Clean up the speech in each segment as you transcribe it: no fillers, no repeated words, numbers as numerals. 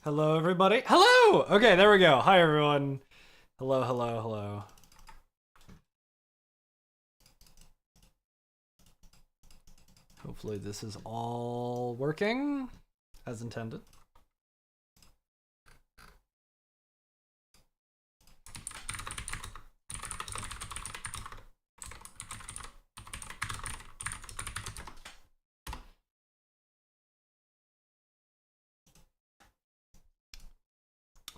Hello, everybody. Hello! Okay, there we go. Hi, everyone. Hello, hello, hello. Hopefully this is all working as intended.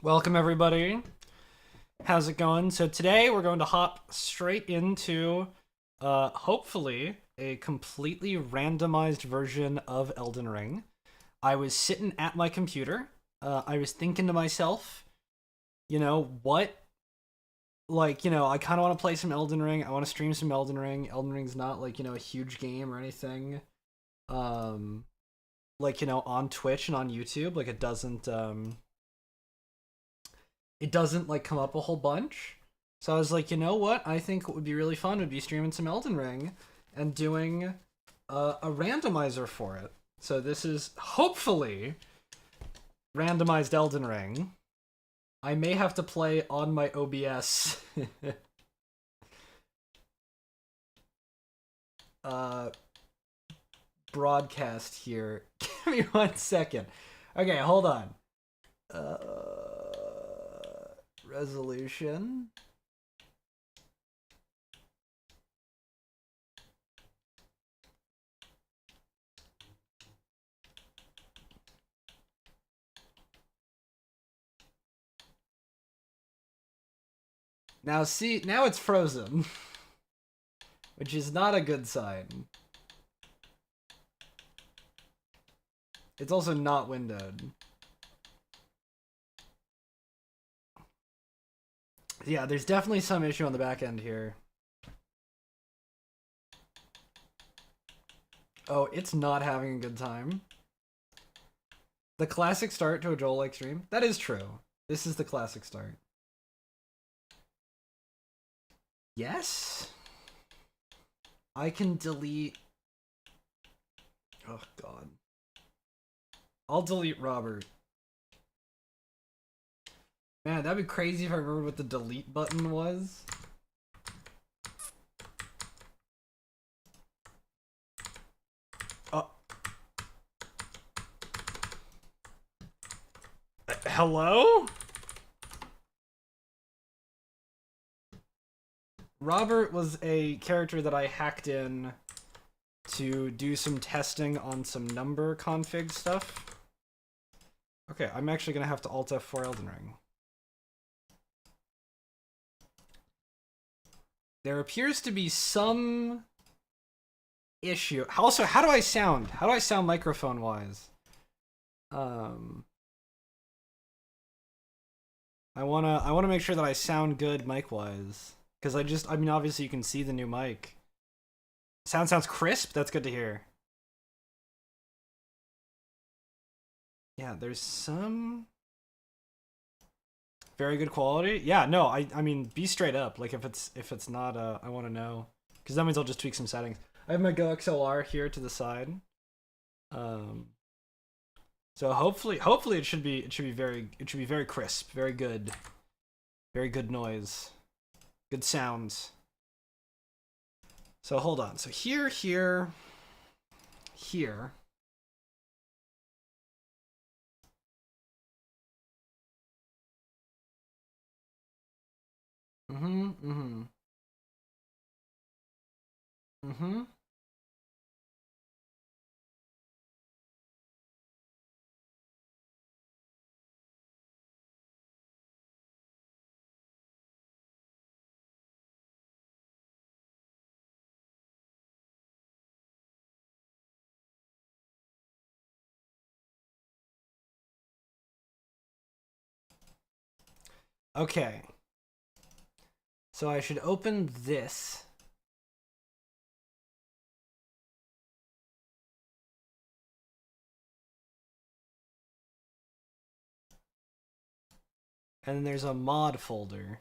Welcome, everybody. How's it going? So today we're going to hop straight into, hopefully, a completely randomized version of Elden Ring. I was sitting at my computer. I was thinking to myself, what? Like, I kind of want to play some Elden Ring. I want to stream some Elden Ring. Elden Ring's not, like, a huge game or anything. Like, on Twitch and on YouTube. Like, it doesn't like come up a whole bunch. So I was like, you know what? I think what would be really fun would be streaming some Elden Ring and doing a randomizer for it. So this is hopefully randomized Elden Ring. I may have to play on my OBS. Broadcast here. Give me 1 second. Okay, hold on. Resolution. Now see, now it's frozen. Which is not a good sign. It's also not windowed. Yeah, there's definitely some issue on the back end here. Oh, it's not having a good time. The classic start to a Joel-like stream? That is true. This is the classic start. Yes? I can delete... Oh, God. I'll delete Robert. Man, that'd be crazy if I remembered what the delete button was. Hello? Robert was a character that I hacked in to do some testing on some number config stuff. Okay, I'm actually gonna have to Alt F4 Elden Ring. There appears to be some issue. Also, how do I sound? How do I sound microphone-wise? I wanna make sure that I sound good mic-wise. Because I mean, obviously you can see the new mic. Sounds crisp? That's good to hear. Yeah, there's some... Very good quality? Yeah, no, I mean, be straight up. Like, if it's not, I want to know. Because that means I'll just tweak some settings. I have my Go XLR here to the side. So hopefully it should be very crisp, very good noise, good sounds. So hold on. So here. Mm-hmm. Okay. So I should open this. And then there's a mod folder.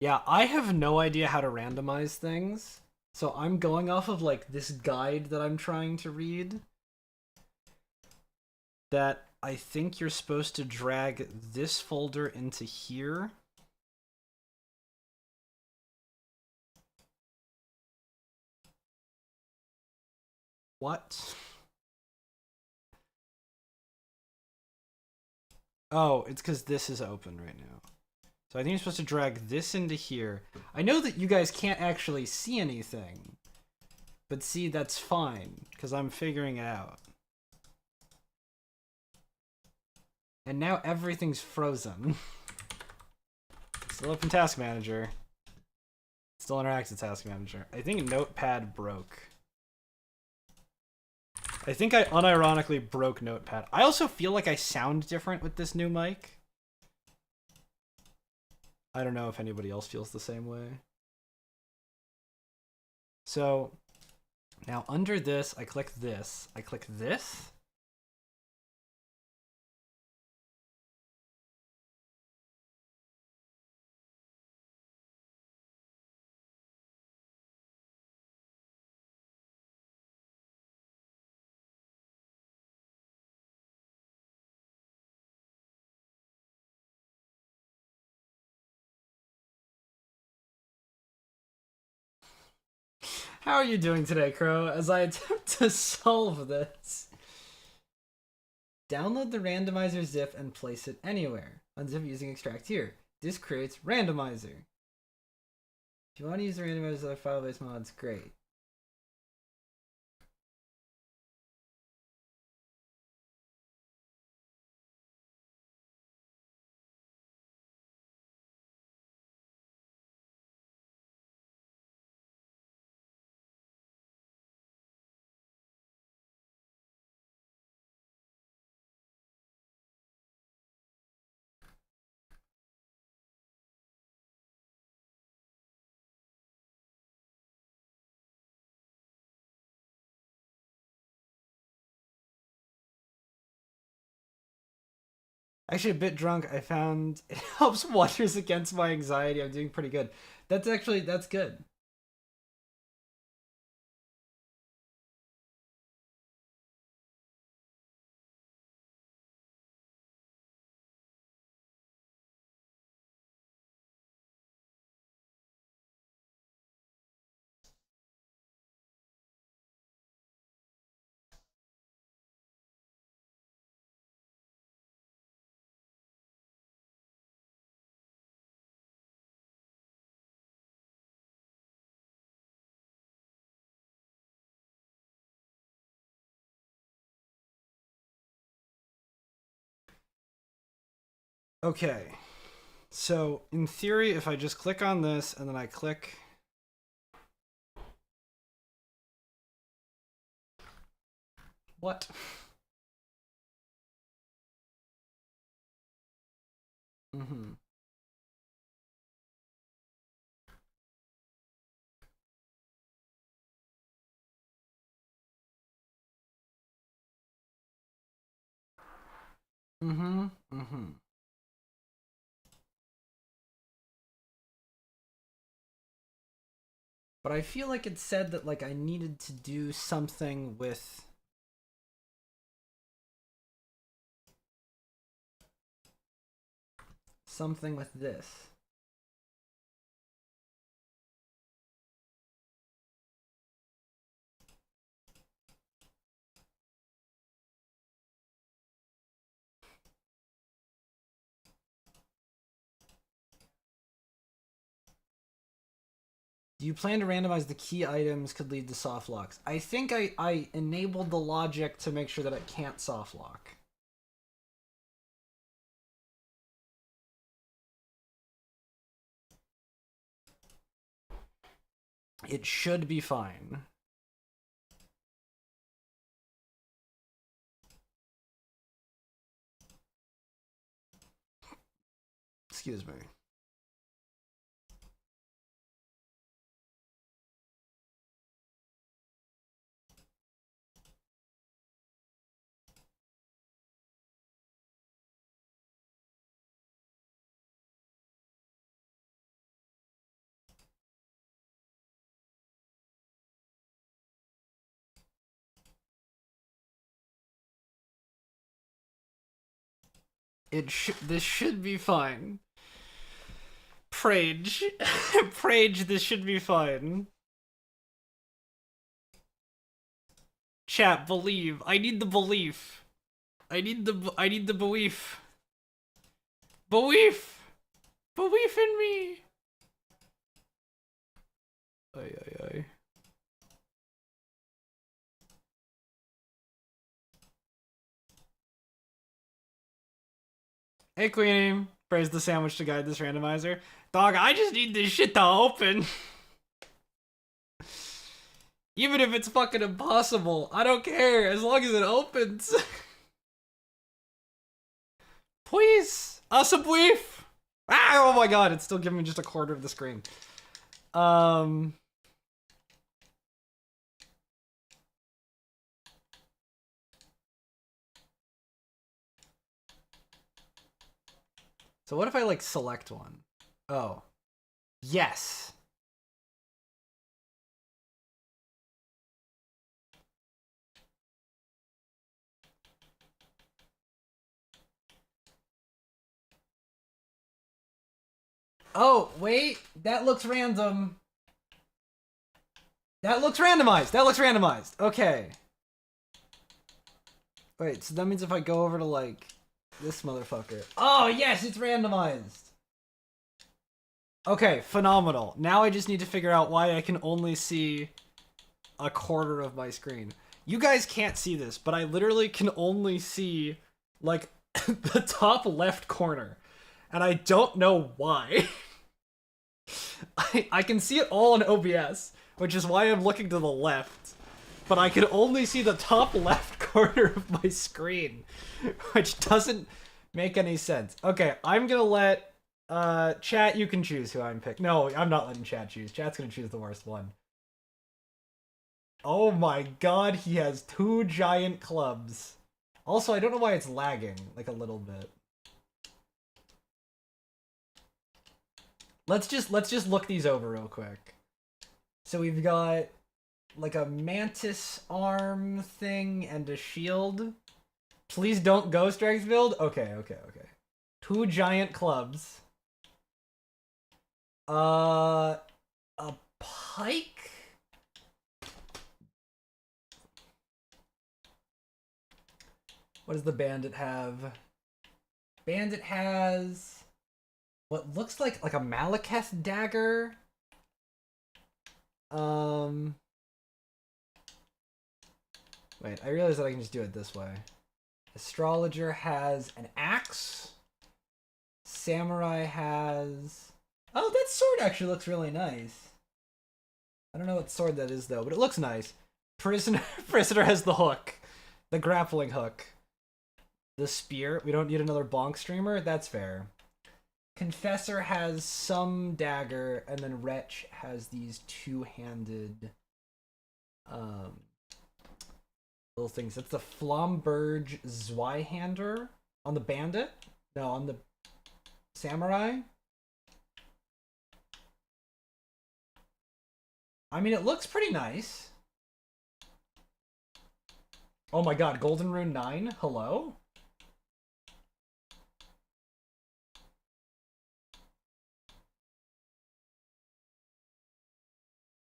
Yeah, I have no idea how to randomize things. So I'm going off of like this guide that I'm trying to read. That I think you're supposed to drag this folder into here. What? Oh, it's because this is open right now. So I think you're supposed to drag this into here. I know that you guys can't actually see anything. But see, that's fine, because I'm figuring it out. And now everything's frozen. Still open Task Manager. Still interact with Task Manager. I think Notepad broke. I think I unironically broke Notepad. I also feel like I sound different with this new mic. I don't know if anybody else feels the same way. So, now under this, I click this. I click this. How are you doing today, Crow? As I attempt to solve this. Download the randomizer zip and place it anywhere. Unzip using extract here. This creates randomizer. If you want to use the randomizer with other file-based mods, great. Actually, a bit drunk. I found it helps wonders against my anxiety. I'm doing pretty good. That's good. Okay. So, in theory, if I just click on this and then I click... What? Mm-hmm. Mm-hmm. Mm-hmm. But I feel like it said that, like, I needed to do something with... Something with this. Do you plan to randomize the key items could lead to soft locks? I think I enabled the logic to make sure that it can't soft lock. It should be fine. Excuse me. This should be fine. Prage. Prage, this should be fine. Chat, believe. I need the belief. I need the belief. Belief! Belief in me! Ay, ay, ay. Hey, Queenie. Praise the sandwich to guide this randomizer. Dog, I just need this shit to open. Even if it's fucking impossible, I don't care as long as it opens. Please, a brief. Ah, oh my god, it's still giving me just a quarter of the screen. So what if I like select one? Oh, yes. Oh, wait, that looks random. That looks randomized. That looks randomized. Okay. Wait, so that means if I go over to like this motherfucker. Oh, yes, it's randomized. Okay, phenomenal. Now I just need to figure out why I can only see a quarter of my screen. You guys can't see this, but I literally can only see like the top left corner. And I don't know why. I can see it all in OBS, which is why I'm looking to the left. But I can only see the top left corner of my screen, which doesn't make any sense. Okay, I'm gonna let chat, you can choose who I'm picking. No, I'm not letting chat choose. Chat's gonna choose the worst one. Oh my god, he has 2 giant clubs. Also, I don't know why it's lagging, like a little bit. Let's just look these over real quick. So we've got like a mantis arm thing and a shield. Please don't go strength build. Okay. 2 giant clubs. A pike. What does the bandit have? Bandit has what looks like a Malekith dagger. Wait, I realize that I can just do it this way. Astrologer has an axe. Samurai has... Oh, that sword actually looks really nice. I don't know what sword that is, though, but it looks nice. Prisoner has the hook. The grappling hook. The spear. We don't need another bonk streamer? That's fair. Confessor has some dagger, and then Wretch has these 2-handed... little things. That's the Flomberge Zweihander on the bandit? No, on the samurai? I mean, it looks pretty nice. Oh my god, Golden Rune 9? Hello?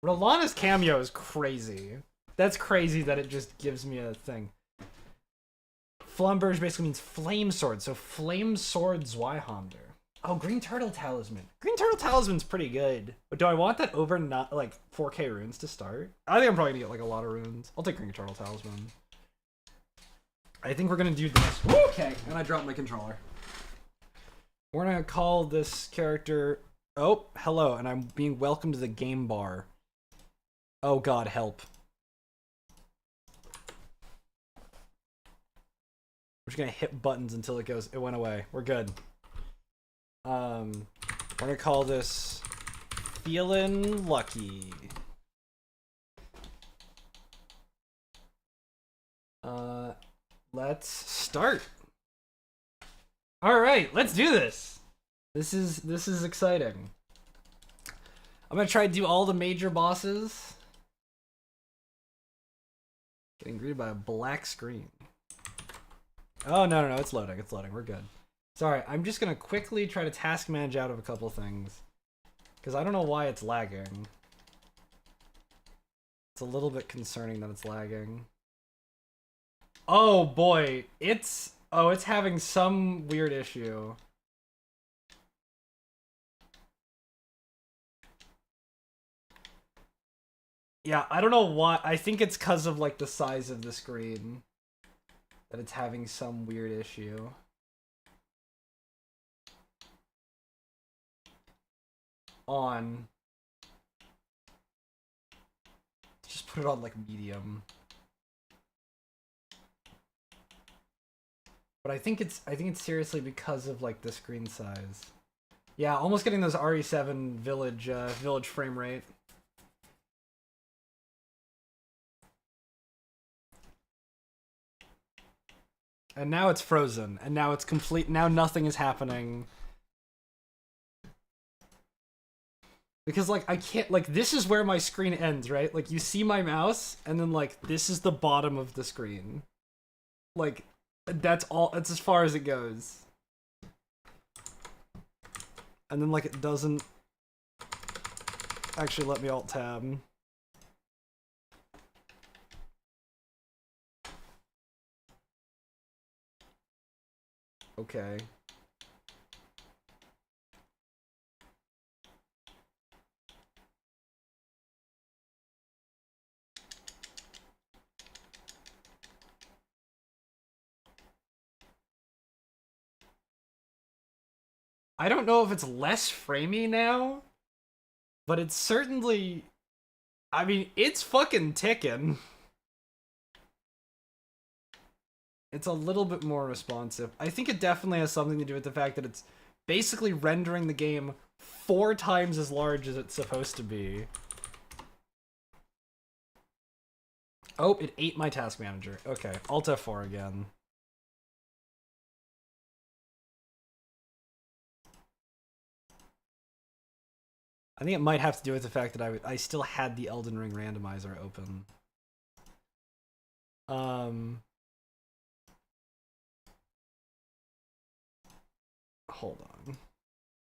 Rolana's cameo is crazy. That's crazy that it just gives me a thing. Flumberge basically means flame sword, so flame sword Zweihander. Oh, Green Turtle Talisman. Green Turtle Talisman's pretty good. But do I want that over not like 4K runes to start? I think I'm probably gonna get like a lot of runes. I'll take Green Turtle Talisman. I think we're gonna do this. Okay, and I dropped my controller. We're gonna call this character... Oh, hello, and I'm being welcomed to the game bar. Oh god, help. We're just gonna hit buttons until it went away. We're good. We're gonna call this Feelin' Lucky. Let's start. All right, let's do this. This is exciting. I'm gonna try to do all the major bosses. Getting greeted by a black screen. Oh no, it's loading. We're good. Sorry, I'm just gonna quickly try to task manage out of a couple things. Because I don't know why it's lagging. It's a little bit concerning that it's lagging. Oh boy, it's having some weird issue. Yeah, I don't know why. I think it's because of like the size of the screen that it's having some weird issue. On. Just put it on like medium. But I think it's seriously because of like the screen size. Yeah, almost getting those RE7 village frame rate. And now it's frozen, and now it's complete. Now nothing is happening. Because, like, I can't, like, this is where my screen ends, right? Like, you see my mouse, and then, like, this is the bottom of the screen. Like, that's as far as it goes. And then, like, it doesn't actually let me alt-tab. Okay. I don't know if it's less framey now, but it's certainly... I mean, it's fucking ticking. It's a little bit more responsive. I think it definitely has something to do with the fact that it's basically rendering the game 4 times as large as it's supposed to be. Oh, it ate my task manager. Okay, Alt F4 again. I think it might have to do with the fact that I still had the Elden Ring Randomizer open. Hold on.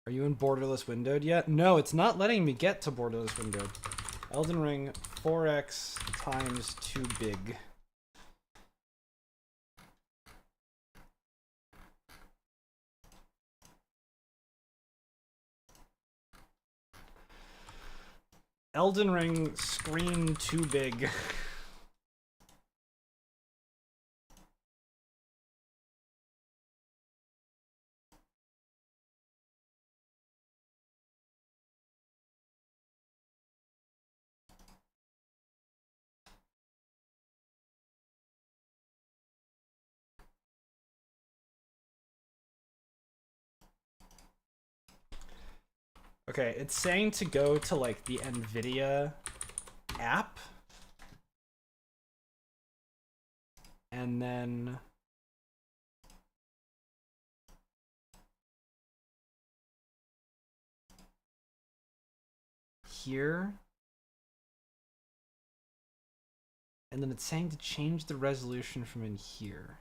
Are you in borderless windowed yet? No, it's not letting me get to borderless windowed. Elden Ring 4x times too big. Elden Ring screen too big. Okay, it's saying to go to like the NVIDIA app. And then here. And then it's saying to change the resolution from in here.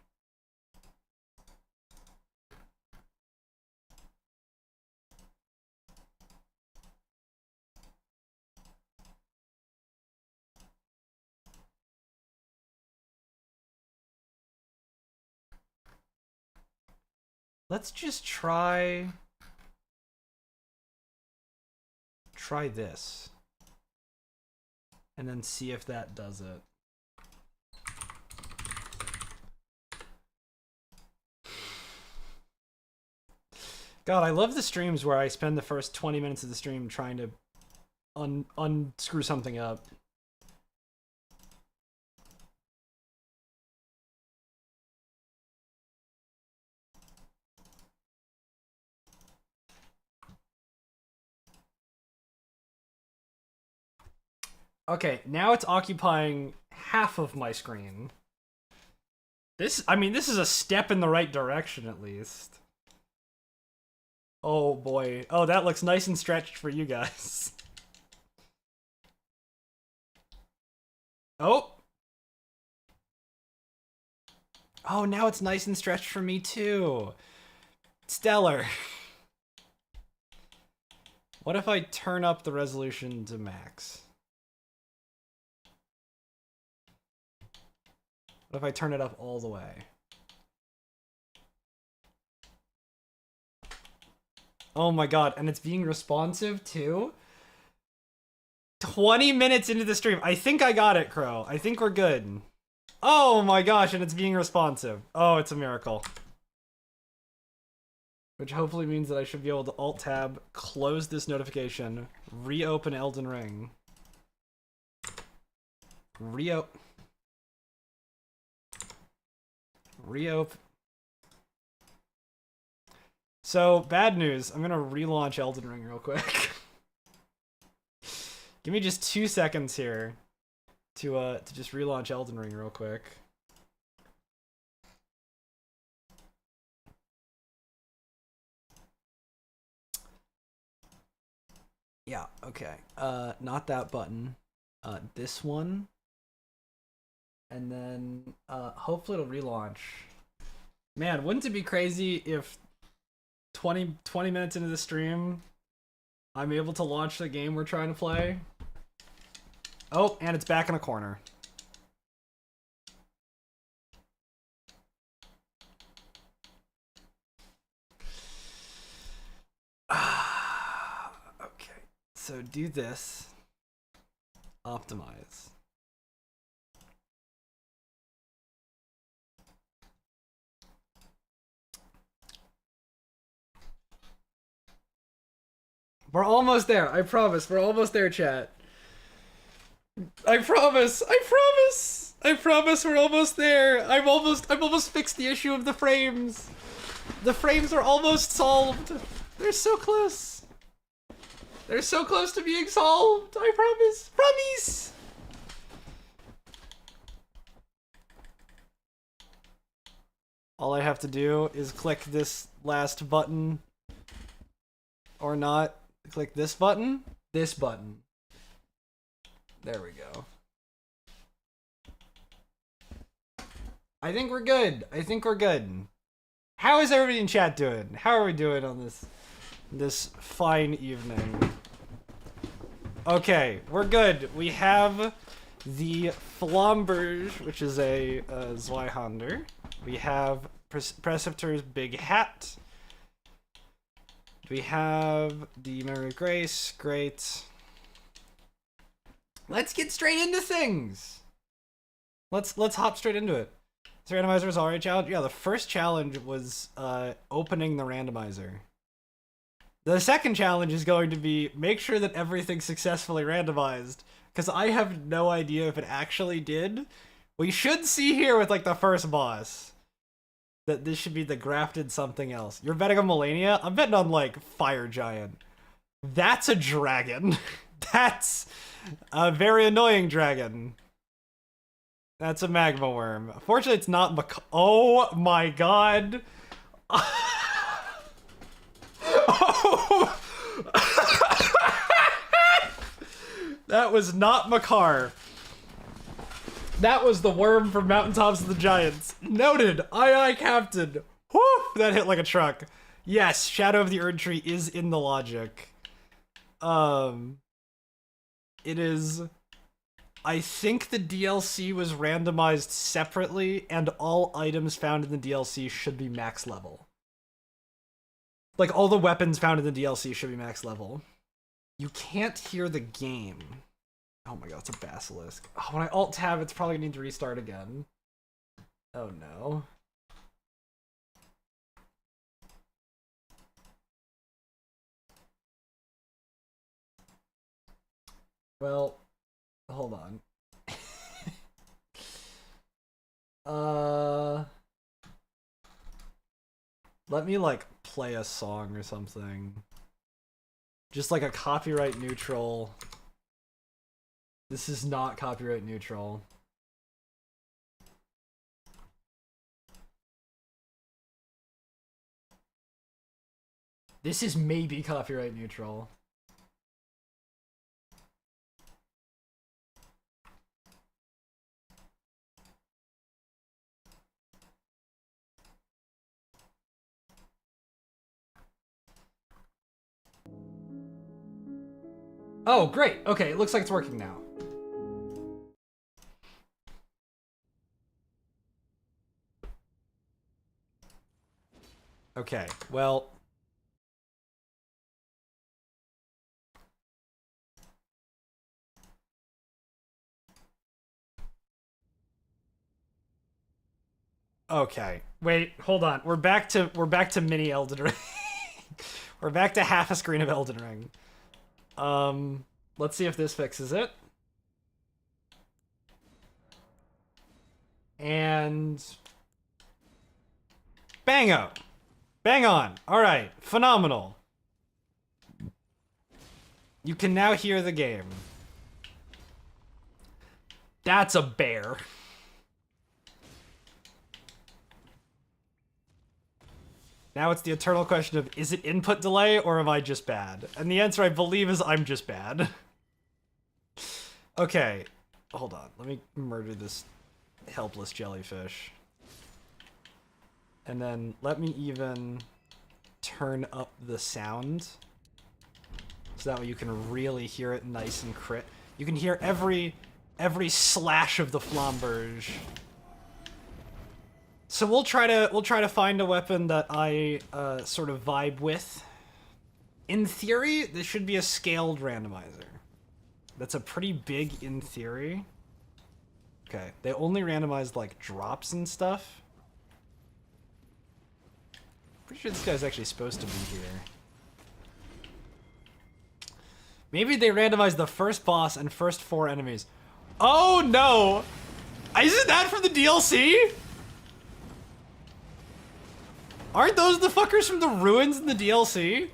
Let's just try this. And then see if that does it. God, I love the streams where I spend the first 20 minutes of the stream trying to unscrew something up. Okay, now it's occupying half of my screen. I mean, this is a step in the right direction, at least. Oh, boy. Oh, that looks nice and stretched for you guys. Oh! Oh, now it's nice and stretched for me, too. Stellar. What if I turn up the resolution to max? What if I turn it up all the way? Oh my god, and it's being responsive too? 20 minutes into the stream. I think I got it, Crow. I think we're good. Oh my gosh, and it's being responsive. Oh, it's a miracle. Which hopefully means that I should be able to Alt-Tab, close this notification, reopen Elden Ring. Reopen. So, bad news. I'm gonna relaunch Elden Ring real quick. Give me just 2 seconds here to just relaunch Elden Ring real quick. Yeah, okay. Not that button. This one. And then, hopefully it'll relaunch. Man, wouldn't it be crazy if 20 minutes into the stream, I'm able to launch the game we're trying to play? Oh, and it's back in a corner. Okay, so do this. Optimize. We're almost there. I promise. We're almost there, chat. I promise. I promise. I promise we're almost there. I've almost fixed the issue of the frames. The frames are almost solved. They're so close. They're so close to being solved. I promise. Promise. All I have to do is click this last button. Or not. Click this button. This button. There we go. I think we're good. I think we're good. How is everybody in chat doing? How are we doing on this fine evening? Okay, we're good. We have the Flamberge, which is a Zweihander. We have Preceptor's big hat. We have the Memory of Grace. Great. Let's get straight into things. Let's hop straight into it. This randomizer was already a challenge. Yeah, the first challenge was opening the randomizer. The second challenge is going to be make sure that everything's successfully randomized, because I have no idea if it actually did. We should see here with like the first boss that this should be the grafted something else. You're betting on Melania? I'm betting on like Fire Giant. That's a dragon. That's a very annoying dragon. That's a magma worm. Fortunately, it's not oh my god. Oh. That was not Makar. That was the worm from Mountaintops of the Giants. Noted. Aye, aye, Captain. Whew, that hit like a truck. Yes, Shadow of the Erdtree is in the logic. It is... I think the DLC was randomized separately, and all items found in the DLC should be max level. Like, all the weapons found in the DLC should be max level. You can't hear the game. Oh my god, it's a basilisk. Oh, when I Alt-Tab, it's probably gonna need to restart again. Oh no. Well, hold on. Let me, like, play a song or something. Just like a copyright neutral... This is not copyright neutral. This is maybe copyright neutral. Oh, great. Okay, it looks like it's working now. Okay, well... Okay, wait, hold on. We're back to mini Elden Ring. We're back to half a screen of Elden Ring. Let's see if this fixes it. And... Bango! Bang on! Alright, phenomenal. You can now hear the game. That's a bear. Now it's the eternal question of, is it input delay or am I just bad? And the answer, I believe, is I'm just bad. Okay, hold on. Let me murder this helpless jellyfish. And then let me even turn up the sound. So that way you can really hear it nice and crit. You can hear every slash of the flamberge. So we'll try to find a weapon that I sort of vibe with. In theory, this should be a scaled randomizer. That's a pretty big in theory. Okay, they only randomized like drops and stuff. Pretty sure this guy's actually supposed to be here. Maybe they randomized the first boss and first 4 enemies. Oh no! Isn't that from the DLC? Aren't those the fuckers from the ruins in the DLC?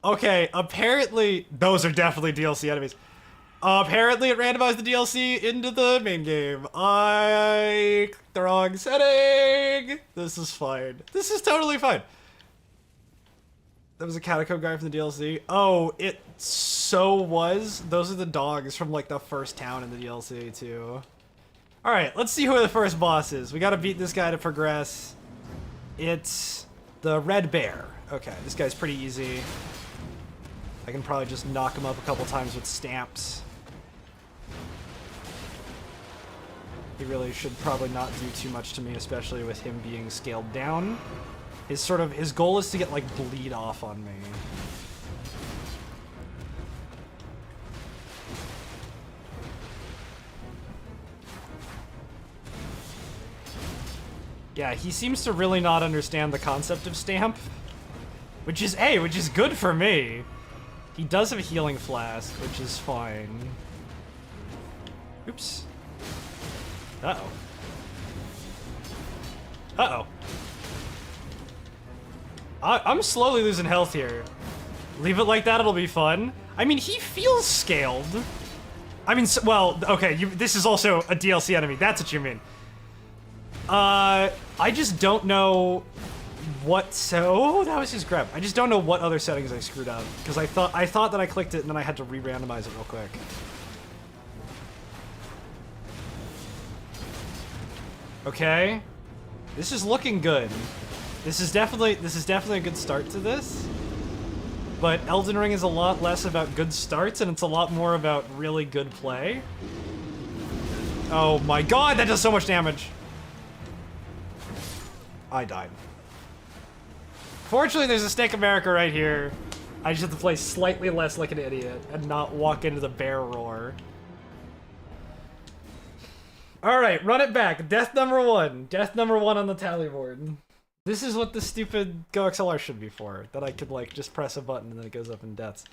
Okay, apparently those are definitely DLC enemies. Apparently it randomized the DLC into the main game. I clicked the wrong setting. This is fine. This is totally fine. That was a catacomb guy from the DLC. Oh, it so was. Those are the dogs from like the first town in the DLC too. All right, let's see who the first boss is. We gotta beat this guy to progress. It's the red bear. Okay, this guy's pretty easy. I can probably just knock him up a couple times with stamps. He really should probably not do too much to me, especially with him being scaled down. His goal is to get like bleed off on me. Yeah, he seems to really not understand the concept of stamp. Which is good for me. He does have a healing flask, which is fine. Oops. Uh-oh. Uh-oh. I'm slowly losing health here. Leave it like that, it'll be fun. I mean, he feels scaled. I mean, well, okay, this is also a DLC enemy. That's what you mean. I just don't know what, oh, that was his grab. I just don't know what other settings I screwed up. Because I thought that I clicked it and then I had to re-randomize it real quick. Okay. This is looking good. This is definitely a good start to this. But Elden Ring is a lot less about good starts and it's a lot more about really good play. Oh my god, that does so much damage. I died. Fortunately, there's a Snake America right here. I just have to play slightly less like an idiot and not walk into the bear roar. Alright, run it back. Death number 1. Death number 1 on the tally board. This is what the stupid GoXLR should be for. That I could, like, just press a button and then it goes up in deaths.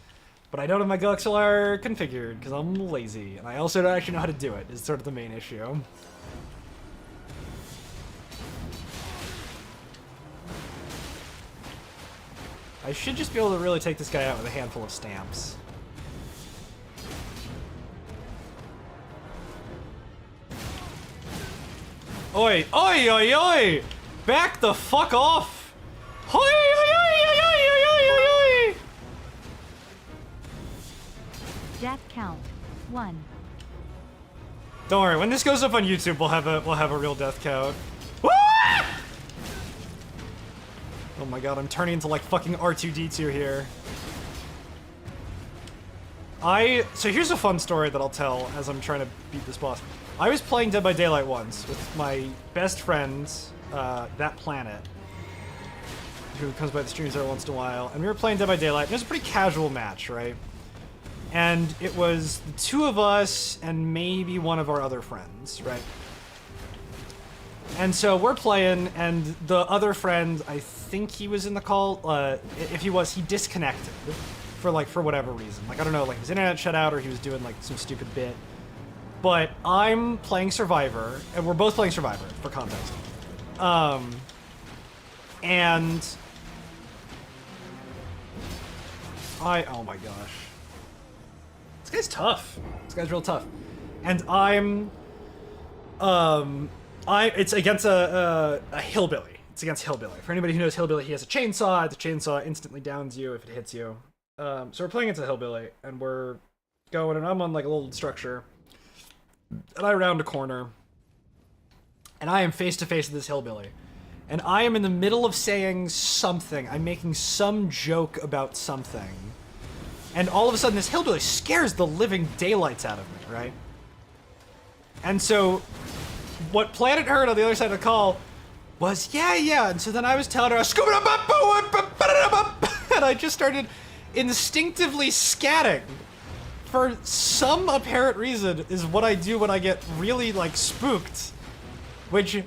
But I don't have my GoXLR configured because I'm lazy. And I also don't actually know how to do it, is sort of the main issue. I should just be able to really take this guy out with a handful of stamps. Oi, oi, oi, oi! Back the fuck off! Oi, oi, oi, oi, oi, oi, oi, oi! Death count 1. Don't worry, when this goes up on YouTube, we'll have a real death count. Woo! Oh my god, I'm turning into like fucking R2-D2 here. So here's a fun story that I'll tell as I'm trying to beat this boss. I was playing Dead by Daylight once with my best friend, That Planet, who comes by the streams every once in a while, and we were playing Dead by Daylight. It was a pretty casual match, right? And it was the two of us and maybe one of our other friends, right? And so we're playing, and the other friend, I think he was in the call. If he was, he disconnected for whatever reason. Like, I don't know, like his internet shut out or he was doing like some stupid bit. But I'm playing Survivor, and we're both playing Survivor for context. And oh my gosh. This guy's tough. This guy's real tough. And it's against a hillbilly. It's against hillbilly. For anybody who knows hillbilly, he has a chainsaw. The chainsaw instantly downs you if it hits you. So we're playing against a hillbilly, and we're going, and I'm on like a little structure, and I round a corner, and I am face to face with this hillbilly, and I am in the middle of saying something. I'm making some joke about something, and all of a sudden this hillbilly scares the living daylights out of me, right? And so what Planet heard on the other side of the call was, yeah, and so then I was telling her, and I just started instinctively scatting. For some apparent reason is what I do when I get really, like, spooked. Which,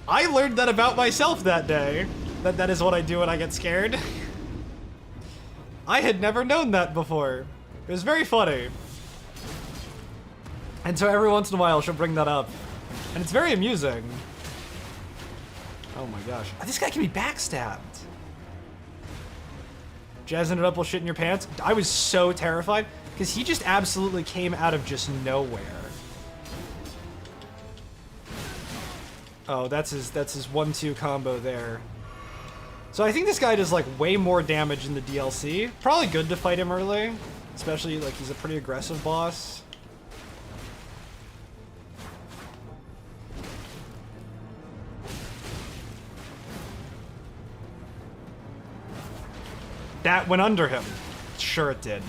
I learned that about myself that day. That is what I do when I get scared. I had never known that before. It was very funny. And so every once in a while she'll bring that up. And it's very amusing. Oh my gosh. This guy can be backstabbed. Jazzing it up while shitting your pants. I was so terrified, because he just absolutely came out of just nowhere. Oh, that's his 1-2 combo there. So I think this guy does like way more damage in the DLC. Probably good to fight him early, especially like he's a pretty aggressive boss. That went under him. Sure it did.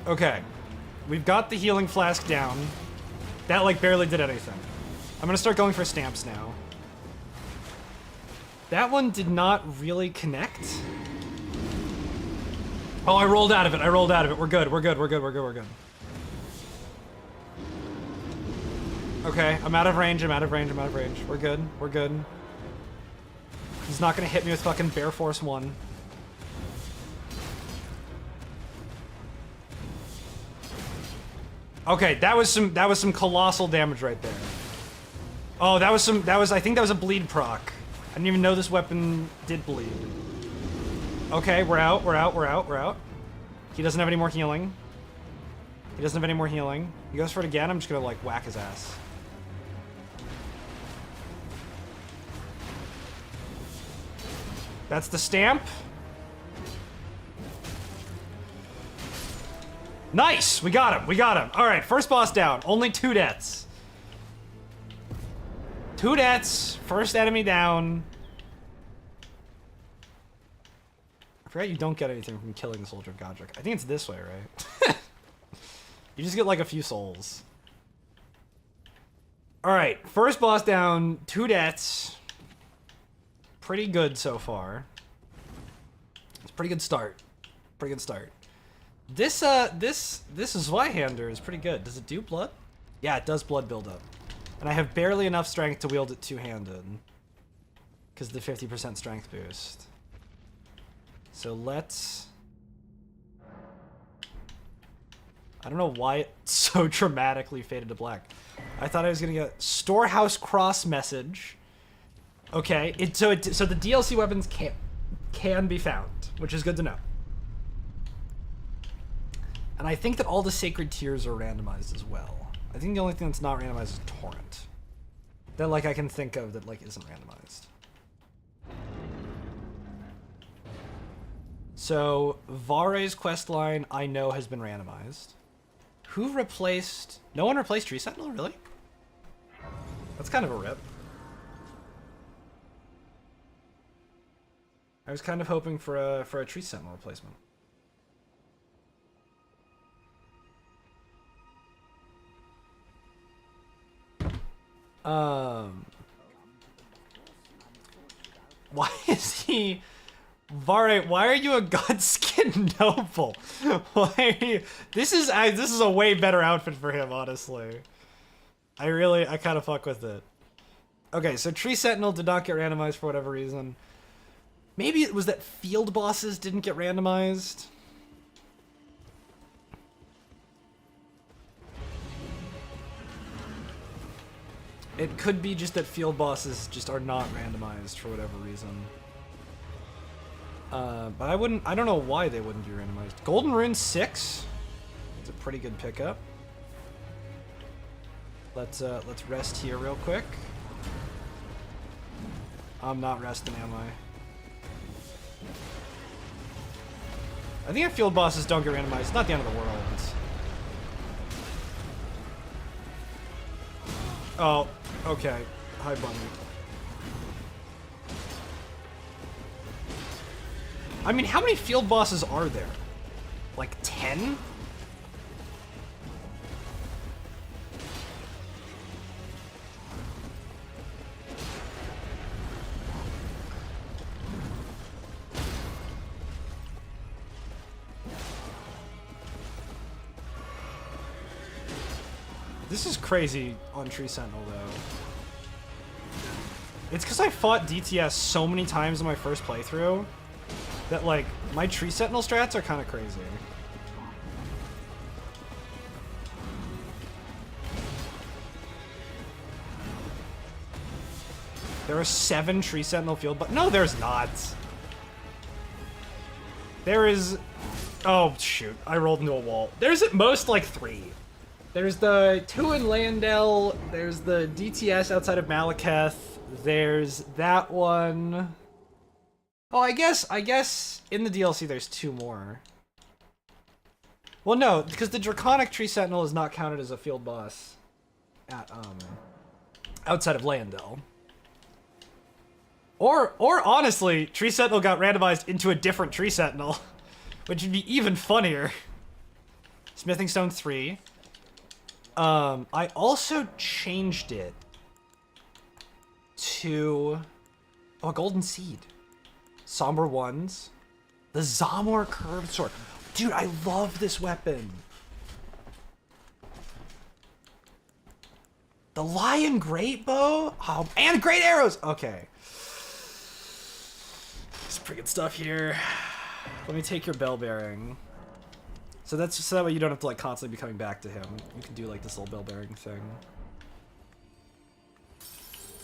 Okay. We've got the healing flask down. That, like, barely did anything. I'm gonna start going for stamps now. That one did not really connect. Oh, I rolled out of it. We're good. Okay, I'm out of range. We're good. He's not gonna hit me with fucking Bear Force 1. Okay, that was some colossal damage right there. Oh, I think that was a bleed proc. I didn't even know this weapon did bleed. Okay, we're out. He doesn't have any more healing. He goes for it again, I'm just gonna, like, whack his ass. That's the stamp. Nice! We got him. Alright, first boss down. Only 2 deaths. 2 deaths. First enemy down. I forgot you don't get anything from killing the Soldier of Godric. I think it's this way, right? You just get like a few souls. Alright, first boss down, 2 deaths. Pretty good so far. It's a pretty good start. This Zweihander is pretty good. Does it do blood? Yeah, it does blood buildup. And I have barely enough strength to wield it two-handed. Because of the 50% strength boost. So let's... I don't know why it so dramatically faded to black. I thought I was gonna get Storehouse Cross message. Okay, so the DLC weapons can be found, which is good to know. And I think that all the Sacred Tears are randomized as well. I think the only thing that's not randomized is Torrent. That, like, I can think of that, like, isn't randomized. So, Vare's questline, I know, has been randomized. Who replaced... No one replaced Tree Sentinel, really? That's kind of a rip. I was kind of hoping for a Tree Sentinel replacement. Why is he... Vare, why are you a Godskin Noble? Why are you... This is a way better outfit for him, honestly. I kind of fuck with it. Okay, so Tree Sentinel did not get randomized for whatever reason. Maybe it was that field bosses didn't get randomized. It could be just that field bosses just are not randomized for whatever reason. But I don't know why they wouldn't be randomized. Golden Rune 6. It's a pretty good pickup. Let's rest here real quick. I'm not resting, am I? I think if field bosses don't get randomized, it's not the end of the world. Oh, okay. Hi, Bunny. I mean, how many field bosses are there? Like 10? This is crazy on Tree Sentinel, though. It's because I fought DTS so many times in my first playthrough that, like, my Tree Sentinel strats are kind of crazy. There are 7 Tree Sentinel field, but no, there's not. There is... Oh, shoot. I rolled into a wall. There's at most, like, 3. There's the 2 in Landell, there's the DTS outside of Malekith, there's that one. Oh, I guess in the DLC there's 2 more. Well, no, because the Draconic Tree Sentinel is not counted as a field boss at outside of Landell. Or honestly, Tree Sentinel got randomized into a different Tree Sentinel, which would be even funnier. Smithing Stone 3. I also changed it to a Golden Seed. Somber Ones. The Zamor Curved Sword. Dude, I love this weapon. The Lion Great Bow? Oh, and Great Arrows! Okay. Some pretty good stuff here. Let me take your Bell Bearing. So that way you don't have to like constantly be coming back to him. You can do like this little Bell Bearing thing.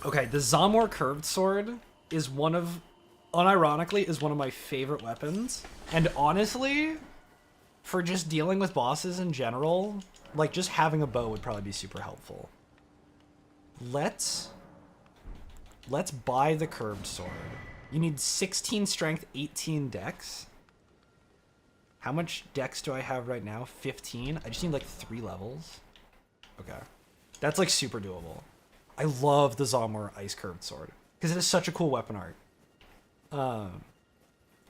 Okay, the Zamor Curved Sword is unironically, is one of my favorite weapons. And honestly, for just dealing with bosses in general, like just having a bow would probably be super helpful. Let's buy the Curved Sword. You need 16 strength, 18 dex. How much dex do I have right now? 15? I just need like 3 levels. Okay. That's like super doable. I love the Zamor Ice Curved Sword because it is such a cool weapon art.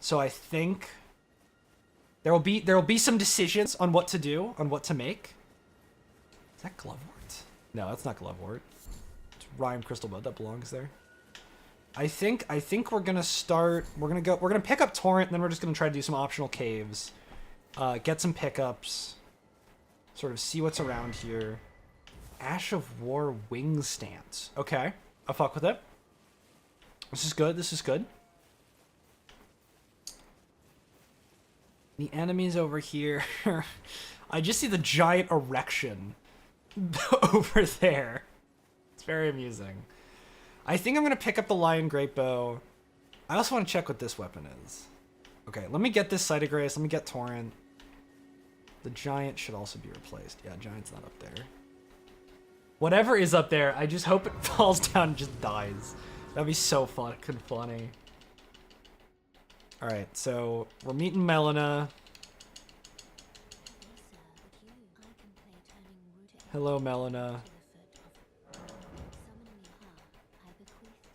So I think there will be some decisions on what to do, on what to make. Is that Glovewort? No, that's not Glovewort. It's Rhyme Crystal Bud that belongs there. I think we're gonna start. We're gonna pick up Torrent, and then we're just gonna try to do some optional caves, get some pickups, sort of see what's around here. Ash of War Wing Stance. Okay, I'll fuck with it. This is good. This is good. The enemies over here. I just see the giant erection over there. It's very amusing. I think I'm going to pick up the Lion Great Bow. I also want to check what this weapon is. Okay, let me get this Sight of Grace. Let me get Torrent. The Giant should also be replaced. Yeah, Giant's not up there. Whatever is up there, I just hope it falls down and just dies. That'd be so fucking funny. Alright, so we're meeting Melina. Hello, Melina.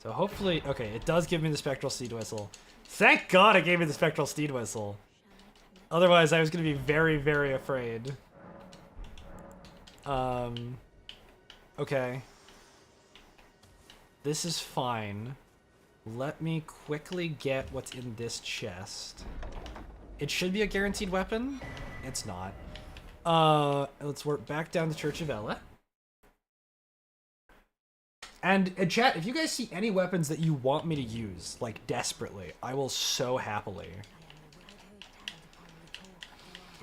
So hopefully, okay, it does give me the Spectral Steed Whistle. Thank God it gave me the Spectral Steed Whistle. Otherwise, I was going to be very, very afraid. Okay. This is fine. Let me quickly get what's in this chest. It should be a guaranteed weapon. It's not. Let's work back down to Church of Ella. And chat, if you guys see any weapons that you want me to use, like desperately, I will so happily.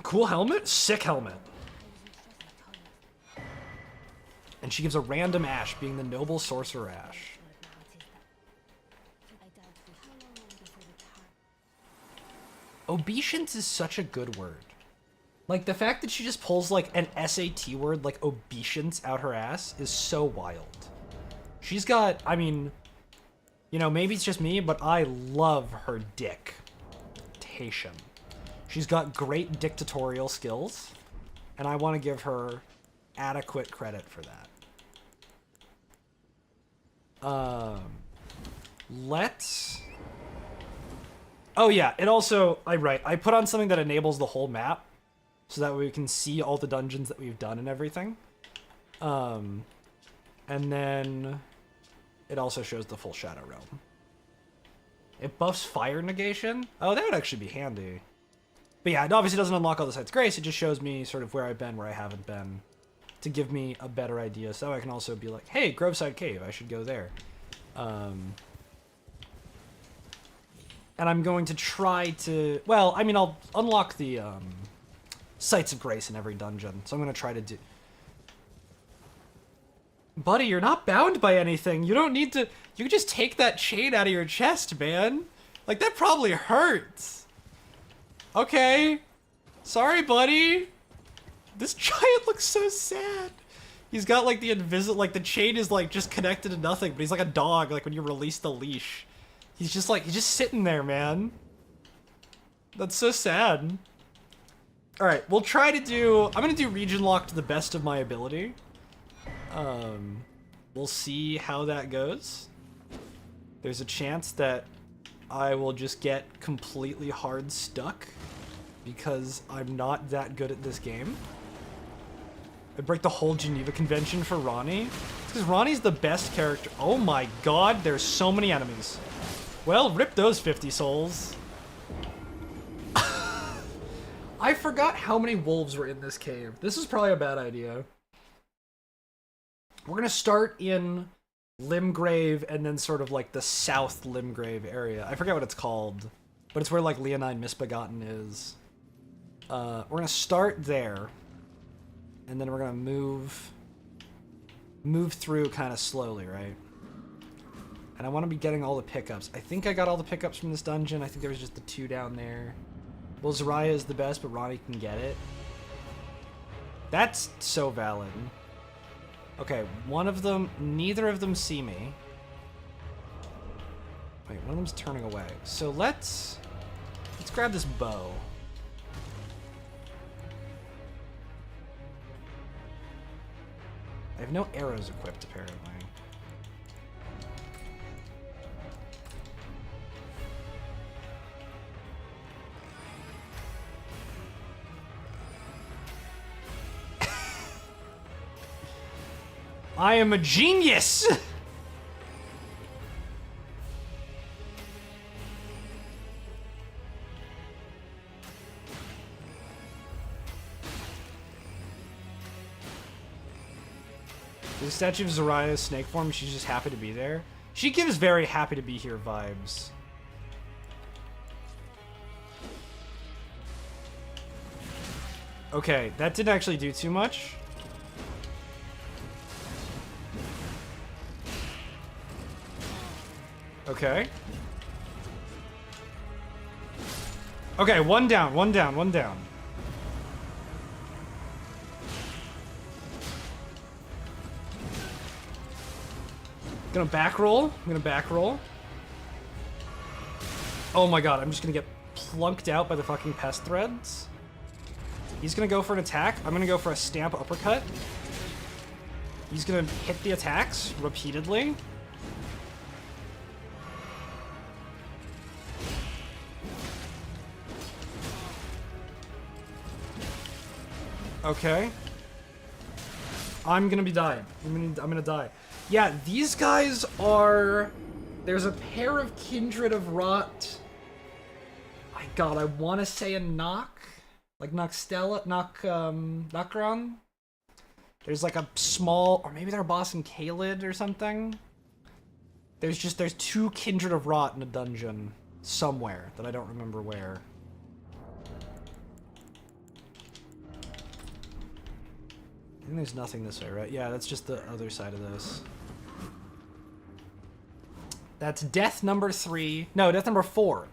Cool helmet? Sick helmet. And she gives a random ash, being the noble sorcerer ash. Obeisance is such a good word. Like, the fact that she just pulls, like, an SAT word like obeisance out her ass is so wild. She's got, I mean, you know, maybe it's just me, but I love her dictation. She's got great dictatorial skills, and I want to give her adequate credit for that. Let's... Oh yeah, it also, I put on something that enables the whole map, so that we can see all the dungeons that we've done and everything. And then it also shows the full Shadow Realm. It buffs fire negation? Oh, that would actually be handy. But yeah, it obviously doesn't unlock all the sites grace, it just shows me sort of where I've been, where I haven't been, to give me a better idea, so I can also be like, hey, Groveside Cave, I should go there. And I'm going to try to... Well, I mean, I'll unlock the Sites of Grace in every dungeon, so I'm going to try to do... Buddy, you're not bound by anything. You don't need to... You can just take that chain out of your chest, man. Like, that probably hurts. Okay. Sorry, buddy. This giant looks so sad. He's got, like, the invisible... Like, the chain is, like, just connected to nothing, but he's like a dog, like, when you release the leash. He's just, like, he's just sitting there, man. That's so sad. Alright, we'll try to do... I'm gonna do region lock to the best of my ability. We'll see how that goes. There's a chance that I will just get completely hard stuck because I'm not that good at this game. I break the whole Geneva Convention for Ronnie. Because Ronnie's the best character. Oh my god, there's so many enemies. Well, rip those 50 souls. I forgot how many wolves were in this cave. This is probably a bad idea. We're gonna start in Limgrave and then sort of like the South Limgrave area. I forget what it's called, but it's where like Leonine Misbegotten is. We're gonna start there, and then we're gonna move through kind of slowly, right? And I want to be getting all the pickups. I think I got all the pickups from this dungeon. I think there was just the 2 down there. Well, Zarya is the best, but Ronnie can get it. That's so valid. Okay, one of them, neither of them see me. Wait, one of them's turning away. So let's grab this bow. I have no arrows equipped, apparently. I am a genius! The statue of Zarya's snake form, she's just happy to be there. She gives very happy to be here vibes. Okay, that didn't actually do too much. Okay. Okay, one down, one down, one down. Gonna back roll. I'm gonna back roll. Oh my god, I'm just gonna get plunked out by the fucking pest threads. He's gonna go for an attack. I'm gonna go for a stamp uppercut. He's gonna hit the attacks repeatedly. Okay. I'm gonna be dying. I'm gonna die. Yeah, these guys are... There's a pair of Kindred of Rot. My god, I want to say a Nock? Like Nocron? There's like a small... Or maybe they're a boss in Kaled or something? There's two Kindred of Rot in a dungeon somewhere that I don't remember where. I think there's nothing this way, right? Yeah, that's just the other side of this. That's death number 3. No, death number 4.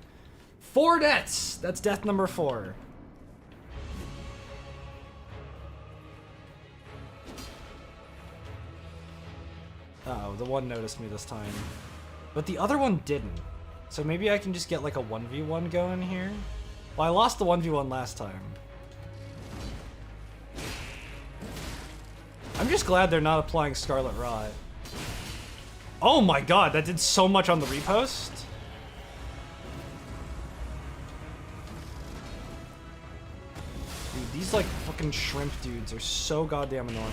4 deaths! That's death number 4. Uh-oh, the one noticed me this time. But the other one didn't. So maybe I can just get like a 1v1 going here? Well, I lost the 1v1 last time. I'm just glad they're not applying Scarlet Rot. Oh my god, that did so much on the repost. Dude, these like fucking shrimp dudes are so goddamn annoying.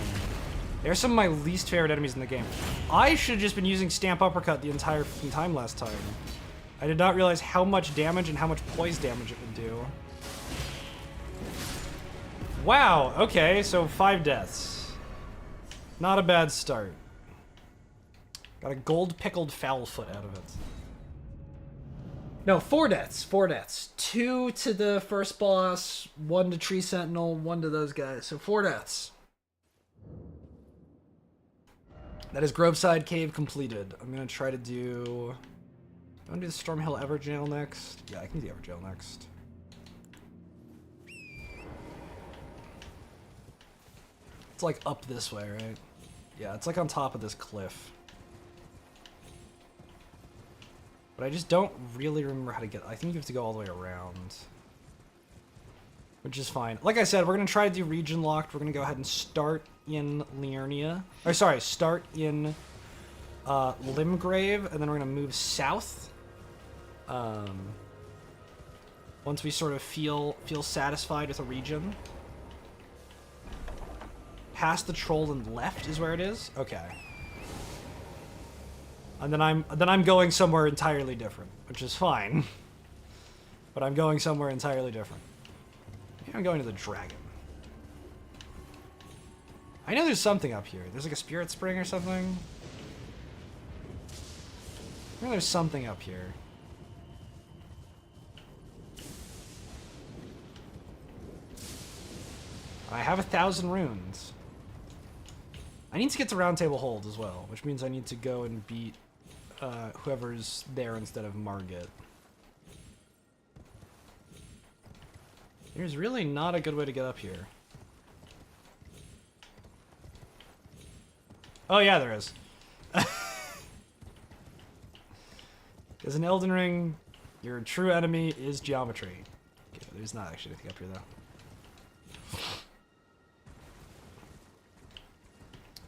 They're some of my least favorite enemies in the game. I should have just been using Stamp Uppercut the entire fucking time last time. I did not realize how much damage and how much poise damage it would do. Wow, okay, so 5 deaths. Not a bad start. Got a gold pickled foul foot out of it. No, 4 deaths. 4 deaths. 2 to the first boss, 1 to Tree Sentinel, 1 to those guys. So 4 deaths. That is Groveside Cave completed. I'm gonna try to do... I want to do the Stormhill Everjail next. Yeah, I can do the Everjail next. It's like up this way, right? Yeah, it's like on top of this cliff. But I just don't really remember how to get... I think you have to go all the way around. Which is fine. Like I said, we're going to try to do region locked. We're going to go ahead and start in Liurnia. Or sorry, start in Limgrave, and then we're going to move south. Once we sort of feel satisfied with a region. Past the troll and left is where it is? Okay. And then I'm going somewhere entirely different, which is fine. But I'm going somewhere entirely different. Maybe I'm going to the dragon. I know there's something up here. There's like a spirit spring or something. I know there's something up here. I have 1,000 runes. I need to get to Round Table Hold as well, which means I need to go and beat whoever's there instead of Margit. There's really not a good way to get up here. Oh yeah, there is. Because in Elden Ring, your true enemy is geometry. Okay, there's not actually anything up here though.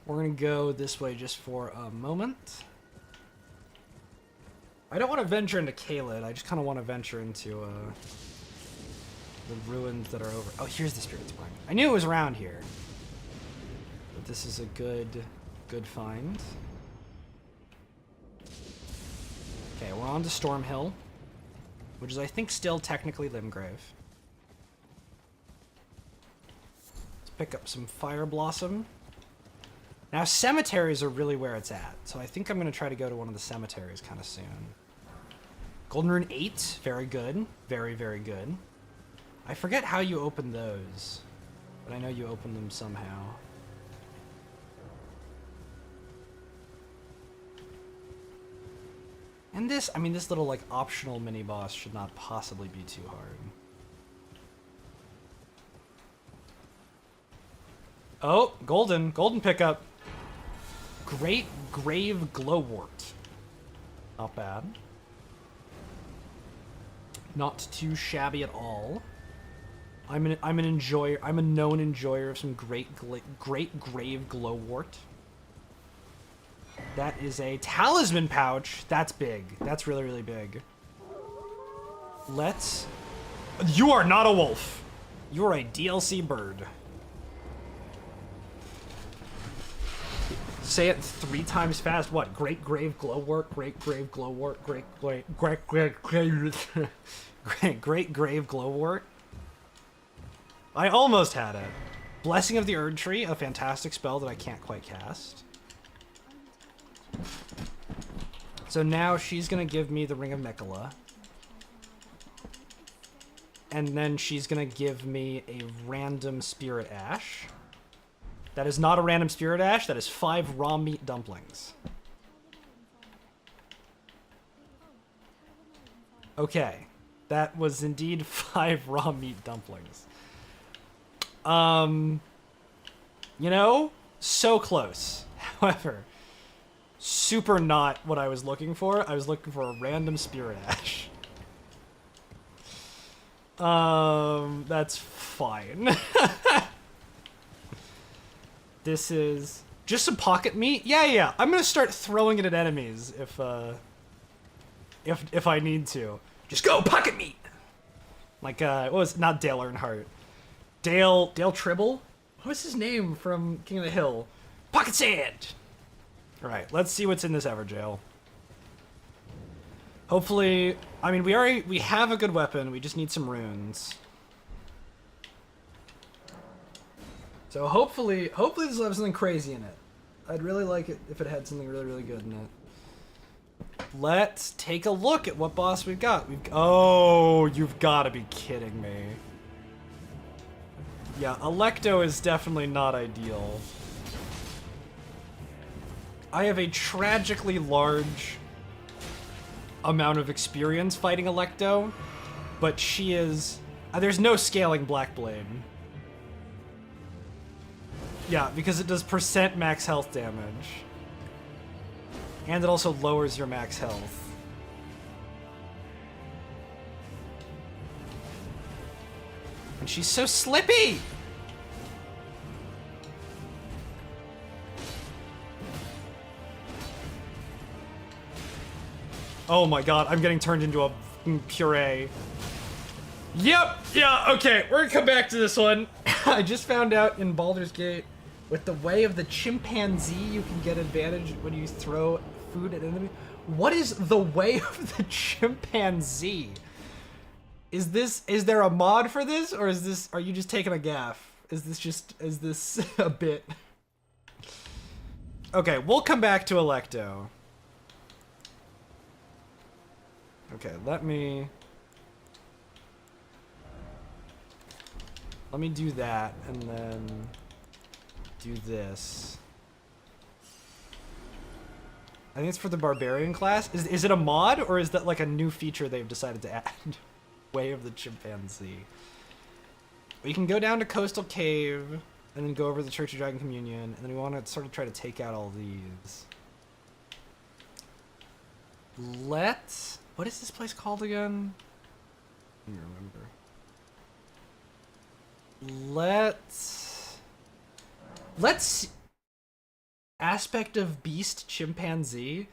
We're gonna go this way just for a moment. I don't want to venture into Kaled, I just kind of want to venture into the ruins that are over... Oh, here's the Spirit Spring. I knew it was around here. But this is a good find. Okay, we're on to Stormhill, which is, I think, still technically Limgrave. Let's pick up some Fire Blossom. Now, cemeteries are really where it's at, so I think I'm going to try to go to one of the cemeteries kind of soon. Golden Rune 8, very good. Very, very good. I forget how you open those, but I know you open them somehow. And this, I mean, this little, like, optional mini-boss should not possibly be too hard. Oh, golden pickup. Great Grave Glowwort. Not bad. Not too shabby at all. I'm a known enjoyer of some great Grave Glowwort. That is a talisman pouch. That's big. That's really, really big. Let's... You are not a wolf. You are a DLC bird. Say it 3 times fast. What? Great grave glowwork. Great grave glowwork. Great grave glowwork. I almost had it. Blessing of the Erd Tree, a fantastic spell that I can't quite cast. So now she's gonna give me the Ring of Mikola. And then she's gonna give me a random Spirit Ash. That is not a random Spirit Ash, that is 5 raw meat dumplings. Okay. That was indeed 5 raw meat dumplings. You know, so close. However, super not what I was looking for. I was looking for a random Spirit Ash. That's fine. This is just some pocket meat. Yeah. I'm gonna start throwing it at enemies if I need to. Just go pocket meat. Like what was not Dale Earnhardt? Dale Tribble? What was his name from King of the Hill? Pocket sand! Alright, let's see what's in this Everjail. Hopefully, I mean, we have a good weapon, we just need some runes. So hopefully this will have something crazy in it. I'd really like it if it had something really, really good in it. Let's take a look at what boss we've got. Oh, you've got to be kidding me. Yeah, Electo is definitely not ideal. I have a tragically large amount of experience fighting Electo, but she is... there's no scaling Blackblade. Yeah, because it does % max health damage. And it also lowers your max health. And she's so slippy! Oh my god, I'm getting turned into a puree. Yep, yeah, okay, we're gonna come back to this one. I just found out in Baldur's Gate, with the Way of the Chimpanzee, you can get advantage when you throw food at enemies. What is the Way of the Chimpanzee? Is there a mod for this, or are you just taking a gaff? Is this a bit? Okay, we'll come back to Electo. Okay, let me do that, and then do this. I think it's for the Barbarian class. Is it a mod, or is that like a new feature they've decided to add? Way of the Chimpanzee. We can go down to Coastal Cave, and then go over to the Church of Dragon Communion, and then we want to sort of try to take out all these. What is this place called again? I don't remember. Let's Aspect of Beast Chimpanzee.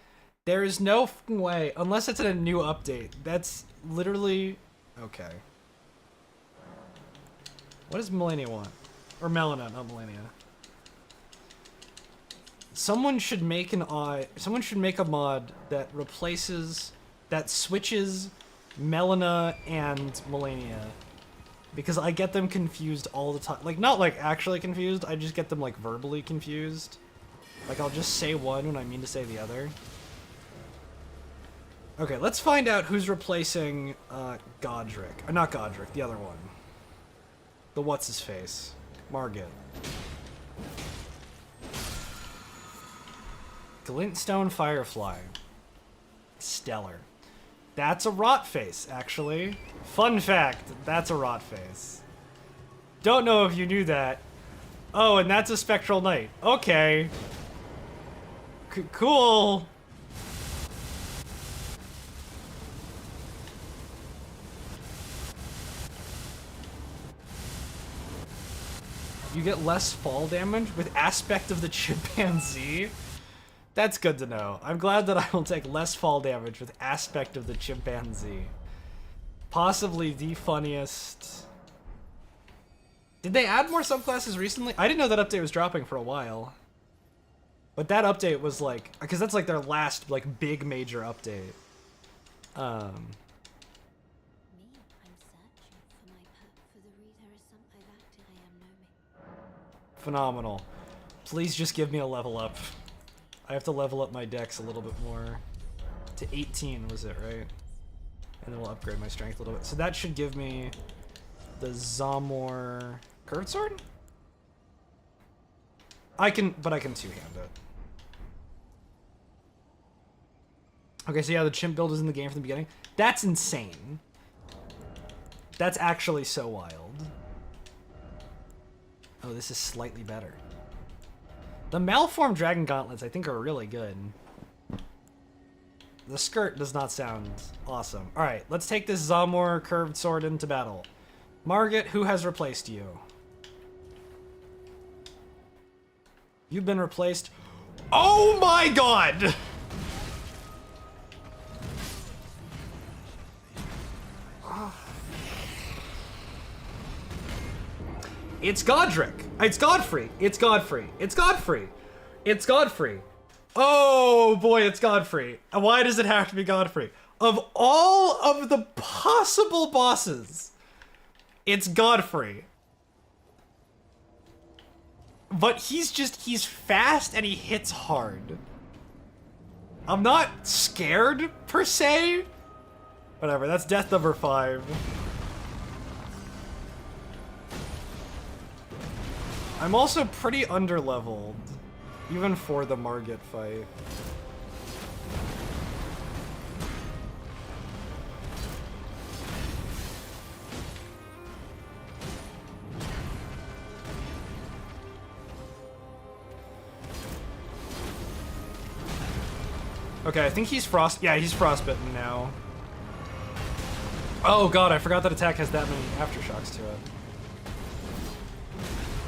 There is no fucking way, unless it's in a new update. That's literally... Okay. What does Melania want? Or Melina, not Melania. Someone should make a mod that switches Melina and Melania. Because I get them confused all the time. Like, not like actually confused, I just get them like verbally confused. Like, I'll just say one when I mean to say the other. Okay, let's find out who's replacing Godric. Not Godric, the other one. The what's-his-face. Margit. Glintstone Firefly. Stellar. That's a rot face, actually. Fun fact, that's a rot face. Don't know if you knew that. Oh, and that's a Spectral Knight. Okay. Cool. You get less fall damage with Aspect of the Chimpanzee. That's good to know. I'm glad that I will take less fall damage with Aspect of the Chimpanzee. Possibly the funniest. Did they add more subclasses recently? I didn't know that update was dropping for a while. But that update was like, because that's like their last like big major update. Me, I'm searching for my for the reader is some I've acted I am no me. Phenomenal. Please just give me a level up. I have to level up my dex a little bit more. To 18 was it, right? And then we'll upgrade my strength a little bit. So that should give me the Zamor curved sword? I can two-hand it. Okay, so yeah, the chimp build is in the game from the beginning. That's insane. That's actually so wild. Oh, this is slightly better. The malformed dragon gauntlets, I think, are really good. The skirt does not sound awesome. All right, let's take this Zamor curved sword into battle. Margit, who has replaced you? You've been replaced. Oh my god! It's Godric. It's Godfrey. It's Godfrey. It's Godfrey. It's Godfrey. Oh boy, it's Godfrey. And why does it have to be Godfrey? Of all of the possible bosses, it's Godfrey. But he's fast and he hits hard. I'm not scared, per se. Whatever, that's death number 5. I'm also pretty underleveled, even for the Margit fight. Okay, I think he's he's frostbitten now. Oh god, I forgot that attack has that many aftershocks to it.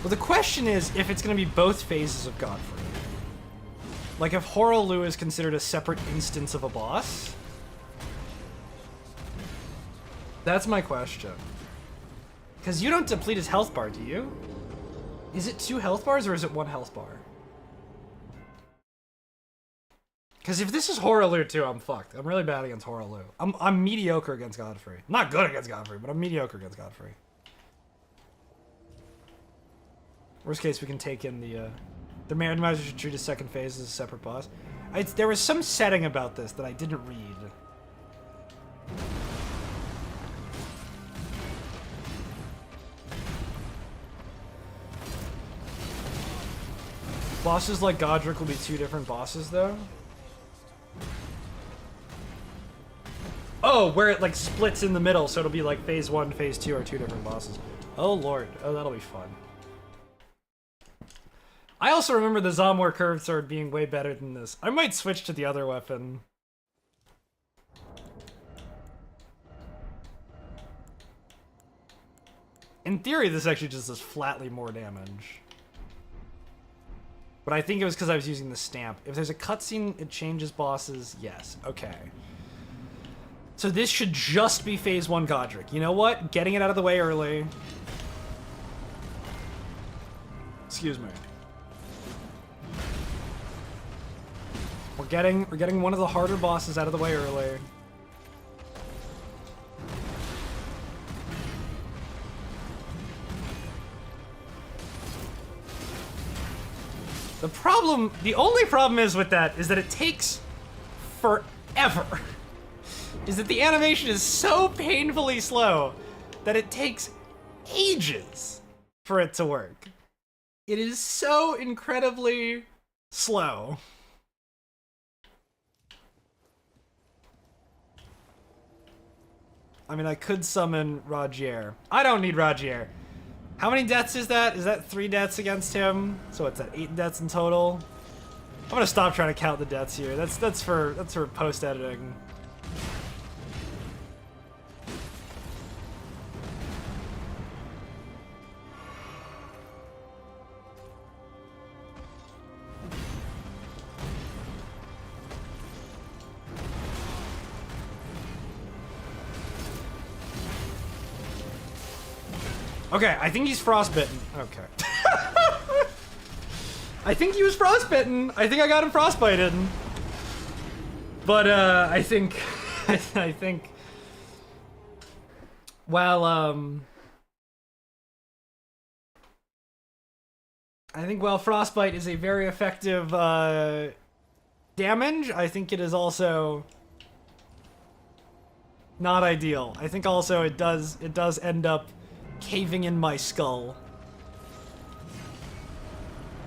Well, the question is if it's going to be both phases of Godfrey. Like if Horolu is considered a separate instance of a boss. That's my question. Because you don't deplete his health bar, do you? Is it 2 health bars or is it 1 health bar? Because if this is Horolu too, I'm fucked. I'm really bad against Horolu. I'm mediocre against Godfrey. I'm not good against Godfrey, but I'm mediocre against Godfrey. Worst case, we can take in the randomizer should treat his second phase as a separate boss. There was some setting about this that I didn't read. Bosses like Godric will be 2 different bosses, though. Oh, where it like splits in the middle, so it'll be like phase 1, phase 2 are 2 different bosses. Oh lord, oh that'll be fun. I also remember the Zamor curved sword being way better than this. I might switch to the other weapon. In theory, this actually just does flatly more damage. But I think it was because I was using the stamp. If there's a cutscene, it changes bosses. Yes, okay. So this should just be phase 1 Godric. You know what? Getting it out of the way early. Excuse me. We're getting one of the harder bosses out of the way early. The only problem is with that is that it takes forever. Is that the animation is so painfully slow that it takes ages for it to work. It is so incredibly slow. I mean, I could summon Rogier. I don't need Rogier. How many deaths is that? Is that 3 deaths against him? So what's that, 8 deaths in total? I'm gonna stop trying to count the deaths here. That's for post-editing. Okay, I think he's frostbitten. Okay. I think he was frostbitten. I think I got him frostbited. But, I think... I think... Well, I think while frostbite is a very effective, damage, I think it is also not ideal. I think also it does end up caving in my skull.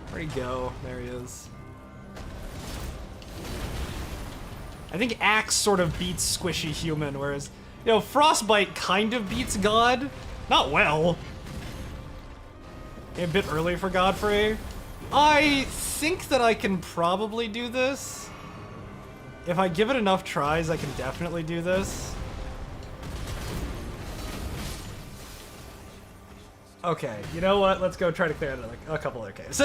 Where'd he go? There he is. I think Axe sort of beats Squishy Human, whereas, you know, Frostbite kind of beats God. Not well. A bit early for Godfrey. I think that I can probably do this. If I give it enough tries, I can definitely do this. Okay, you know what? Let's go try to clear out a couple other caves.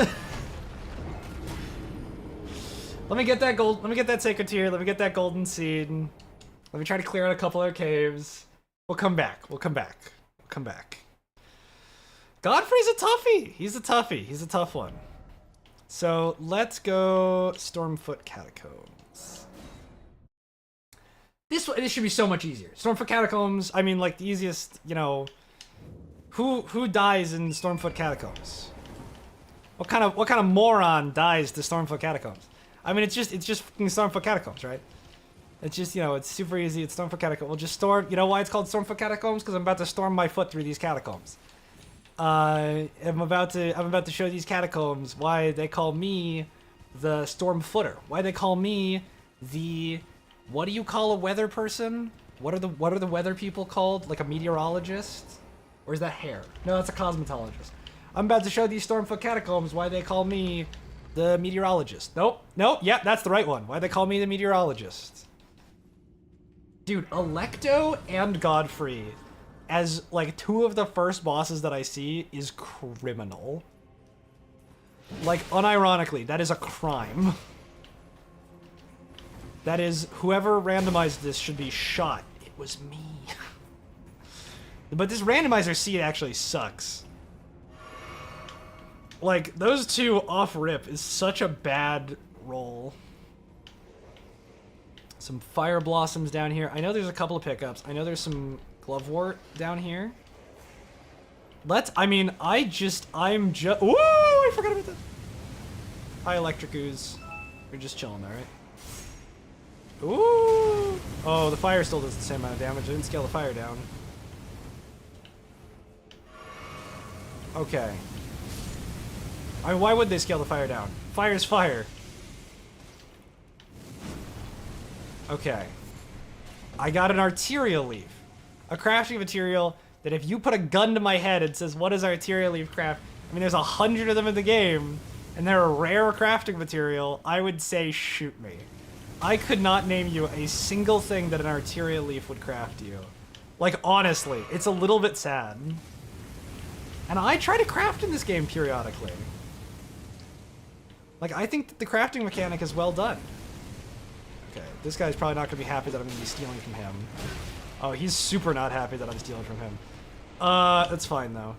Let me get that gold. Let me get that sacred tier. Let me get that golden seed. Let me try to clear out a couple other caves. We'll come back. We'll come back. We'll come back. Godfrey's a toughie. He's a toughie. He's a tough one. So let's go Stormfoot Catacombs. This should be so much easier. Stormfoot Catacombs. I mean, like the easiest. You know, who dies in Stormfoot Catacombs? What kind of moron dies to Stormfoot Catacombs? I mean, it's just fucking Stormfoot Catacombs, right? It's just, you know, it's super easy. It's Stormfoot Catacombs. We'll just storm. You know why it's called Stormfoot Catacombs? Because I'm about to storm my foot through these catacombs. I'm about to show these catacombs why they call me the Stormfooter. Why they call me the, what do you call a weather person? What are the weather people called? Like a meteorologist? Or is that hair? No, that's a cosmetologist. I'm about to show these Stormfoot Catacombs why they call me the meteorologist. Nope. Yeah, that's the right one. Why they call me the meteorologist. Dude, Electo and Godfrey as like two of the first bosses that I see is criminal. Like, unironically, that is a crime. That is, whoever randomized this should be shot. It was me. But this randomizer seed actually sucks. Like, those two off rip is such a bad roll. Some fire blossoms down here. I know there's a couple of pickups. I know there's some glovewort down here. I'm just, ooh, I forgot about that. Hi, Electric Ooze. We're just chilling there, right? Ooh. Oh, the fire still does the same amount of damage. I didn't scale the fire down. Okay. I mean, why would they scale the fire down? Fire's fire. Okay. I got an arterial leaf. A crafting material that if you put a gun to my head and says, what is arterial leaf craft? I mean, there's 100 of them in the game, and they're a rare crafting material. I would say shoot me. I could not name you a single thing that an arterial leaf would craft you. Like, honestly, it's a little bit sad. And I try to craft in this game periodically. Like, I think that the crafting mechanic is well done. Okay, this guy's probably not going to be happy that I'm going to be stealing from him. Oh, he's super not happy that I'm stealing from him. That's fine, though.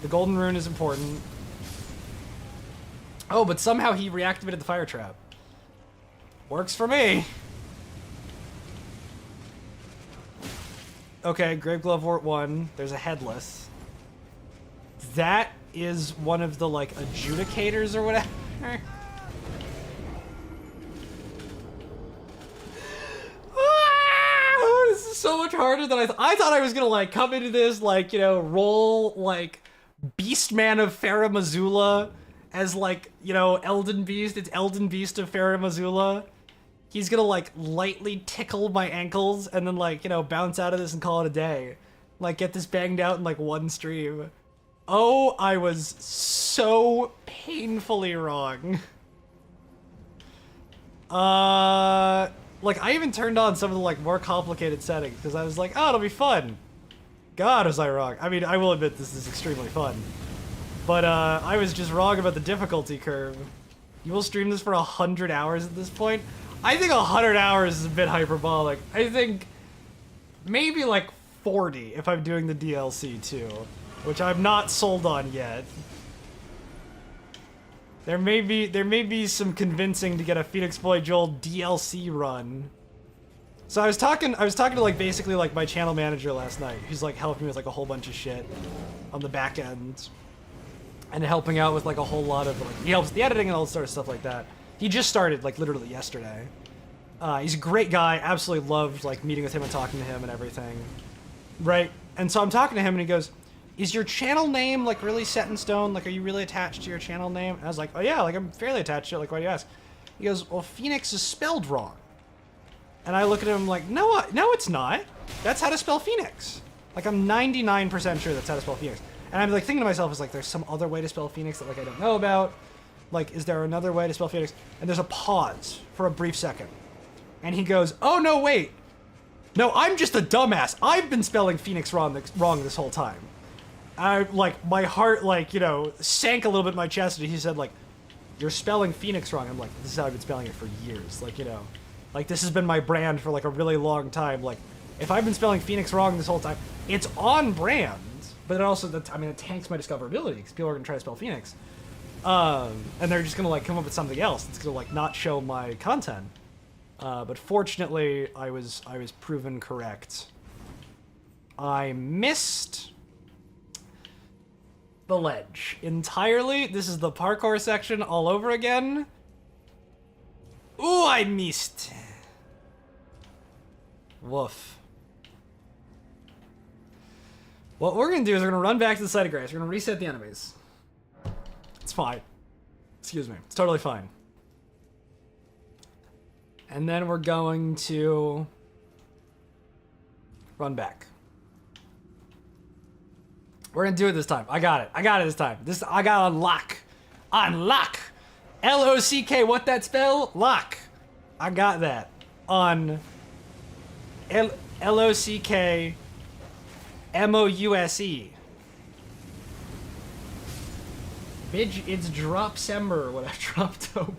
The golden rune is important. Oh, but somehow he reactivated the fire trap. Works for me. Okay, Grave Glovewort 1. There's a headless. That is one of the, like, adjudicators or whatever. This is so much harder than I thought. I thought I was gonna, like, come into this, like, you know, roll, like, Beastman of Farah Missoula as, like, you know, Elden Beast. It's Elden Beast of Farah Missoula. He's gonna, like, lightly tickle my ankles and then, like, you know, bounce out of this and call it a day. Like, get this banged out in, like, one stream. Oh, I was so painfully wrong. Like, I even turned on some of the, like, more complicated settings, because I was like, oh, it'll be fun. God, was I wrong. I mean, I will admit this is extremely fun. But, I was just wrong about the difficulty curve. You will stream this for 100 hours at this point? I think 100 hours is a bit hyperbolic. I think maybe, like, 40 if I'm doing the DLC, too. which I'm not sold on yet. There may be some convincing to get a Phoenix Boy Joel DLC run. So I was talking to like basically like my channel manager last night, who's like helping me with like a whole bunch of shit on the back end, and helping out with like a whole lot of like, he helps with the editing and all sort of stuff like that. He just started like literally yesterday. He's a great guy. Absolutely loved like meeting with him and talking to him and everything, right? And so I'm talking to him and he goes, "Is your channel name like really set in stone? Like, are you really attached to your channel name?" And I was like, "Oh yeah, like I'm fairly attached to it. Like, why do you ask?" He goes, "Well, Phoenix is spelled wrong." And I look at him like, no, it's not. That's how to spell Phoenix. Like, I'm 99% sure that's how to spell Phoenix. And I'm like thinking to myself, is like, there's some other way to spell Phoenix that like I don't know about. Like, is there another way to spell Phoenix? And there's a pause for a brief second. And he goes, "Oh no, wait. No, I'm just a dumbass. I've been spelling Phoenix wrong this whole time." I like my heart like, you know, sank a little bit in my chest, and he said like, "You're spelling Phoenix wrong." I'm like, "This is how I've been spelling it for years." Like, you know, like this has been my brand for like a really long time. Like, if I've been spelling Phoenix wrong this whole time, it's on brand. But it also, I mean, it tanks my discoverability because people are gonna try to spell Phoenix, and they're just gonna like come up with something else that's gonna like not show my content. But fortunately, I was proven correct. I missed the ledge entirely. This is the parkour section all over again. Ooh, I missed. Woof. What we're gonna do is we're gonna run back to the site of grace. We're gonna reset the enemies. It's fine. Excuse me. It's totally fine. And then we're going to run back. We're gonna do it this time. I got it. I got it this time. I got on lock. On lock. L-O-C-K. What that spell? Lock. I got that. On L-O-C-K M-O-U-S-E. Bitch, it's Dropsember when I dropped over.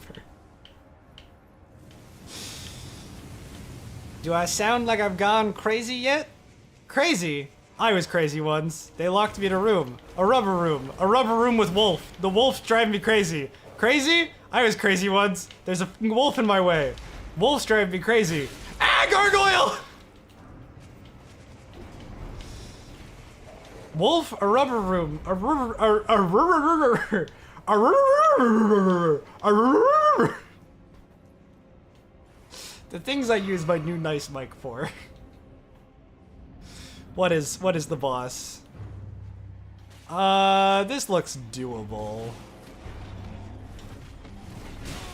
Do I sound like I've gone crazy yet? Crazy? I was crazy once. They locked me in a room. A rubber room. A rubber room with wolf. The wolf's driving me crazy. Crazy? I was crazy once. There's a wolf in my way. Wolf's driving me crazy. Ah, gargoyle! Wolf, a rubber room. A rubber. The things I use my new nice mic for. What is the boss? This looks doable.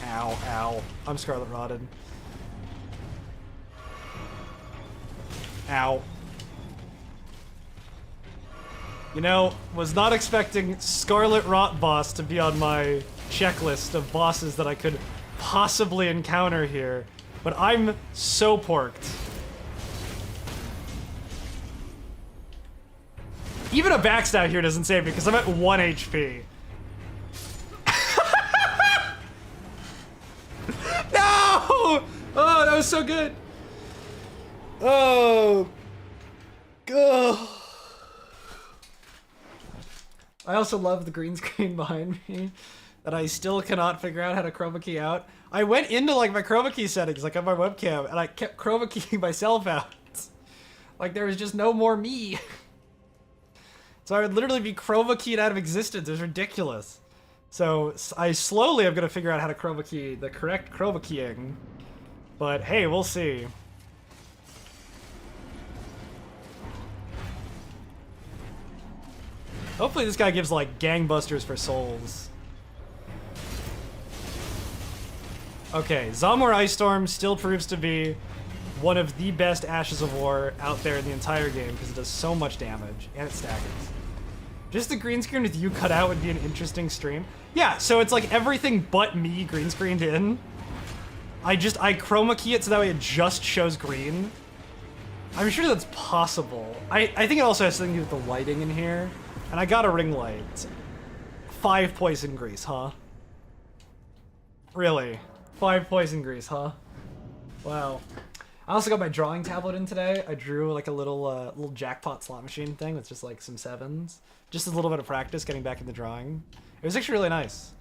Ow, ow. I'm Scarlet Rotted. Ow. You know, was not expecting Scarlet Rot boss to be on my checklist of bosses that I could possibly encounter here. But I'm so porked. Even a backstab here doesn't save me because I'm at 1 HP. No! Oh, that was so good. Oh. God. I also love the green screen behind me that I still cannot figure out how to chroma key out. I went into like my chroma key settings, like on my webcam, and I kept chroma keying myself out. Like there was just no more me. So I would literally be chroma keyed out of existence. It was ridiculous. So I slowly am gonna figure out how to chroma key the correct chroma keying. But hey, we'll see. Hopefully this guy gives like gangbusters for souls. Okay, Zamor Ice Storm still proves to be one of the best Ashes of War out there in the entire game because it does so much damage and it staggers. Just the green screen with you cut out would be an interesting stream. Yeah, so it's like everything but me green screened in. I chroma key it so that way it just shows green. I'm sure that's possible. I think it also has something to do with the lighting in here. And I got a ring light. 5 poison grease, huh? Really? 5 poison grease, huh? Wow. I also got my drawing tablet in today. I drew like a little jackpot slot machine thing with just like some sevens. Just a little bit of practice getting back into drawing. It was actually really nice.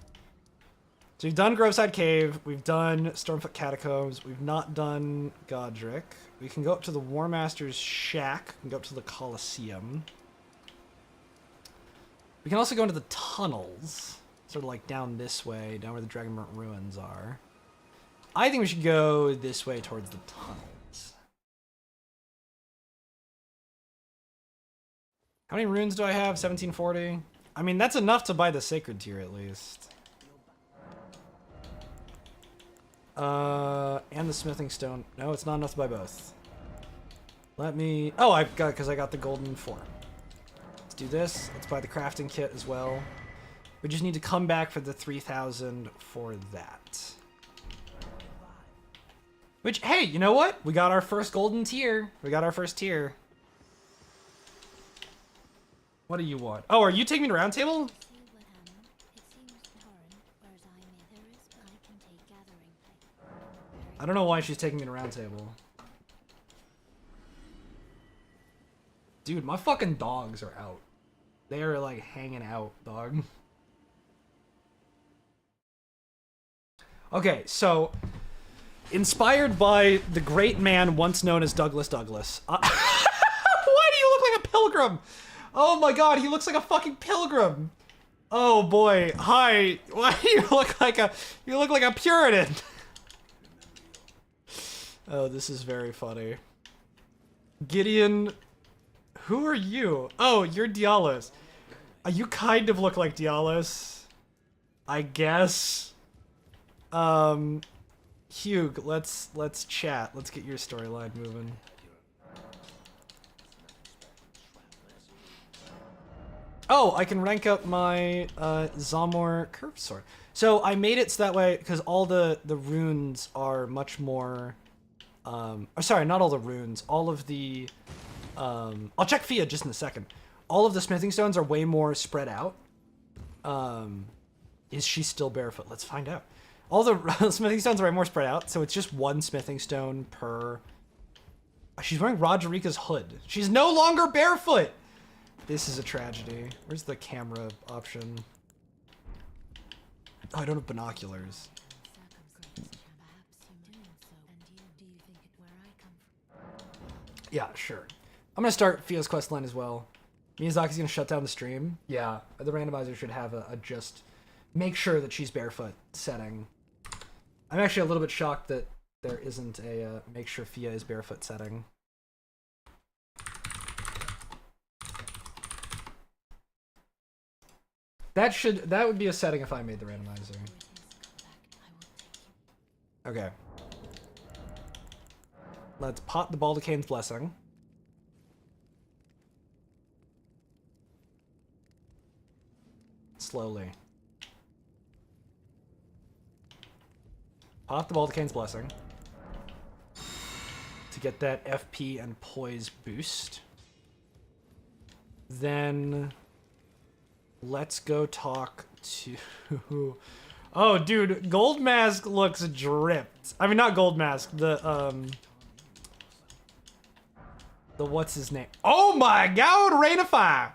So we've done Groveside Cave. We've done Stormfoot Catacombs. We've not done Godric. We can go up to the War Master's Shack. We can go up to the Colosseum. We can also go into the tunnels. Sort of like down this way, down where the Dragonburnt Ruins are. I think we should go this way towards the tunnels. How many runes do I have? 1740? I mean, that's enough to buy the Sacred Tier at least. And the Smithing Stone. No, it's not enough to buy both. Let me... Oh, I've got... because I got the Golden 4. Let's do this. Let's buy the Crafting Kit as well. We just need to come back for the 3,000 for that. Which, hey, you know what? We got our first Golden Tier. We got our first tier. What do you want? Oh, are you taking me to Round Table? I don't know why she's taking me to Round Table. Dude, my fucking dogs are out. They are like hanging out, dog. Okay, so inspired by the great man once known as Douglas Douglas. Why do you look like a pilgrim? Oh my god, he looks like a fucking pilgrim. Oh boy, hi. Why do you look like a Puritan? Oh, this is very funny. Gideon, who are you? Oh, you're Dialos. You kind of look like Dialos, I guess. Hugh, let's chat. Let's get your storyline moving. Oh, I can rank up my Zamor curved sword. So I made it so that way because all the runes are much more. Sorry, not all the runes. All of the. I'll check Fia just in a second. All of the smithing stones are way more spread out. Is she still barefoot? Let's find out. All the smithing stones are way more spread out, so it's just one smithing stone per. She's wearing Roderica's hood. She's no longer barefoot. This is a tragedy. Where's the camera option? Oh, I don't have binoculars. Yeah, sure. I'm gonna start Fia's questline as well. Miyazaki's gonna shut down the stream. Yeah, the randomizer should have a just make sure that she's barefoot setting. I'm actually a little bit shocked that there isn't a make sure Fia is barefoot setting. That would be a setting if I made the randomizer. Okay. Let's pot the Baldacane's Blessing. Slowly. Pop the Baldacane's Blessing. To get that FP and poise boost. Then let's go talk to... Oh, dude, Gold Mask looks dripped. I mean, not Gold Mask, the what's his name? Oh my god, Rain of Fire!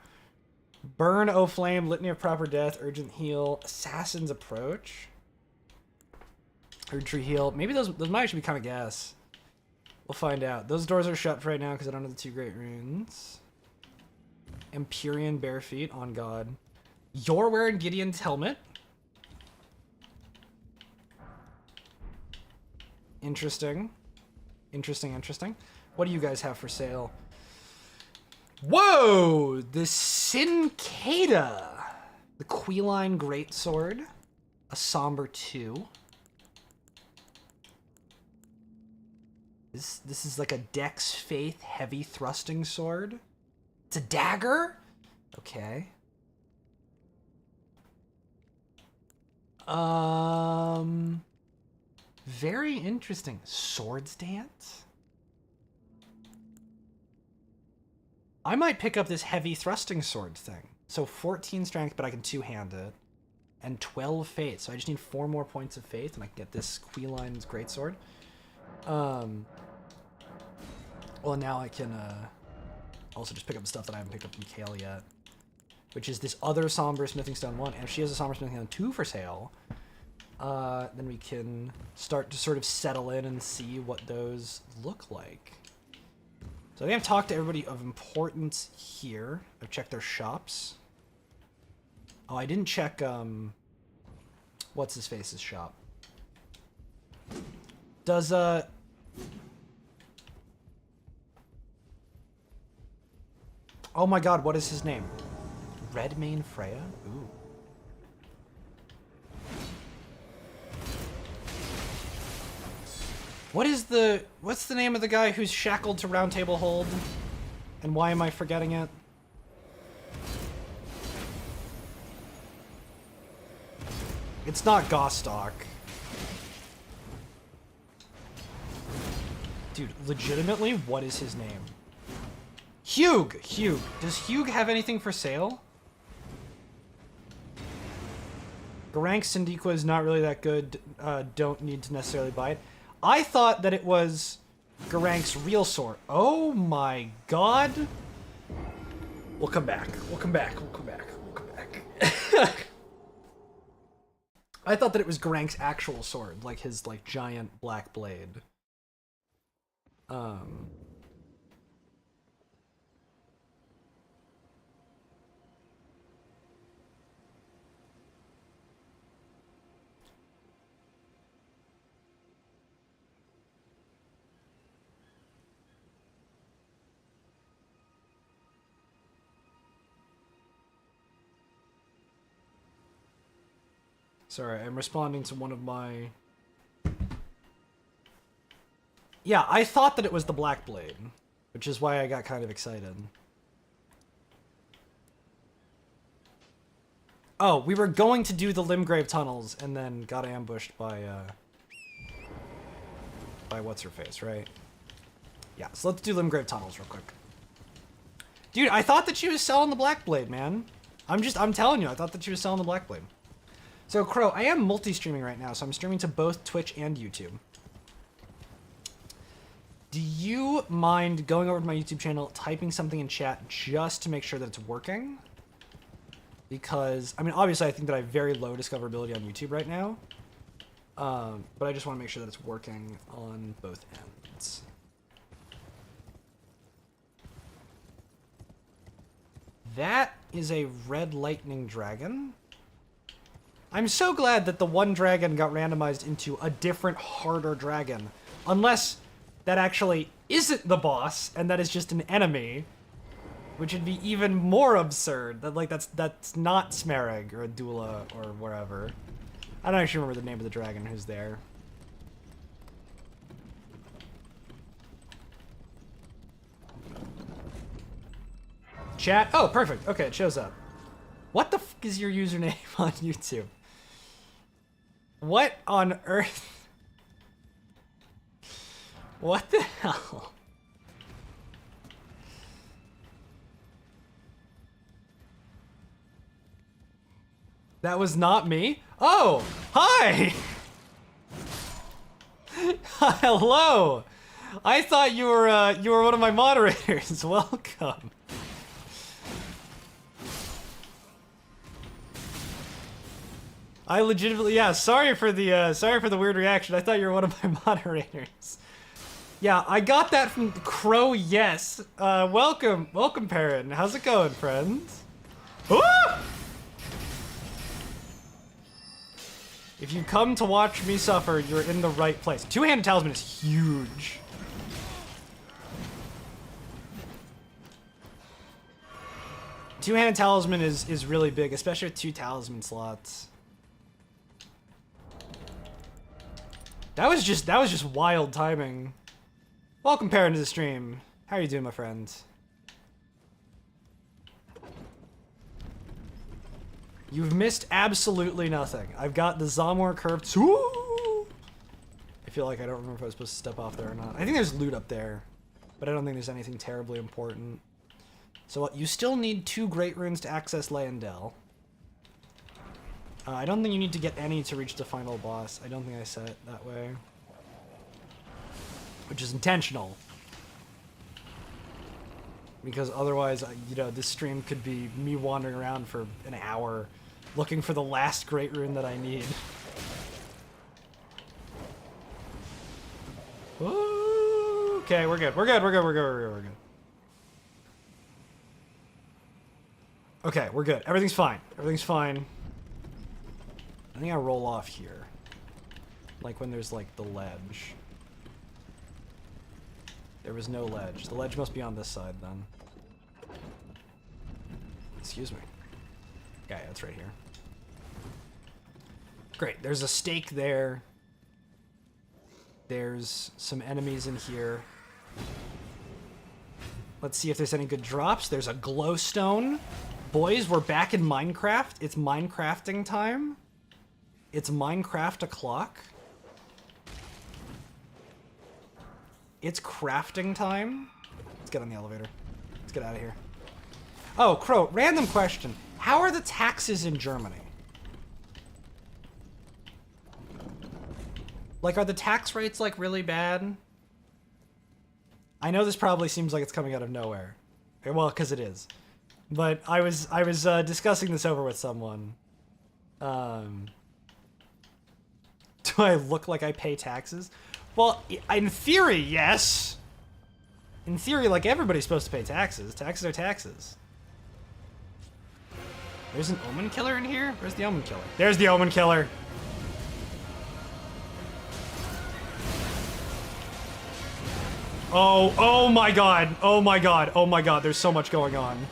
Burn, O Flame, Litany of Proper Death, Urgent Heal, Assassin's Approach. Tree Heal. Maybe those might actually be kind of gas. We'll find out. Those doors are shut for right now because I don't know the 2 great runes. Empyrean Bare Feet, on God. You're wearing Gideon's helmet. Interesting. Interesting. What do you guys have for sale? Whoa! The Cincada. The Queeline Greatsword. A Somber 2. This is like a Dex Faith heavy thrusting sword. It's a dagger? Okay. Very interesting. Swords Dance? I might pick up this heavy thrusting sword thing. So 14 strength, but I can two-hand it. And 12 faith. So I just need 4 more points of faith and I can get this Queeline's Greatsword. Well, now I can also just pick up the stuff that I haven't picked up from Kale yet, which is this other Somber Smithing Stone 1. And if she has a Somber Smithing Stone 2 for sale, then we can start to sort of settle in and see what those look like. So I think I've talked to everybody of importance here. I've checked their shops. Oh, I didn't check, what's his face's shop. Does, oh my god, what is his name? Redmane Freya? Ooh. What's the name of the guy who's shackled to Round Table Hold? And why am I forgetting it? It's not Gostock. Dude, legitimately, what is his name? Hugh! Hugh. Does Hugh have anything for sale? Garank Syndiqua is not really that good. Don't need to necessarily buy it. I thought that it was Garank's real sword. Oh my god. We'll come back. We'll come back. We'll come back. We'll come back. I thought that it was Garank's actual sword, like his like giant black blade. Sorry, I'm responding to one of my... Yeah, I thought that it was the Black Blade, which is why I got kind of excited. Oh, we were going to do the Limgrave tunnels and then got ambushed by what's-her-face, right? Yeah, so let's do Limgrave tunnels real quick. Dude, I thought that she was selling the Black Blade, man. I'm telling you, I thought that she was selling the Black Blade. So, Crow, I am multi-streaming right now, so I'm streaming to both Twitch and YouTube. Do you mind going over to my YouTube channel, typing something in chat just to make sure that it's working? Because, I mean, obviously I think that I have very low discoverability on YouTube right now. But I just want to make sure that it's working on both ends. That is a red lightning dragon. I'm so glad that the one dragon got randomized into a different, harder dragon. Unless that actually isn't the boss, and that is just an enemy. Which would be even more absurd. That, like, that's not Smereg or Adula or wherever. I don't actually remember the name of the dragon who's there. Chat? Oh, perfect. Okay, it shows up. What the f is your username on YouTube? What on earth? What the hell? That was not me? Oh, hi! Hello! I thought you were one of my moderators. Welcome. I legitimately, yeah, sorry for the weird reaction. I thought you were one of my moderators. Yeah, I got that from Crow, yes. Welcome, Perrin. How's it going, friends? Ah! If you come to watch me suffer, you're in the right place. Two-handed talisman is huge. Two-handed talisman is really big, especially with 2 talisman slots. That was just wild timing. Welcome, Perrin, to the stream. How are you doing, my friend? You've missed absolutely nothing. I've got the Zamor curve. I feel like I don't remember if I was supposed to step off there or not. I think there's loot up there, but I don't think there's anything terribly important. So what? You still need 2 Great Runes to access Leyendell. I don't think you need to get any to reach the final boss. I don't think I set it that way. Which is intentional. because otherwise, you know, this stream could be me wandering around for an hour looking for the last great rune that I need. Ooh, okay, we're good. We're good. We're good. We're good. We're good. We're good. Okay, we're good. Everything's fine. Everything's fine. I think I roll off here. Like when there's like the ledge. There was no ledge. The ledge must be on this side then. Excuse me. Yeah, it's right here. Great. There's a stake there. There's some enemies in here. Let's see if there's any good drops. There's a glowstone. Boys, we're back in Minecraft. It's Minecrafting time. It's Minecraft o'clock. It's crafting time. Let's get on the elevator. Let's get out of here. Oh, Crow, random question. How are the taxes in Germany? Like, are the tax rates, like, really bad? I know this probably seems like it's coming out of nowhere. Well, because it is. But I was discussing this over with someone. Do I look like I pay taxes? Well, in theory, yes. In theory, like, everybody's supposed to pay taxes. Taxes are taxes. There's an Omen Killer in here? Where's the Omen Killer? There's the Omen Killer. Oh my god. Oh my god. Oh my god. There's so much going on.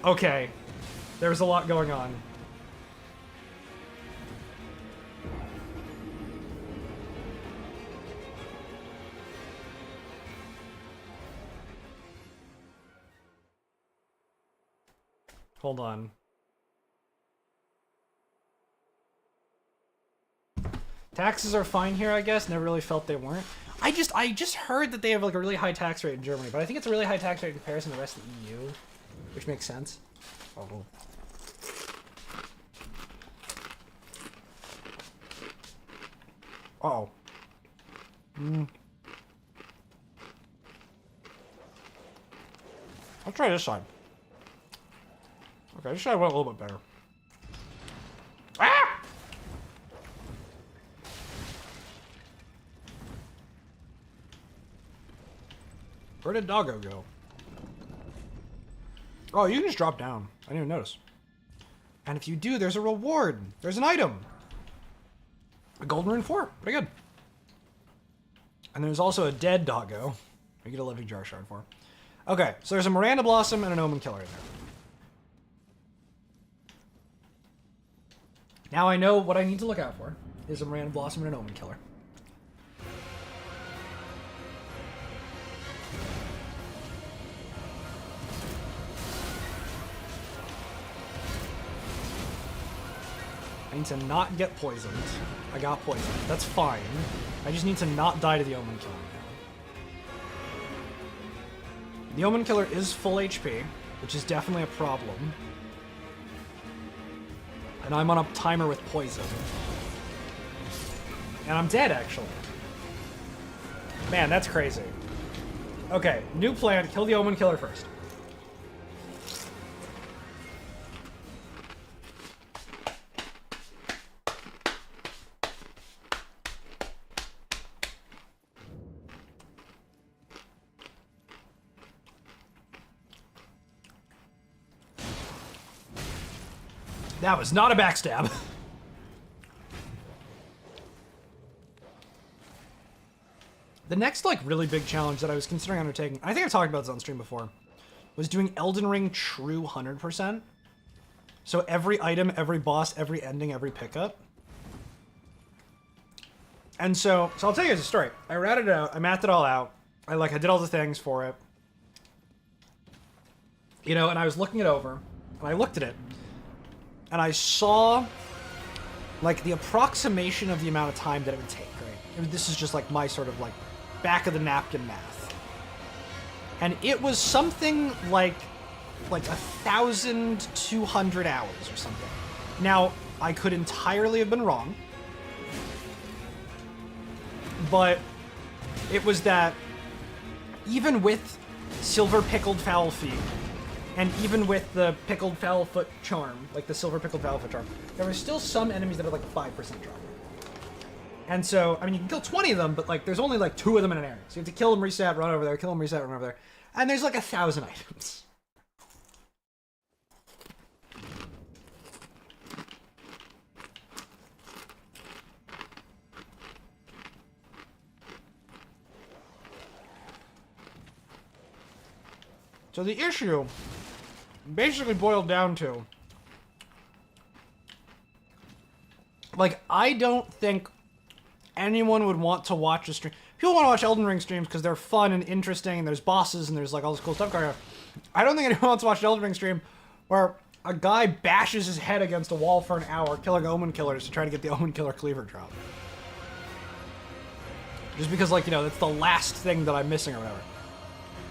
Okay. There's a lot going on. Hold on. Taxes are fine here, I guess. Never really felt they weren't. I just heard that they have like a really high tax rate in Germany, but I think it's a really high tax rate in comparison to the rest of the EU, which makes sense. Oh. Uh-oh. I'll try this side. Okay, this side went a little bit better. Ah! Where did Doggo go? Oh, you can just drop down. I didn't even notice. And if you do, there's a reward. There's an item. A golden rune 4. Pretty good. And there's also a dead Doggo. You get a living jar shard for. Okay, so there's a Miranda Blossom and an Omen Killer in there. Now I know what I need to look out for is a Miranda Blossom and an Omen Killer. I need to not get poisoned. I got poisoned. That's fine. I just need to not die to the Omen Killer now. The Omen Killer is full HP, which is definitely a problem. And I'm on a timer with poison. And I'm dead, actually. Man, that's crazy. Okay, new plan. Kill the Omen Killer first. That was not a backstab. The next, like, really big challenge that I was considering undertaking, I think I've talked about this on stream before, was doing Elden Ring true 100%. So every item, every boss, every ending, every pickup. And so I'll tell you guys a story. I ratted it out, I mapped it all out. I did all the things for it. You know, and I was looking it over, and I looked at it, and I saw, like, the approximation of the amount of time that it would take, right? This is just, like, my sort of, like, back-of-the-napkin math. And it was something like 1,200 hours or something. Now, I could entirely have been wrong, but it was that even with silver pickled foul feet, and even with the pickled foul foot charm, like the silver pickled foul foot charm, there were still some enemies that are like 5% drop. And so, I mean, you can kill 20 of them, but like there's only like 2 of them in an area. So you have to kill them, reset, run over there, kill them, reset, run over there. And there's like 1,000 items. So the issue basically boiled down to, like, I don't think anyone would want to watch a stream. People want to watch Elden Ring streams because they're fun and interesting, and there's bosses, and there's, like, all this cool stuff going on. I don't think anyone wants to watch an Elden Ring stream where a guy bashes his head against a wall for an hour, killing Omen Killers to try to get the Omen Killer Cleaver drop. Just because, like, you know, that's the last thing that I'm missing or whatever.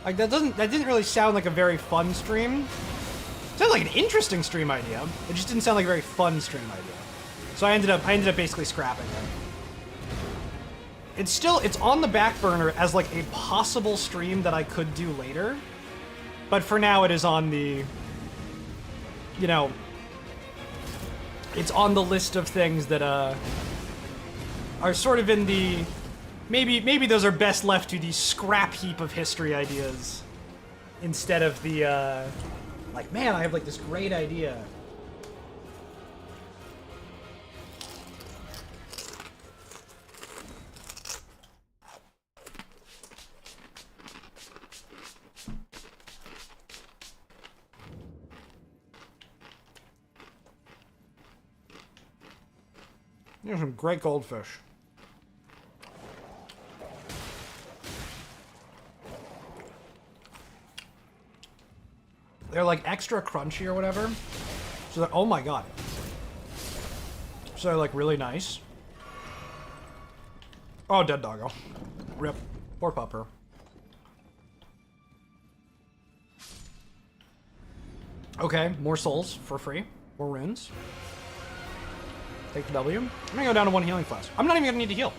Like, that didn't really sound like a very fun stream. It sounded like an interesting stream idea. It just didn't sound like a very fun stream idea. So I ended up basically scrapping it. It's on the back burner as like a possible stream that I could do later. But for now it is on the, you know, it's on the list of things that are sort of in the, maybe those are best left to the scrap heap of history ideas instead of the like, man, I have like this great idea. There's some great goldfish. They're like extra crunchy or whatever. So they're, oh my god. So they're like really nice. Oh, dead doggo. Rip. Poor pupper. Okay, more souls for free. More runes. Take the W. I'm gonna go down to 1 healing class. I'm not even gonna need to heal.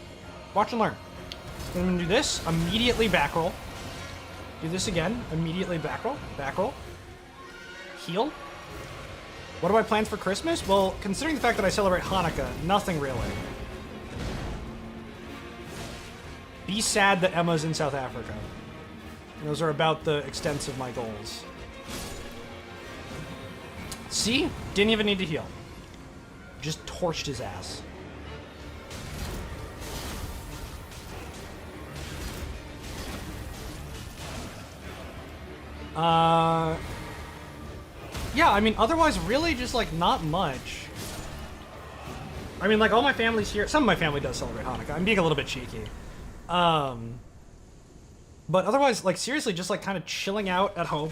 Watch and learn. I'm gonna do this, immediately back roll. Do this again, immediately back roll. Back roll. Heal. What are my plans for Christmas? Well, considering the fact that I celebrate Hanukkah, nothing really. Be sad that Emma's in South Africa. Those are about the extent of my goals. See? Didn't even need to heal. Just torched his ass. Yeah, I mean, otherwise, really just, like, not much. I mean, like, all my family's here. Some of my family does celebrate Hanukkah. I'm being a little bit cheeky. But otherwise, like, seriously, just, like, kind of chilling out at home.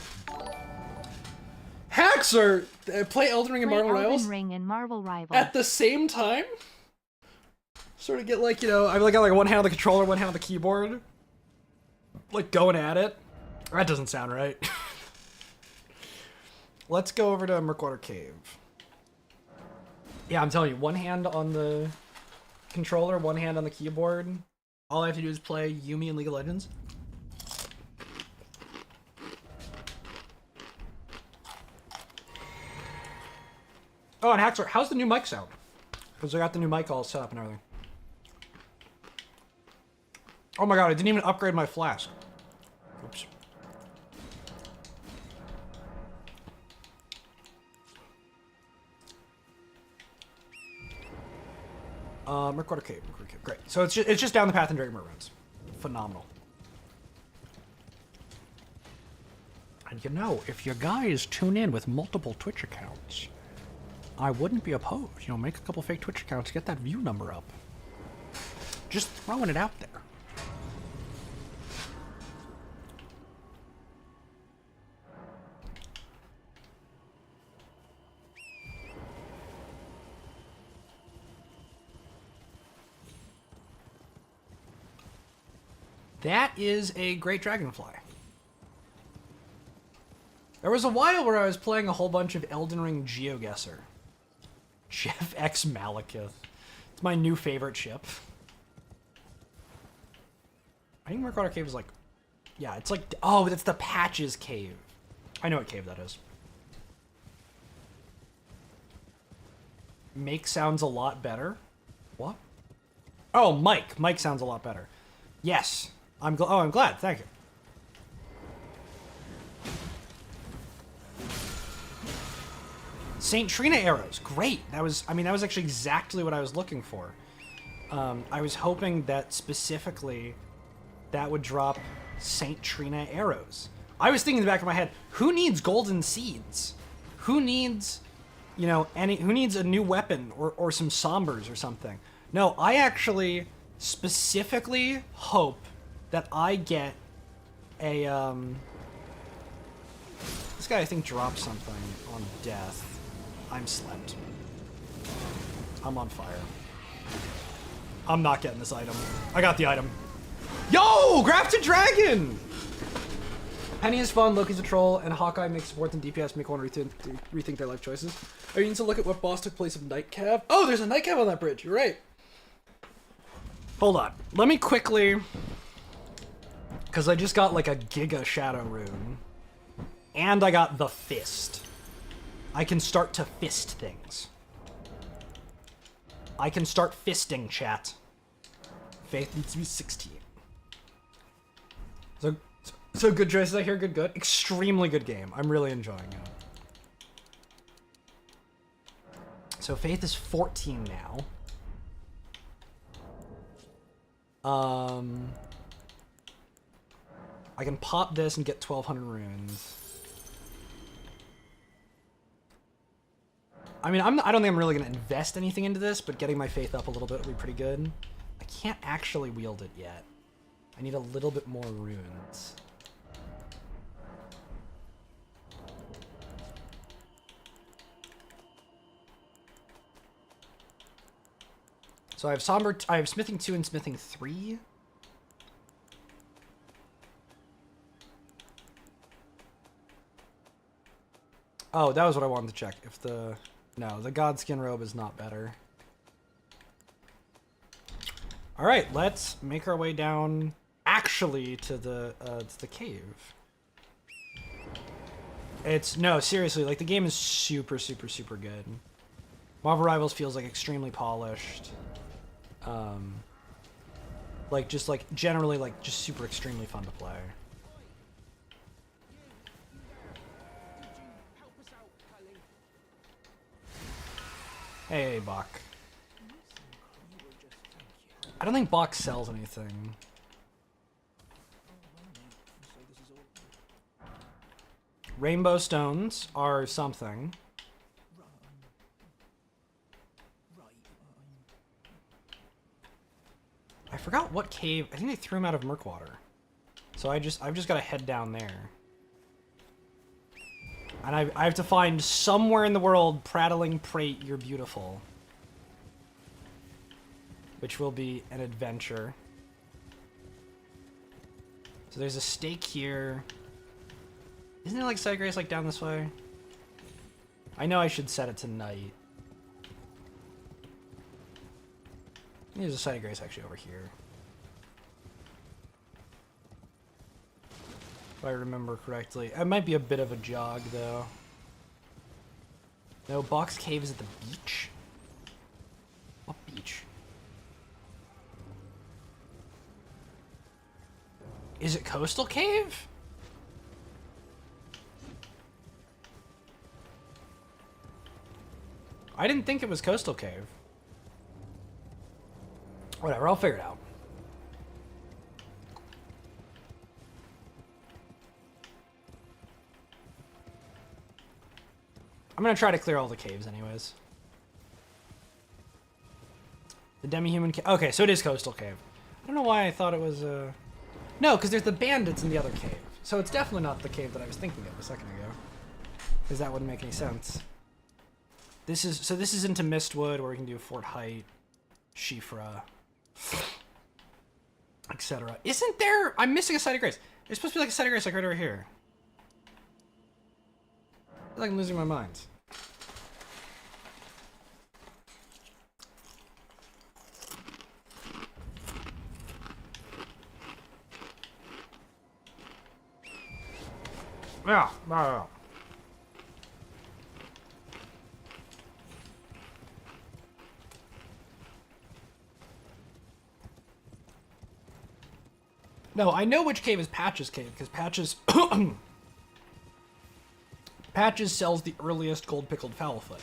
Haxer! Play Elden Ring and Marvel Rivals? Elden Ring and Marvel Rivals. At the same time? Sort of get, like, you know, I've got, like, one hand on the controller, one hand on the keyboard. Like, going at it. That doesn't sound right. Let's go over to Merkwater Cave. Yeah, I'm telling you, one hand on the controller, one hand on the keyboard. All I have to do is play Yuumi in League of Legends. Oh, and Haxor, how's the new mic sound? Because I got the new mic all set up and everything. Oh my god, I didn't even upgrade my flask. Oops. Merkwater Cave, great. So it's just down the path in Dragonmore Ruins. Phenomenal. And you know, if your guys tune in with multiple Twitch accounts, I wouldn't be opposed. You know, make a couple fake Twitch accounts, get that view number up. Just throwing it out there. That is a great dragonfly. There was a while where I was playing a whole bunch of Elden Ring GeoGuessr. Jeff X Malekith. It's my new favorite ship. I think Murkwater Cave is like... Yeah, it's like... Oh, that's the Patches Cave. I know what cave that is. Make sounds a lot better. What? Oh, Mike. Mike sounds a lot better. Yes. I'm glad. Thank you. St. Trina arrows. Great. That was actually exactly what I was looking for. I was hoping that specifically that would drop St. Trina arrows. I was thinking in the back of my head, who needs golden seeds? Who needs, who needs a new weapon or some sombers or something? No, I actually specifically hope that I get a, this guy I think dropped something on death. I'm slept. I'm on fire. I'm not getting this item. I got the item. Yo! Grafted Dragon! Penny is fun, Loki's a troll, and Hawkeye makes support and DPS make one rethink their life choices. I need to look at what boss took place of Nightcap. Oh, there's a Nightcap on that bridge. You're right. Hold on. Let me quickly... Because I just got like a Giga Shadow Rune. And I got the Fist. I can start to fist things. I can start fisting, chat. Faith needs to be 16. So good choices I hear, good. Extremely good game. I'm really enjoying it. So Faith is 14 now. I can pop this and get 1,200 runes. I mean, I don't think I'm really going to invest anything into this, but getting my faith up a little bit will be pretty good. I can't actually wield it yet. I need a little bit more runes. So I have Smithing 2 and Smithing 3. Oh, that was what I wanted to check. If the... No, the Godskin robe is not better. Alright, let's make our way down, actually, to the cave. No, seriously, like, the game is super, super, super good. Marvel Rivals feels, like, extremely polished. Generally, just super extremely fun to play. Hey, Bach. I don't think Bach sells anything. Rainbow stones are something. I forgot what cave. I think they threw him out of Murkwater. So I've just got to head down there. And I have to find somewhere in the world prattling prate you're beautiful. Which will be an adventure. So there's a stake here. Isn't there like Site of Grace like down this way? I know I should set it to night. There's a Site of Grace actually over here. If I remember correctly. It might be a bit of a jog, though. No, Box Cave is at the beach? What beach? Is it Coastal Cave? I didn't think it was Coastal Cave. Whatever, I'll figure it out. I'm gonna try to clear all the caves anyways. The demi-human cave. Okay, so it is Coastal Cave. I don't know why I thought it was, No, because there's the bandits in the other cave. So it's definitely not the cave that I was thinking of a second ago. Because that wouldn't make any sense. This is into Mistwood, where we can do Fort Height, Shifra, etc. Isn't there... I'm missing a Site of Grace. There's supposed to be like a Site of Grace like right over here. I feel like I'm losing my mind. Yeah. Yeah. No, I know which cave is Patch's cave, because Patch's... Patches sells the earliest gold pickled fowlfoot.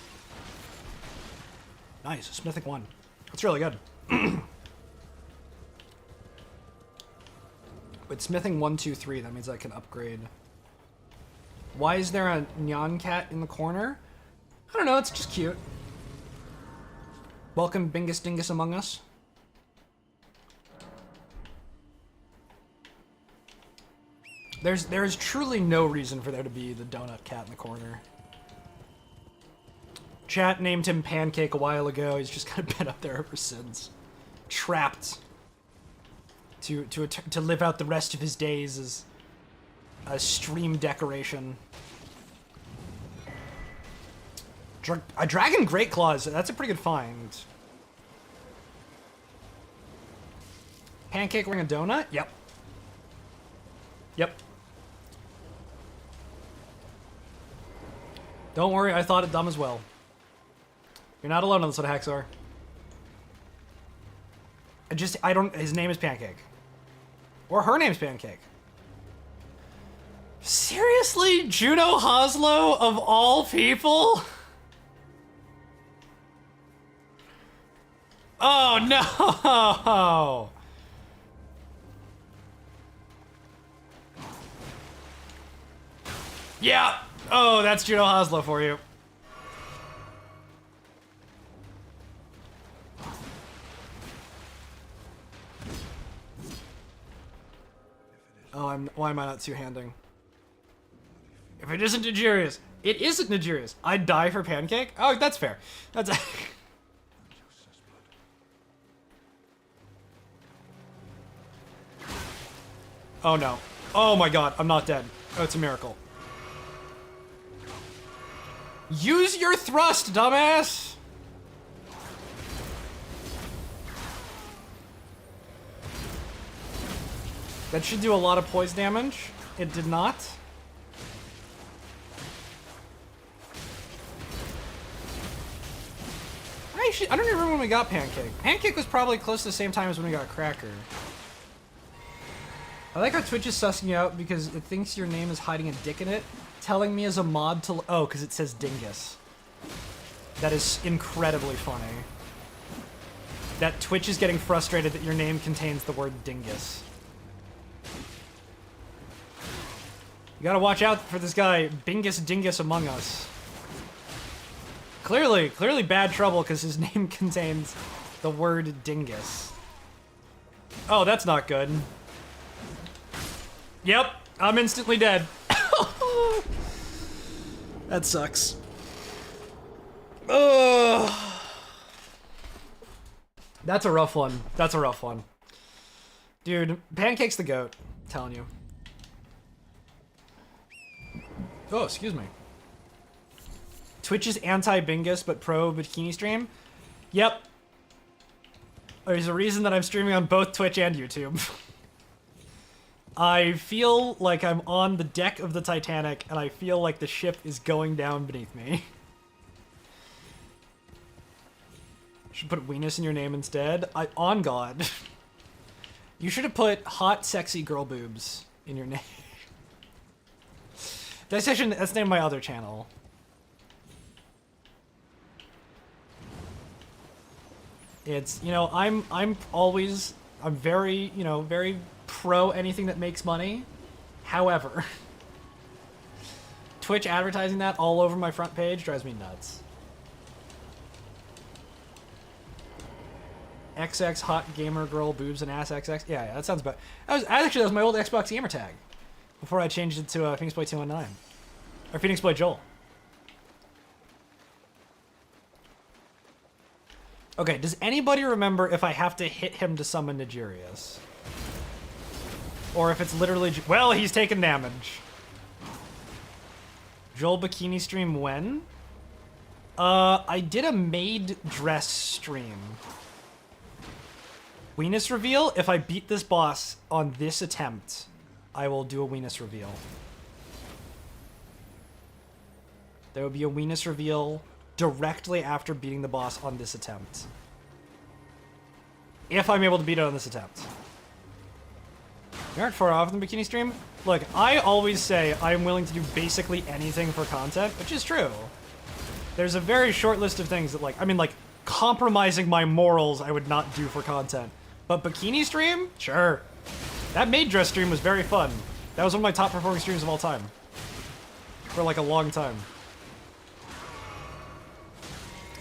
Nice, smithing 1. That's really good. But smithing 1, 2, 3, that means I can upgrade. Why is there a Nyan cat in the corner? I don't know, it's just cute. Welcome Bingus Dingus among us. There's truly no reason for there to be the donut cat in the corner. Chat named him Pancake a while ago. He's just kind of been up there ever since. Trapped. To live out the rest of his days as a stream decoration. A Dragon Great Claws. That's a pretty good find. Pancake wearing a donut? Yep. Yep. Don't worry, I thought it dumb as well. You're not alone on this one, Haxor. His name is Pancake. Or her name's Pancake. Seriously? Juno Hoslow, of all people? Oh, no! Yeah! Oh, that's Juno Hoslow for you. Oh, why am I not two-handing? If it isn't Nigerius, it isn't Nigerius. I'd die for Pancake? Oh, that's fair. That's... Oh, no. Oh, my God. I'm not dead. Oh, it's a miracle. Use your thrust, dumbass! That should do a lot of poise damage. It did not. I don't even remember when we got Pancake. Pancake was probably close to the same time as when we got Cracker. I like how Twitch is sussing you out because it thinks your name is hiding a dick in it, telling me as a mod to... Oh, because it says Dingus. That is incredibly funny. That Twitch is getting frustrated that your name contains the word Dingus. You gotta watch out for this guy, Bingus Dingus Among Us. Clearly bad trouble because his name contains the word Dingus. Oh, that's not good. Yep, I'm instantly dead. That sucks. Ugh. That's a rough one. That's a rough one. Dude, Pancake's the goat. I'm telling you. Oh, excuse me. Twitch is anti-Bingus but pro-bikini stream? Yep. There's a reason that I'm streaming on both Twitch and YouTube. I feel like I'm on the deck of the Titanic, and I feel like the ship is going down beneath me. Should put Weenus in your name instead. On God. You should have put hot, sexy girl boobs in your name. That's the name of my other channel. It's, you know, I'm very, you know, very pro anything that makes money. However, Twitch advertising that all over my front page drives me nuts. XX hot gamer girl boobs and ass XX. Yeah, that sounds about. That was my old Xbox gamer tag before I changed it to Phoenix Boy 219 or Phoenix Boy Joel. Okay, does anybody remember if I have to hit him to summon Nigerius? Or if it's literally... Well, he's taking damage. Joel Bikini stream when? I did a maid dress stream. Weenus reveal? If I beat this boss on this attempt, I will do a Weenus reveal. There will be a weenus reveal directly after beating the boss on this attempt. If I'm able to beat it on this attempt. You aren't far off in the bikini stream? Look, I always say I'm willing to do basically anything for content, which is true. There's a very short list of things that, like, I mean, like, compromising my morals I would not do for content. But bikini stream? Sure. That maid dress stream was very fun. That was one of my top performing streams of all time. For like a long time.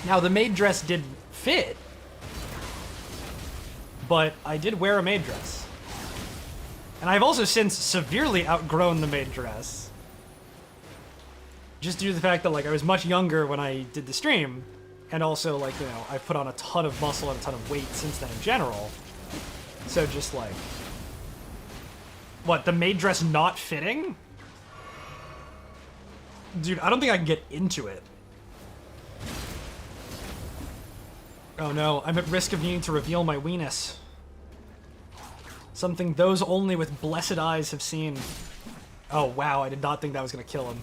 Now, the maid dress did fit, but I did wear a maid dress. And I've also since severely outgrown the maid dress. Just due to the fact that, like, I was much younger when I did the stream, and also, like, you know, I've put on a ton of muscle and a ton of weight since then in general. So just, like... What, the maid dress not fitting? Dude, I don't think I can get into it. Oh no, I'm at risk of needing to reveal my weenus. Something those only with blessed eyes have seen. Oh wow, I did not think that was gonna kill him.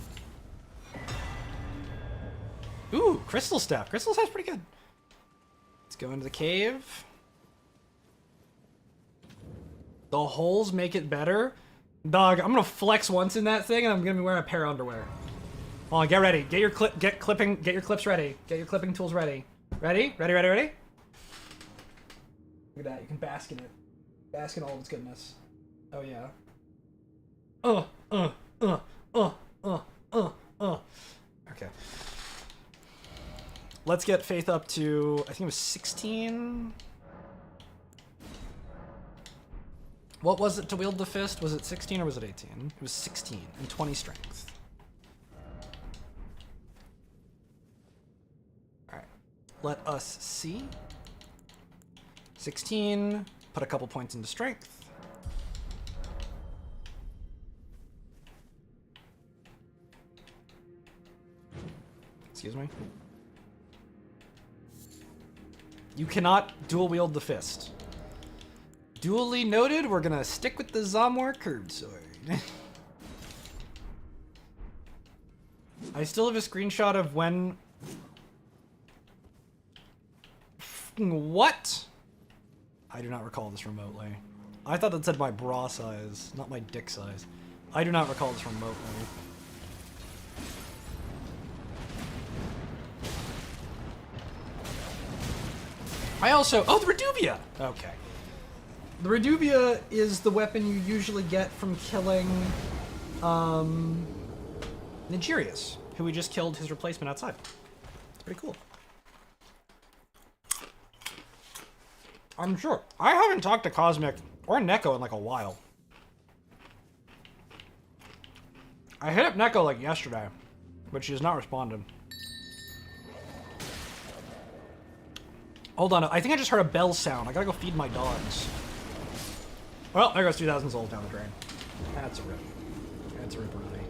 Ooh, crystal staff. Crystal staff's pretty good. Let's go into the cave. The holes make it better. Dog, I'm gonna flex once in that thing and I'm gonna be wearing a pair of underwear. Hold on, get ready. Get your clips ready. Get your clipping tools ready. Ready? Ready, ready, ready? Look at that, you can bask in it. Bask in all of its goodness. Oh yeah. Okay. Let's get Faith up to, I think it was 16? What was it to wield the fist? Was it 16 or was it 18? It was 16 and 20 strength. Let us see. 16. Put a couple points into strength. Excuse me. You cannot dual wield the fist. Duly noted, we're gonna stick with the Zamor curved sword. I still have a screenshot of when... What? I do not recall this remotely. I thought that said my bra size, not my dick size. I do not recall this remotely. I also... Oh, the Reduvia! Okay. The Reduvia is the weapon you usually get from killing... Nigerius, who we just killed his replacement outside. It's pretty cool. I'm sure. I haven't talked to Cosmic or Neko in like a while. I hit up Neko like yesterday, but she has not responded. Hold on, I think I just heard a bell sound. I gotta go feed my dogs. Well, there goes 2,000 souls down the drain. That's a rip. That's a ripperoni.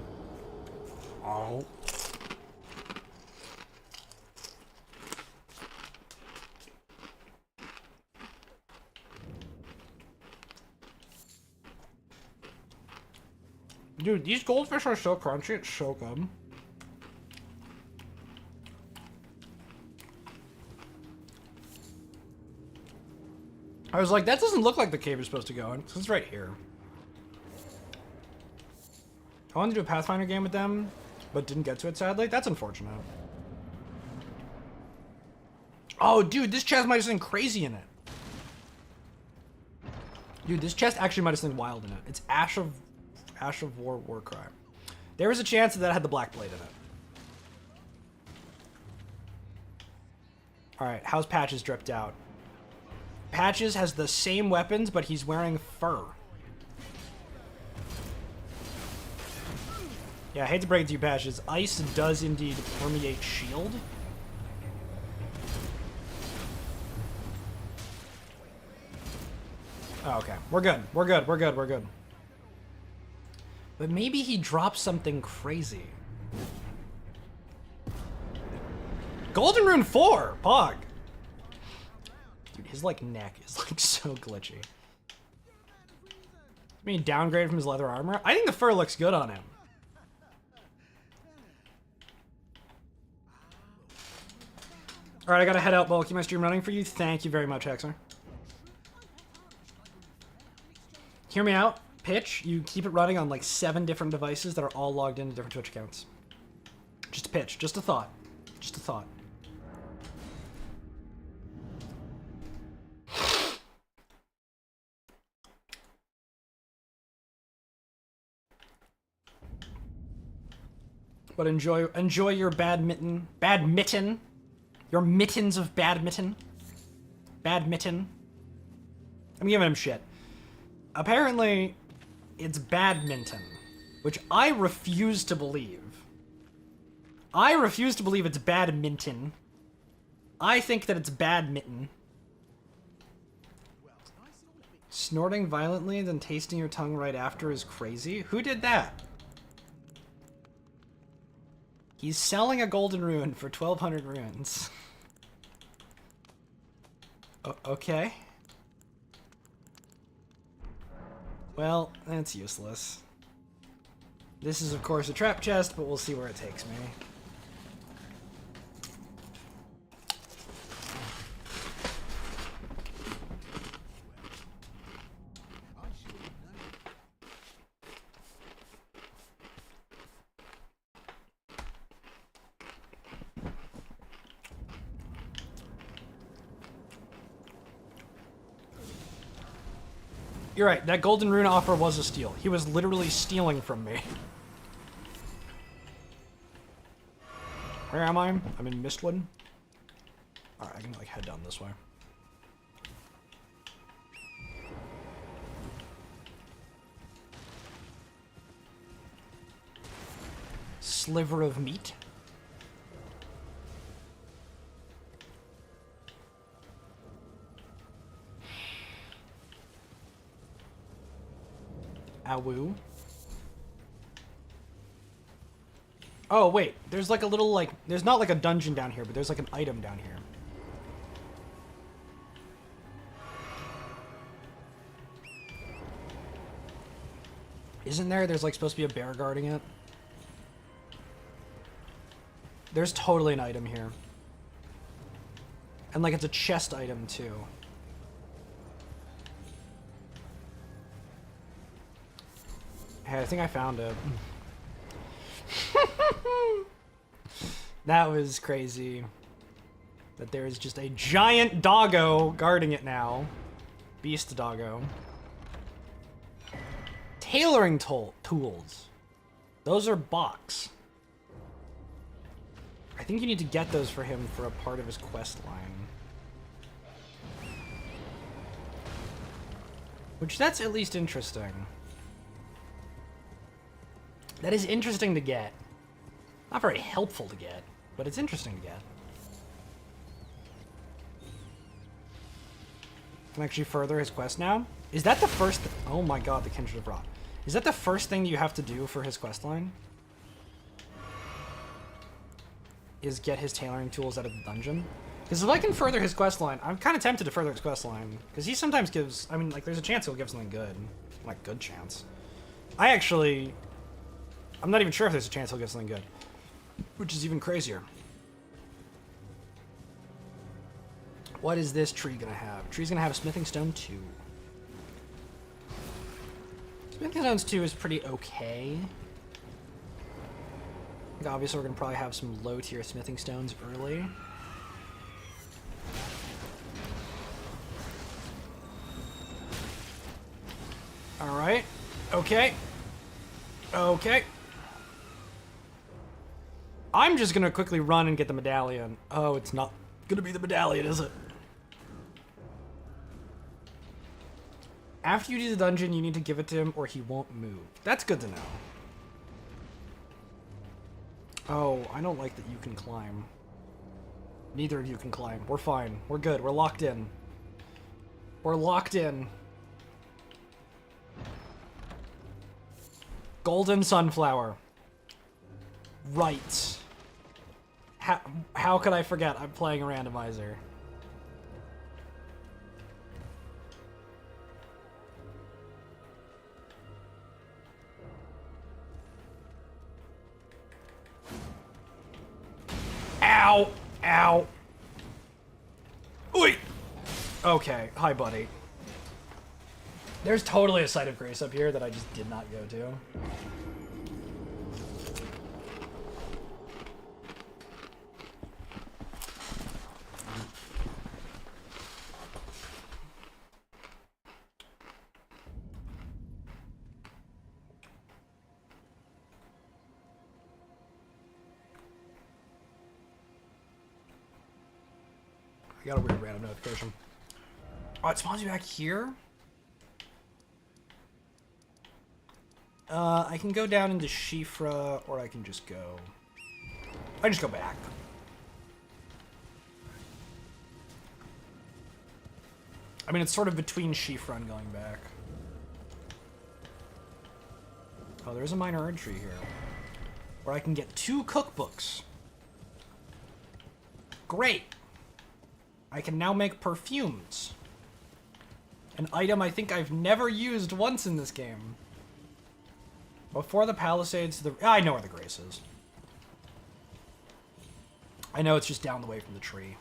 Oh. Dude, these goldfish are so crunchy, it's so good. I was like, that doesn't look like the cave you're supposed to go in, because it's right here. I wanted to do a Pathfinder game with them, but didn't get to it, sadly. That's unfortunate. Oh, dude, this chest might have something crazy in it. Dude, this chest actually might have something wild in it. It's Ash of Warcry. There was a chance that had the Black Blade in it. Alright, how's Patches dripped out? Patches has the same weapons, but he's wearing fur. Yeah, I hate to break it to you, Patches. Ice does indeed permeate shield. Oh, okay. We're good. We're good. We're good. We're good. But maybe he drops something crazy. Golden Rune 4! Pog! Dude, his, like, neck is, like, so glitchy. I mean, downgrade from his leather armor? I think the fur looks good on him. Alright, I gotta head out, but I'll keep my stream running for you. Thank you very much, Hexer. Hear me out. Pitch, you keep it running on like 7 different devices that are all logged into different Twitch accounts. Just a pitch. Just a thought. Just a thought. But enjoy your badminton. Your mittens of badminton. Badminton. I'm giving him shit. Apparently, it's badminton, which I refuse to believe. I refuse to believe it's badminton. I think that it's badminton. Snorting violently, then tasting your tongue right after is crazy? Who did that? He's selling a golden rune for 1,200 runes. Okay. Well, that's useless. This is, of course, a trap chest, but we'll see where it takes me. You're right, that golden rune offer was a steal. He was literally stealing from me. Where am I? I'm in Mistwood. Alright, I can like head down this way. Sliver of meat. Awoo. Oh, wait. There's like a little, like... There's not like a dungeon down here, but there's like an item down here. Isn't there? There's like supposed to be a bear guarding it. There's totally an item here. And like it's a chest item too. Hey, I think I found it. That was crazy. That there is just a giant doggo guarding it now. Beast doggo. Tailoring tools. Those are box. I think you need to get those for him for a part of his quest line. Which, that's at least interesting. That is interesting to get. Not very helpful to get, but it's interesting to get. Can actually further his quest now? Is that the first... Oh my god, the Kindred of Rot. Is that the first thing you have to do for his quest line? Is get his tailoring tools out of the dungeon? Because if I can further his quest line, I'm kind of tempted to further his quest line. Because he sometimes gives... I mean, like, there's a chance he'll give something good. Like, good chance. I actually... I'm not even sure if there's a chance he'll give something good. Which is even crazier. What is this tree gonna have? Tree's gonna have a Smithing Stone 2. Smithing Stones 2 is pretty okay. I think obviously we're gonna probably have some low tier Smithing Stones early. Alright. Okay. Okay. I'm just gonna quickly run and get the medallion. Oh, it's not gonna be the medallion, is it? After you do the dungeon, you need to give it to him or he won't move. That's good to know. Oh, I don't like that you can climb. Neither of you can climb. We're fine. We're good. We're locked in. We're locked in. Golden Sunflower. Right. How could I forget I'm playing a randomizer? Ow! Ow! Okay, hi, buddy. There's totally a site of grace up here that I just did not go to. I got a weird random notification. Oh, it spawns you back here? I can go down into Shifra, or I can just go... I just go back. I mean, it's sort of between Shifra and going back. Oh, there's a minor entry here. Where I can get 2 cookbooks. Great! I can now make perfumes. An item I think I've never used once in this game. Before the Palisades, I know where the Grace is. I know it's just down the way from the tree.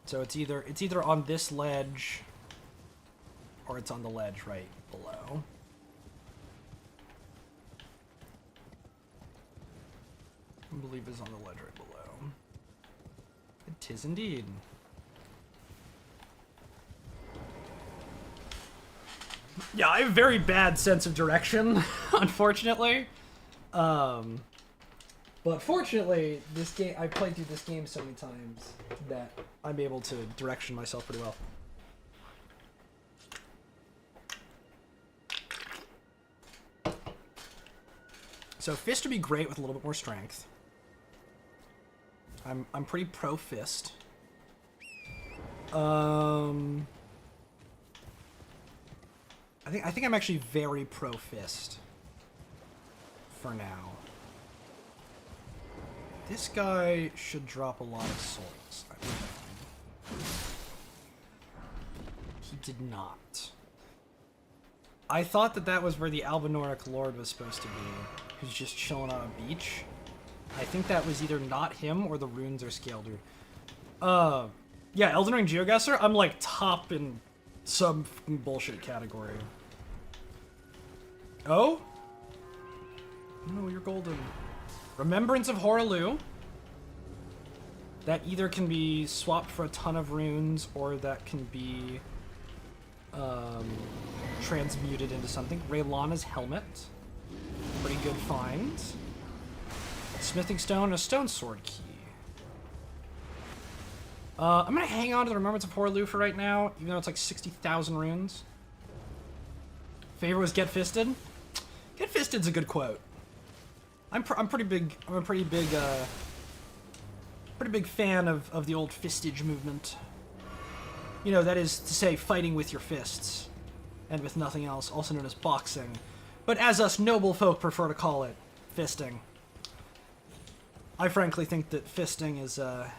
So it's either on this ledge, or it's on the ledge right below. I believe it's on the ledge right below. It is indeed. Yeah, I have a very bad sense of direction, unfortunately. But fortunately, this game, I've played through this game so many times that I'm able to direction myself pretty well. So fist would be great with a little bit more strength. I'm pretty pro fist. I think I'm actually very pro fist for now. This guy should drop a lot of souls. He did not. I thought that was where the Albinoric Lord was supposed to be, who's just chilling on a beach. I think that was either not him or the runes are scaled. Yeah, Elden Ring Geoguessr, I'm like top in some fucking bullshit category. Oh? No, you're golden. Remembrance of Horaloo. That either can be swapped for a ton of runes, or that can be transmuted into something. Raylana's helmet. Pretty good find. Smithing stone, a stone sword key. I'm gonna hang on to the Remembrance of Horaloo for right now, even though it's like 60,000 runes. Favorite was Get Fisted. Get Fisted's a good quote. I'm a pretty big fan of the old fistage movement. You know, that is to say, fighting with your fists, and with nothing else, also known as boxing. But as us noble folk prefer to call it, fisting. I frankly think that fisting is a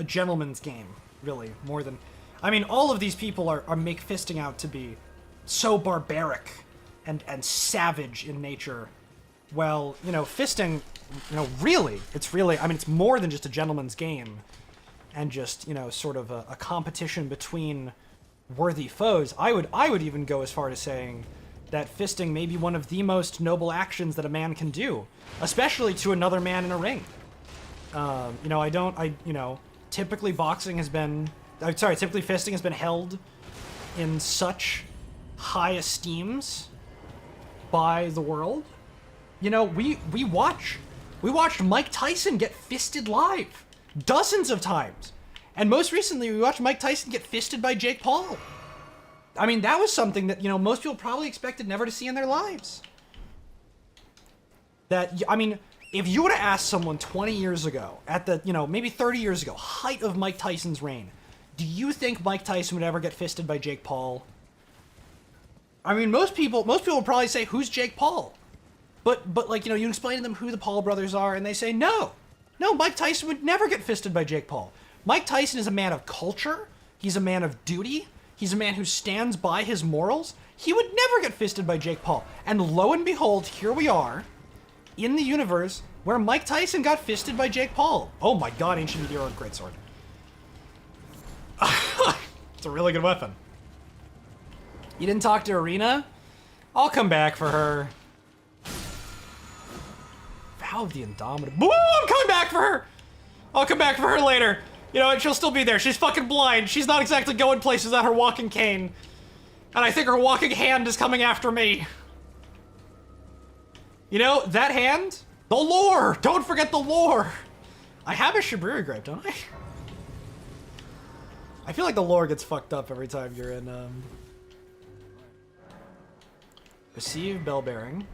gentleman's game, really, more than... I mean, all of these people make fisting out to be so barbaric and savage in nature. Well, you know, fisting, you know, really, I mean, it's more than just a gentleman's game and just, you know, sort of a competition between worthy foes. I would even go as far as saying that fisting may be one of the most noble actions that a man can do, especially to another man in a ring. You know, typically fisting has been held in such high esteems by the world. You know, we watched Mike Tyson get fisted live dozens of times. And most recently, we watched Mike Tyson get fisted by Jake Paul. I mean, that was something that, you know, most people probably expected never to see in their lives. That, I mean, if you would have asked someone 20 years ago, at the, you know, maybe 30 years ago, height of Mike Tyson's reign, do you think Mike Tyson would ever get fisted by Jake Paul? I mean, most people would probably say, who's Jake Paul? But like, you know, you explain to them who the Paul brothers are, and they say, no, Mike Tyson would never get fisted by Jake Paul. Mike Tyson is a man of culture. He's a man of duty. He's a man who stands by his morals. He would never get fisted by Jake Paul. And lo and behold, here we are, in the universe, Where Mike Tyson got fisted by Jake Paul. Oh my god, Ancient Meteor Greatsword. It's a really good weapon. You didn't talk to Arena? I'll come back for her. Vow of the Indomitable. Boo! I'm coming back for her! I'll come back for her later. You know what? She'll still be there. She's fucking blind. She's not exactly going places without her walking cane. And I think her walking hand is coming after me. You know, that hand? The lore! Don't forget the lore! I have a Shibuya Grape, don't I? I feel like the lore gets fucked up every time you're in, Receive Bell Bearing.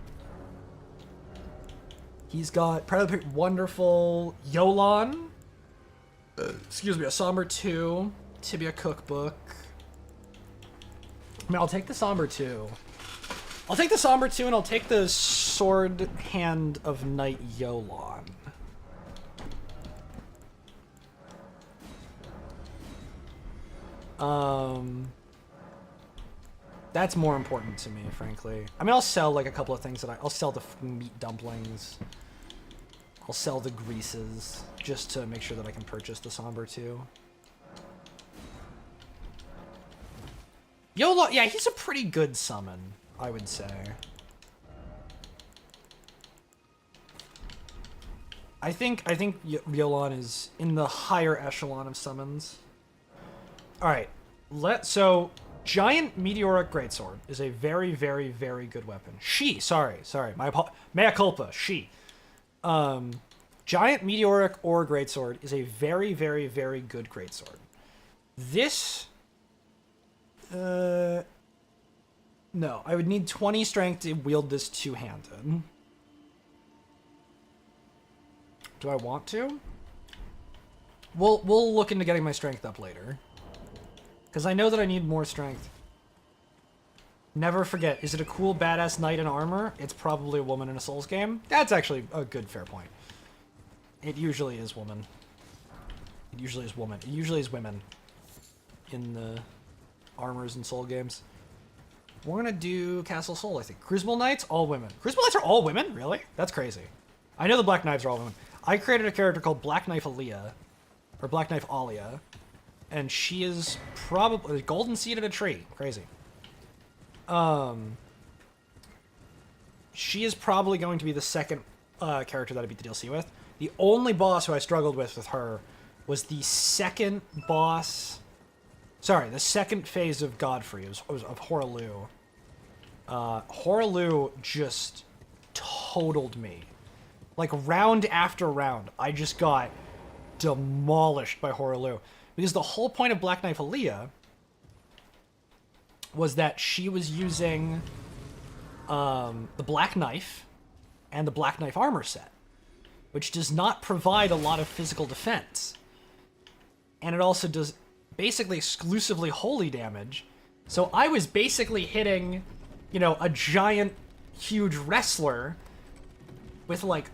He's got Predator Wonderful Yolan. Excuse me, a Somber 2. Tibia Cookbook. I mean, I'll take the Somber 2. I'll take the Somber 2 and I'll take the Sword Hand of Night Yolan. That's more important to me, frankly. I mean, I'll sell like a couple of things that I'll sell the meat dumplings. I'll sell the greases just to make sure that I can purchase the Somber 2. Yola, yeah, he's a pretty good summon, I would say. I think Yolan is in the higher echelon of summons. All right, so Giant Meteoric Greatsword is a very, very, very good weapon. Sorry, mea culpa, Giant Meteoric or Greatsword is a very, very, very good Greatsword. This, no, I would need 20 strength to wield this two-handed. Do I want to? We'll look into getting my strength up later. Because I know that I need more strength. Never forget, is it a cool badass knight in armor? It's probably a woman in a Souls game. That's actually a good, fair point. It usually is woman. It usually is woman. It usually is women in the armors and Soul games. We're gonna do Castle Soul, I think. Crucible Knights, all women. Crucible Knights are all women? Really? That's crazy. I know the Black Knives are all women. I created a character called Black Knife Aaliyah, or Black Knife Alia, and she is probably golden seed at a tree. Crazy. She is probably going to be the second character that I beat the DLC with. The only boss who I struggled with her was the second boss. Sorry, the second phase of Godfrey. It was of Horaloo. Horaloo just totaled me. Like, round after round, I just got demolished by Horaloo. Because the whole point of Black Knife Aaliyah was that she was using the Black Knife and the Black Knife armor set, which does not provide a lot of physical defense. And it also does basically exclusively holy damage. So I was basically hitting, you know, a giant, huge wrestler with, like,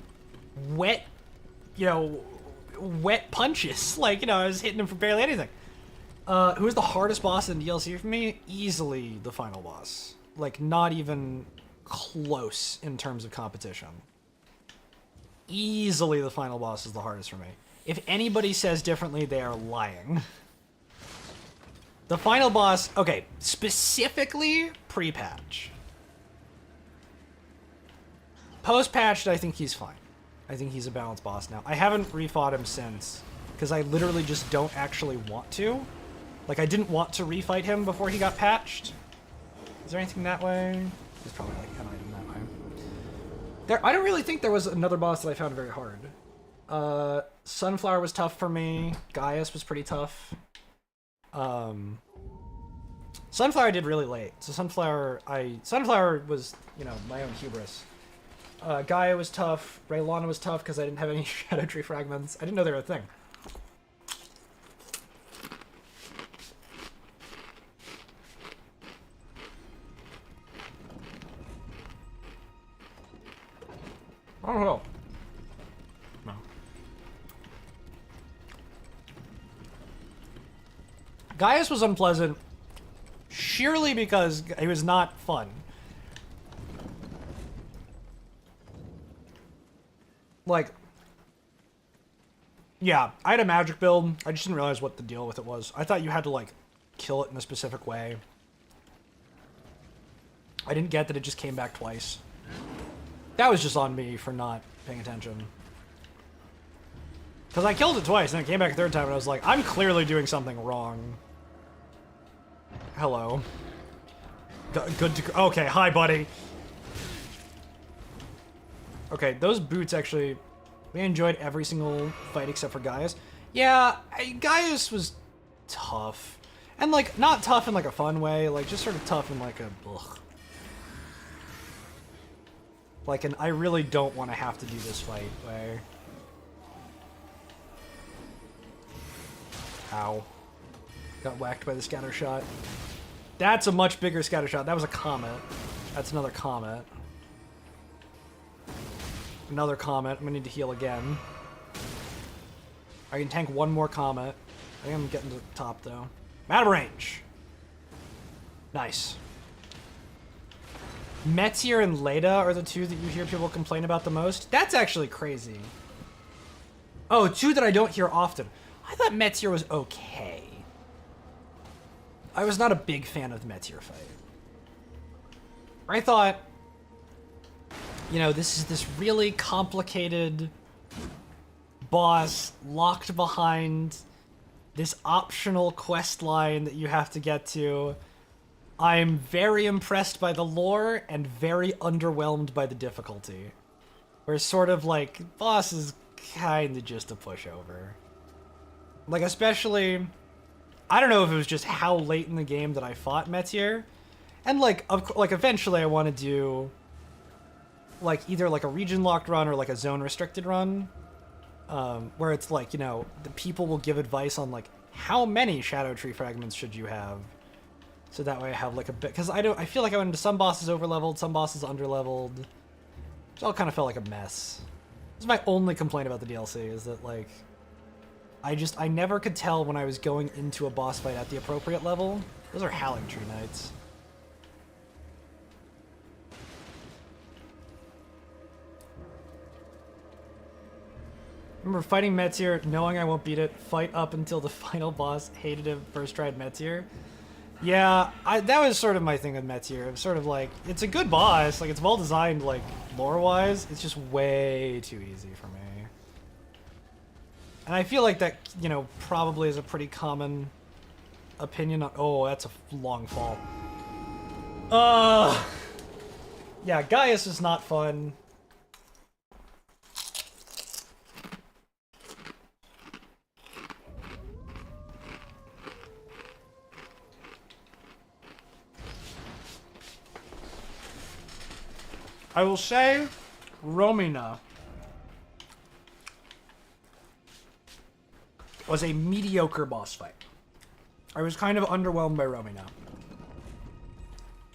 wet, you know, wet punches. Like, you know, I was hitting him for barely anything. Who was the hardest boss in DLC for me? Easily the final boss. Like, not even close in terms of competition. Easily the final boss is the hardest for me. If anybody says differently, they are lying. The final boss, okay, specifically pre-patch. Post-patched, I think he's fine. I think he's a balanced boss now. I haven't refought him since, because I literally just don't actually want to. Like, I didn't want to refight him before he got patched. Is there anything that way? There's probably, like, an item that way. I don't really think there was another boss that I found very hard. Sunflower was tough for me. Gaius was pretty tough. Sunflower I did really late. So Sunflower was, you know, my own hubris. Gaia was tough. Raylana was tough because I didn't have any Shadow Tree fragments. I didn't know they were a thing. I don't know. No. Gaius was unpleasant sheerly because he was not fun. Like, yeah, I had a magic build. I just didn't realize what the deal with it was. I thought you had to, like, kill it in a specific way. I didn't get that it just came back twice. That was just on me for not paying attention. Because I killed it twice, and it came back a third time, and I was like, I'm clearly doing something wrong. Hello. Good to... Okay, hi, buddy. Okay, those boots actually... We enjoyed every single fight except for Gaius. Yeah, Gaius was tough. And, like, not tough in, like, a fun way. Like, just sort of tough in, like, a... Ugh. Like, an I really don't want to have to do this fight way. Ow. Got whacked by the scatter shot. That's a much bigger scatter shot. That was a comet. That's another comet. Another comet. I'm gonna need to heal again. I can tank one more comet. I think I'm getting to the top, though. I'm out of range. Nice. Meteor and Leda are the two that you hear people complain about the most. That's actually crazy. Oh, two that I don't hear often. I thought Meteor was okay. I was not a big fan of the Meteor fight. I thought, you know, this is this really complicated boss locked behind this optional quest line that you have to get to. I'm very impressed by the lore and very underwhelmed by the difficulty. Where sort of like, boss is kinda just a pushover. Like, especially, I don't know if it was just how late in the game that I fought Meteor. And like, eventually I want to do like either like a region locked run or like a zone restricted run. Where it's like, you know, the people will give advice on like, how many Shadow Tree fragments should you have? So that way I have like a bit, because I feel like I went into some bosses overleveled, some bosses underleveled. It all kind of felt like a mess. This is my only complaint about the DLC, is that like, I never could tell when I was going into a boss fight at the appropriate level. Those are Howling Tree Knights. Remember fighting Meteor, knowing I won't beat it, fight up until the final boss, hated him, first tried Meteor. Yeah, that was sort of my thing with Meteor. It was sort of like, it's a good boss, like it's well designed, like lore-wise, it's just way too easy for me. And I feel like that, you know, probably is a pretty common opinion on... Oh, that's a long fall. Yeah, Gaius is not fun. I will say, Romina was a mediocre boss fight. I was kind of underwhelmed by Romina.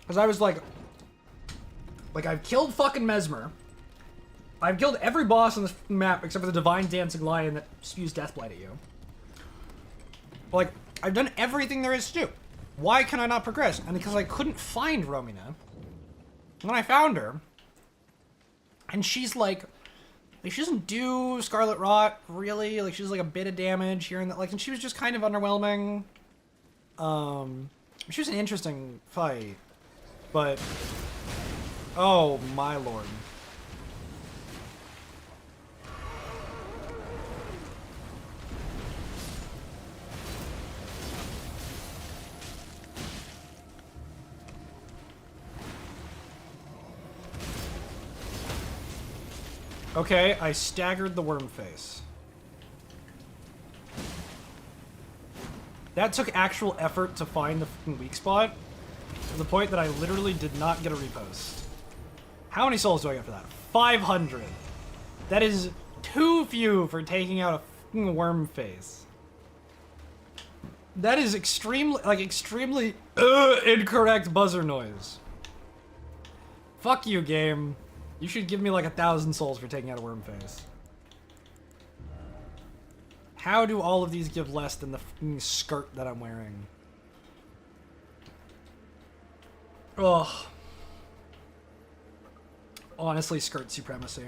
Because I was like, I've killed fucking Mesmer. I've killed every boss on this map except for the Divine Dancing Lion that spews Deathblight at you. Like, I've done everything there is to do. Why can I not progress? And because I couldn't find Romina. When I found her, and she's like she doesn't do Scarlet Rot, really. Like, she's like a bit of damage here and that. Like, and she was just kind of underwhelming. She was an interesting fight, but oh my lord. Okay, I staggered the worm face. That took actual effort to find the fucking weak spot, to the point that I literally did not get a repost. How many souls do I get for that? 500. That is too few for taking out a fucking worm face. That is extremely incorrect buzzer noise. Fuck you, game. You should give me like 1,000 souls for taking out a worm face. How do all of these give less than the fucking skirt that I'm wearing? Ugh. Honestly, skirt supremacy.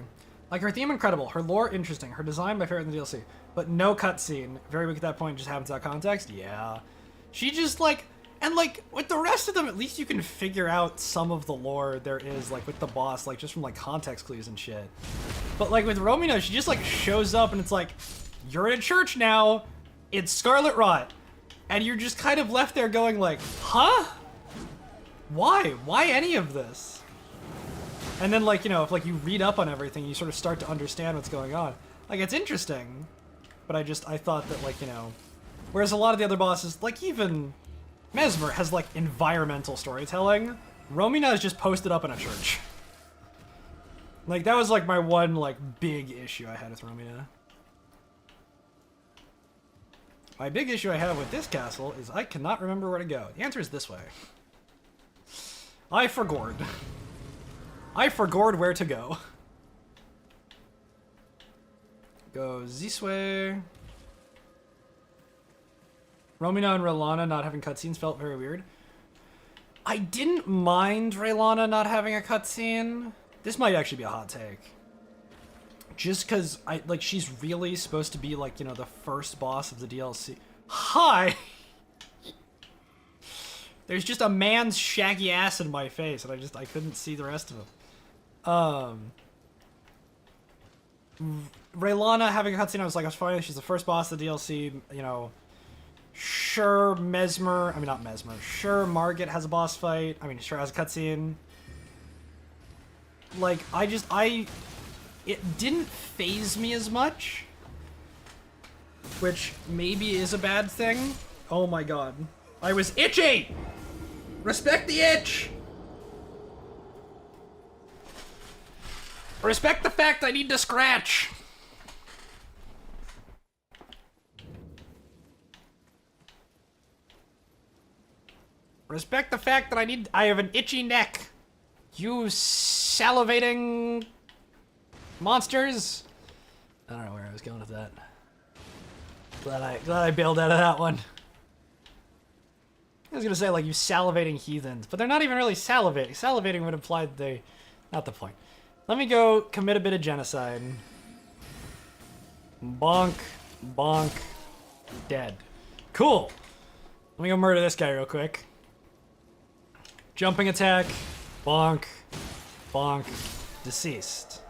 Like, her theme incredible, her lore interesting, her design my favorite in the DLC, but no cutscene. Very weak at that point, just happens out of context. Yeah. She just, like, and, like, with the rest of them, at least you can figure out some of the lore there is, like, with the boss, like, just from, like, context clues and shit. But, like, with Romina, she just, like, shows up and it's like, you're in a church now, it's Scarlet Rot. And you're just kind of left there going, like, huh? Why? Why any of this? And then, like, you know, if, like, you read up on everything, you sort of start to understand what's going on. Like, it's interesting, but I thought that, like, you know, whereas a lot of the other bosses, like, even Mesmer has, like, environmental storytelling. Romina is just posted up in a church. Like, that was, like, my one, like, big issue I had with Romina. My big issue I have with this castle is I cannot remember where to go. The answer is this way. I forgored. I forgored where to go. Go this way. Romina and Raylana not having cutscenes felt very weird. I didn't mind Raylana not having a cutscene. This might actually be a hot take. Just because, she's really supposed to be, like, you know, the first boss of the DLC. Hi! There's just a man's shaggy ass in my face, and I couldn't see the rest of him. Raylana having a cutscene, I was like, I was fine. She's the first boss of the DLC, you know. Sure, not Mesmer. Sure, Margit has a boss fight. I mean, sure has a cutscene. Like, it didn't faze me as much. Which maybe is a bad thing. Oh my god. I was itchy! Respect the itch! Respect the fact I need to scratch! Respect the fact that I have an itchy neck. You salivating monsters. I don't know where I was going with that. Glad I bailed out of that one. I was gonna say, like, you salivating heathens, but they're not even really salivating. Salivating would imply that they... Not the point. Let me go commit a bit of genocide. Bonk. Bonk. Dead. Cool. Let me go murder this guy real quick. Jumping attack. Bonk. Bonk. Deceased.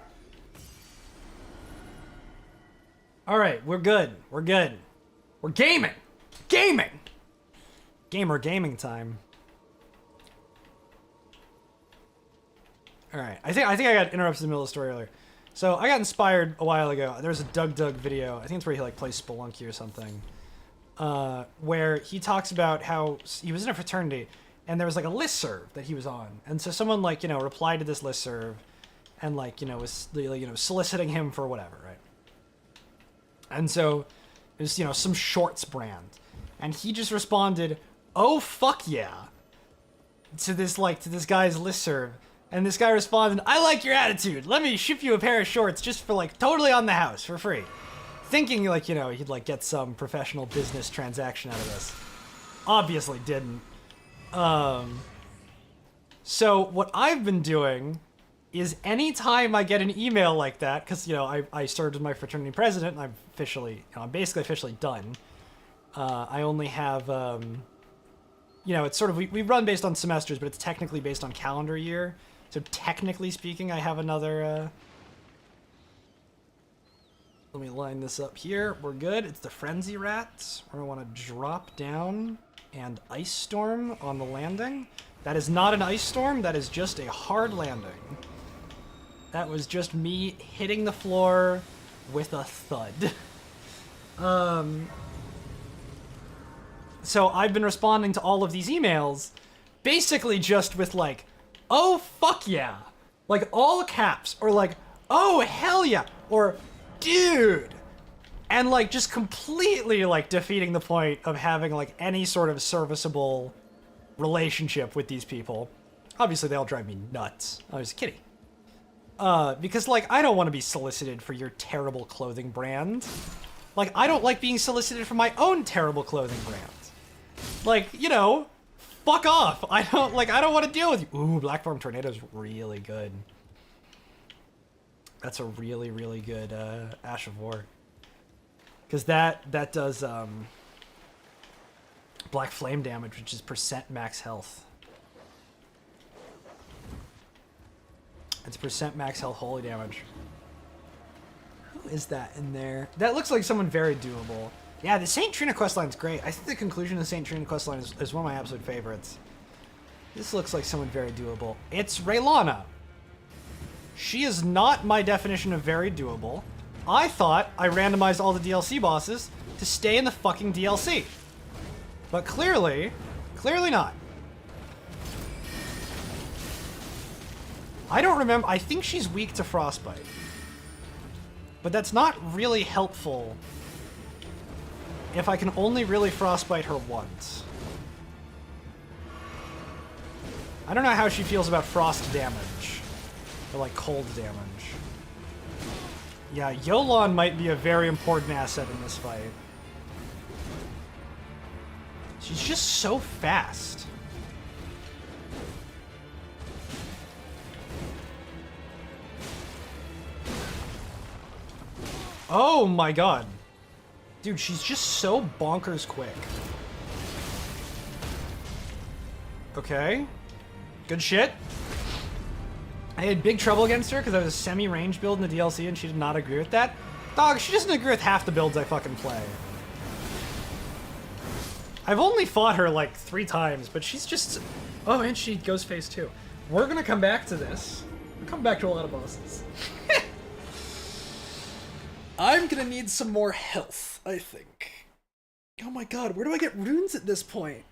Alright, we're good. We're good. We're gaming! Gaming! Gamer gaming time. Alright, I think I got interrupted in the middle of the story earlier. So, I got inspired a while ago. There was a Doug video. I think it's where he, like, plays Spelunky or something. Where he talks about how he was in a fraternity, and there was, like, a listserv that he was on. And so someone, like, you know, replied to this listserv, and, like, you know, was, you know, soliciting him for whatever, right? And so, it was, you know, some shorts brand. And he just responded, "Oh, fuck yeah," to this guy's listserv. And this guy responded, "I like your attitude. Let me ship you a pair of shorts just for, like, totally on the house for free." Thinking, like, you know, he'd, like, get some professional business transaction out of this. Obviously didn't. So what I've been doing is anytime I get an email like that, because, you know, I served as my fraternity president, and I'm officially, you know, I'm basically officially done. I only have, you know, it's sort of, we run based on semesters, but it's technically based on calendar year. So technically speaking, I have another, let me line this up here. We're good. It's the Frenzy Rats. We're gonna want to drop down and Ice Storm on the landing. That is not an ice storm, that is just a hard landing. That was just me hitting the floor with a thud. So I've been responding to all of these emails basically just with, like, "Oh, fuck yeah," like, all caps, or like, "Oh, hell yeah," or "Dude," and, like, just completely, like, defeating the point of having, like, any sort of serviceable relationship with these people. Obviously, they all drive me nuts. I was kidding. Because, like, I don't want to be solicited for your terrible clothing brand. Like, I don't like being solicited for my own terrible clothing brand. Like, you know, fuck off. I don't want to deal with you. Ooh, Black Farm Tornado's really good. That's a really, really good Ash of War. Because that does Black Flame damage, which is percent max health. It's percent max health holy damage. Who is that in there? That looks like someone very doable. Yeah, the St. Trina questline's great. I think the conclusion of the St. Trina questline is one of my absolute favorites. This looks like someone very doable. It's Raylana. She is not my definition of very doable. I thought I randomized all the DLC bosses to stay in the fucking DLC. But clearly not. I don't remember. I think she's weak to Frostbite. But that's not really helpful if I can only really Frostbite her once. I don't know how she feels about frost damage. Or like cold damage. Yeah, Yolon might be a very important asset in this fight. She's just so fast. Oh my god. Dude, she's just so bonkers quick. Okay. Good shit. I had big trouble against her because I was a semi-range build in the DLC and she did not agree with that. Dog, she doesn't agree with half the builds I fucking play. I've only fought her like 3 times, but she's just... Oh, and she goes phase 2. We're gonna come back to this. We'll come back to a lot of bosses. I'm gonna need some more health, I think. Oh my god, where do I get runes at this point?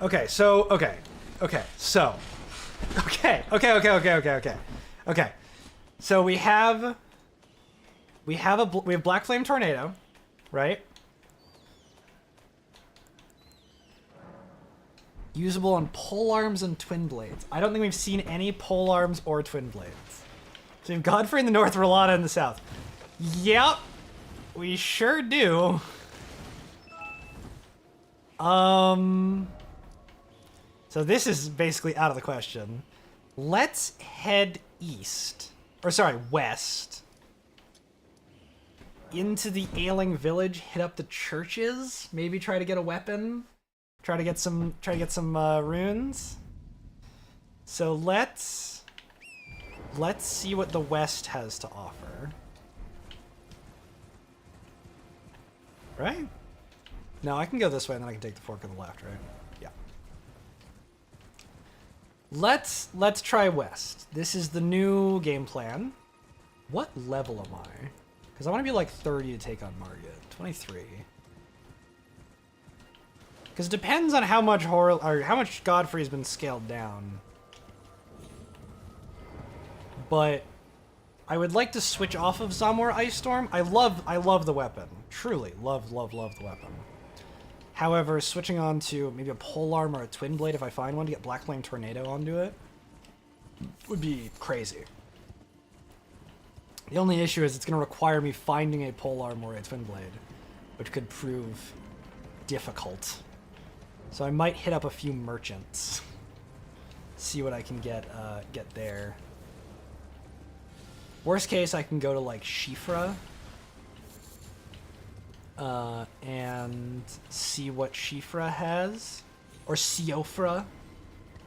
Okay, so, okay. So we have Black Flame Tornado, right? Usable on pole arms and twin blades. I don't think we've seen any pole arms or twin blades. So we have Godfrey in the north, Rolana in the south. Yep, we sure do. So this is basically out of the question. Let's head east. Or sorry, west. Into the Ailing Village, hit up the churches, maybe try to get a weapon. Try to get some runes. So let's see what the west has to offer. Right? No, I can go this way and then I can take the fork on the left, right? Yeah. Let's try west. This is the new game plan. What level am I? Because I want to be like 30 to take on Margit. 23. Because it depends on how much horror or how much Godfrey's been scaled down. But I would like to switch off of Zamor Ice Storm. I love the weapon. Truly love the weapon. However, switching on to maybe a polearm or a twin blade if I find one to get Black Flame Tornado onto it would be crazy. The only issue is it's going to require me finding a polearm or a twin blade, which could prove difficult. So I might hit up a few merchants, see what I can get there. Worst case, I can go to like Shifra and see what Shifra has, or Siofra,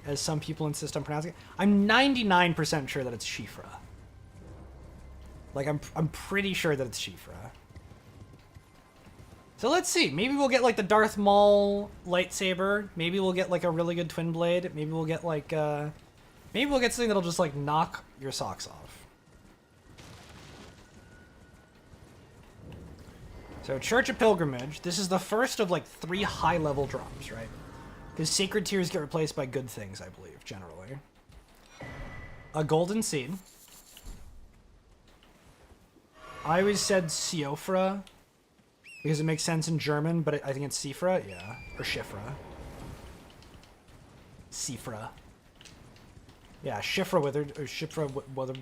as some people insist on pronouncing it. I'm 99% sure that it's Shifra. Like I'm pretty sure that it's Shifra. So let's see. Maybe we'll get like the Darth Maul lightsaber. Maybe we'll get like a really good twin blade. Maybe we'll get like maybe we'll get something that'll just like knock your socks off. So Church of Pilgrimage. This is the first of like 3 high level drops, right? Because sacred tiers get replaced by good things, I believe, generally. A golden seed. I always said Siofra because it makes sense in German, but I think it's Sifra, yeah, or Shifra. Sifra. Yeah, Shifra withered, or Shifra withered.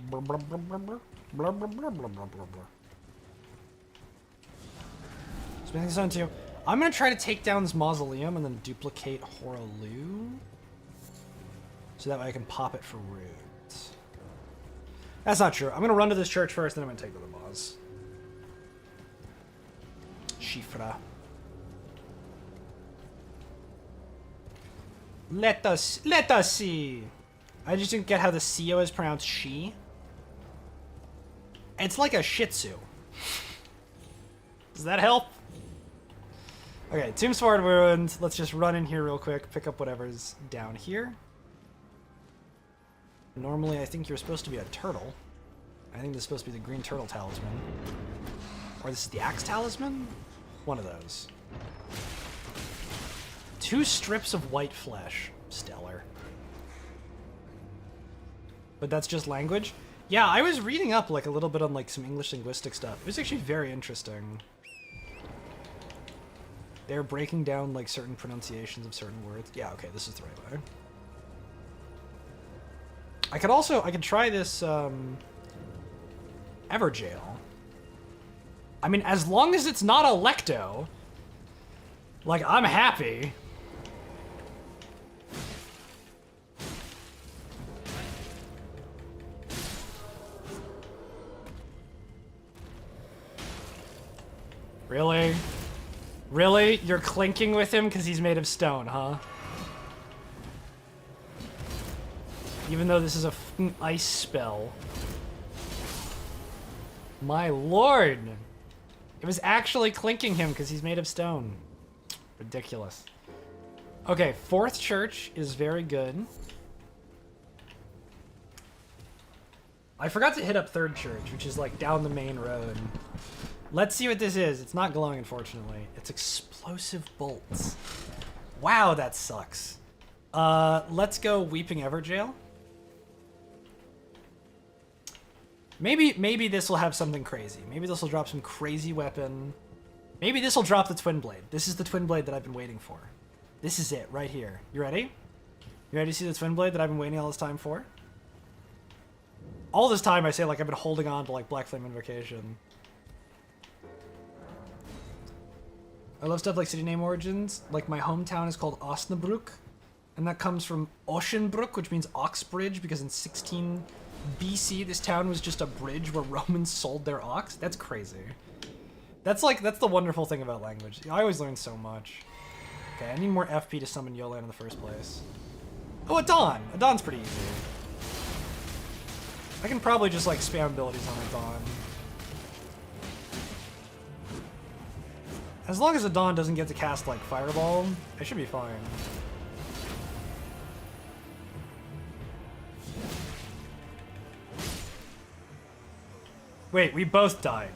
Spending this on too. I'm gonna try to take down this mausoleum and then duplicate Horaloo, so that way I can pop it for runes. That's not true. I'm gonna run to this church first, then I'm gonna take to the boss. Shifra. Let us see. I just didn't get how the CO is pronounced she. It's like a Shih Tzu. Does that help? Okay, Tomb Sword Ruined. Let's just run in here real quick, pick up whatever's down here. Normally, I think you're supposed to be a turtle. I think this is supposed to be the green turtle talisman. Or this is the axe talisman? One of those. 2 strips of white flesh. Stellar. But that's just language? Yeah, I was reading up like a little bit on like some English linguistic stuff. It was actually very interesting. They're breaking down like certain pronunciations of certain words. Yeah, okay, this is the right way. I could try this Everjail. I mean, as long as it's not Electo, like, I'm happy. Really? Really? You're clinking with him because he's made of stone, huh? Even though this is a fucking ice spell. My lord! It was actually clinking him because he's made of stone. Ridiculous. Okay, 4th church is very good. I forgot to hit up 3rd church, which is like down the main road. Let's see what this is. It's not glowing, unfortunately. It's explosive bolts. Wow, that sucks. Let's go Weeping Everjail. Maybe this will have something crazy. Maybe this will drop some crazy weapon. Maybe this will drop the Twin Blade. This is the Twin Blade that I've been waiting for. This is it, right here. You ready? You ready to see the Twin Blade that I've been waiting all this time for? All this time I say like I've been holding on to like Black Flame Invocation. I love stuff like city name origins. Like my hometown is called Osnabrück, and that comes from Oceanbrook, which means ox bridge, because in 16 BC this town was just a bridge where Romans sold their ox. That's crazy. That's the wonderful thing about language. I always learn so much. Okay, I need more FP to summon Yolan in the first place. Oh, a Dawn! A Dawn's pretty easy. I can probably just like spam abilities on a Dawn. As long as a Dawn doesn't get to cast like Fireball, I should be fine. Wait, we both died.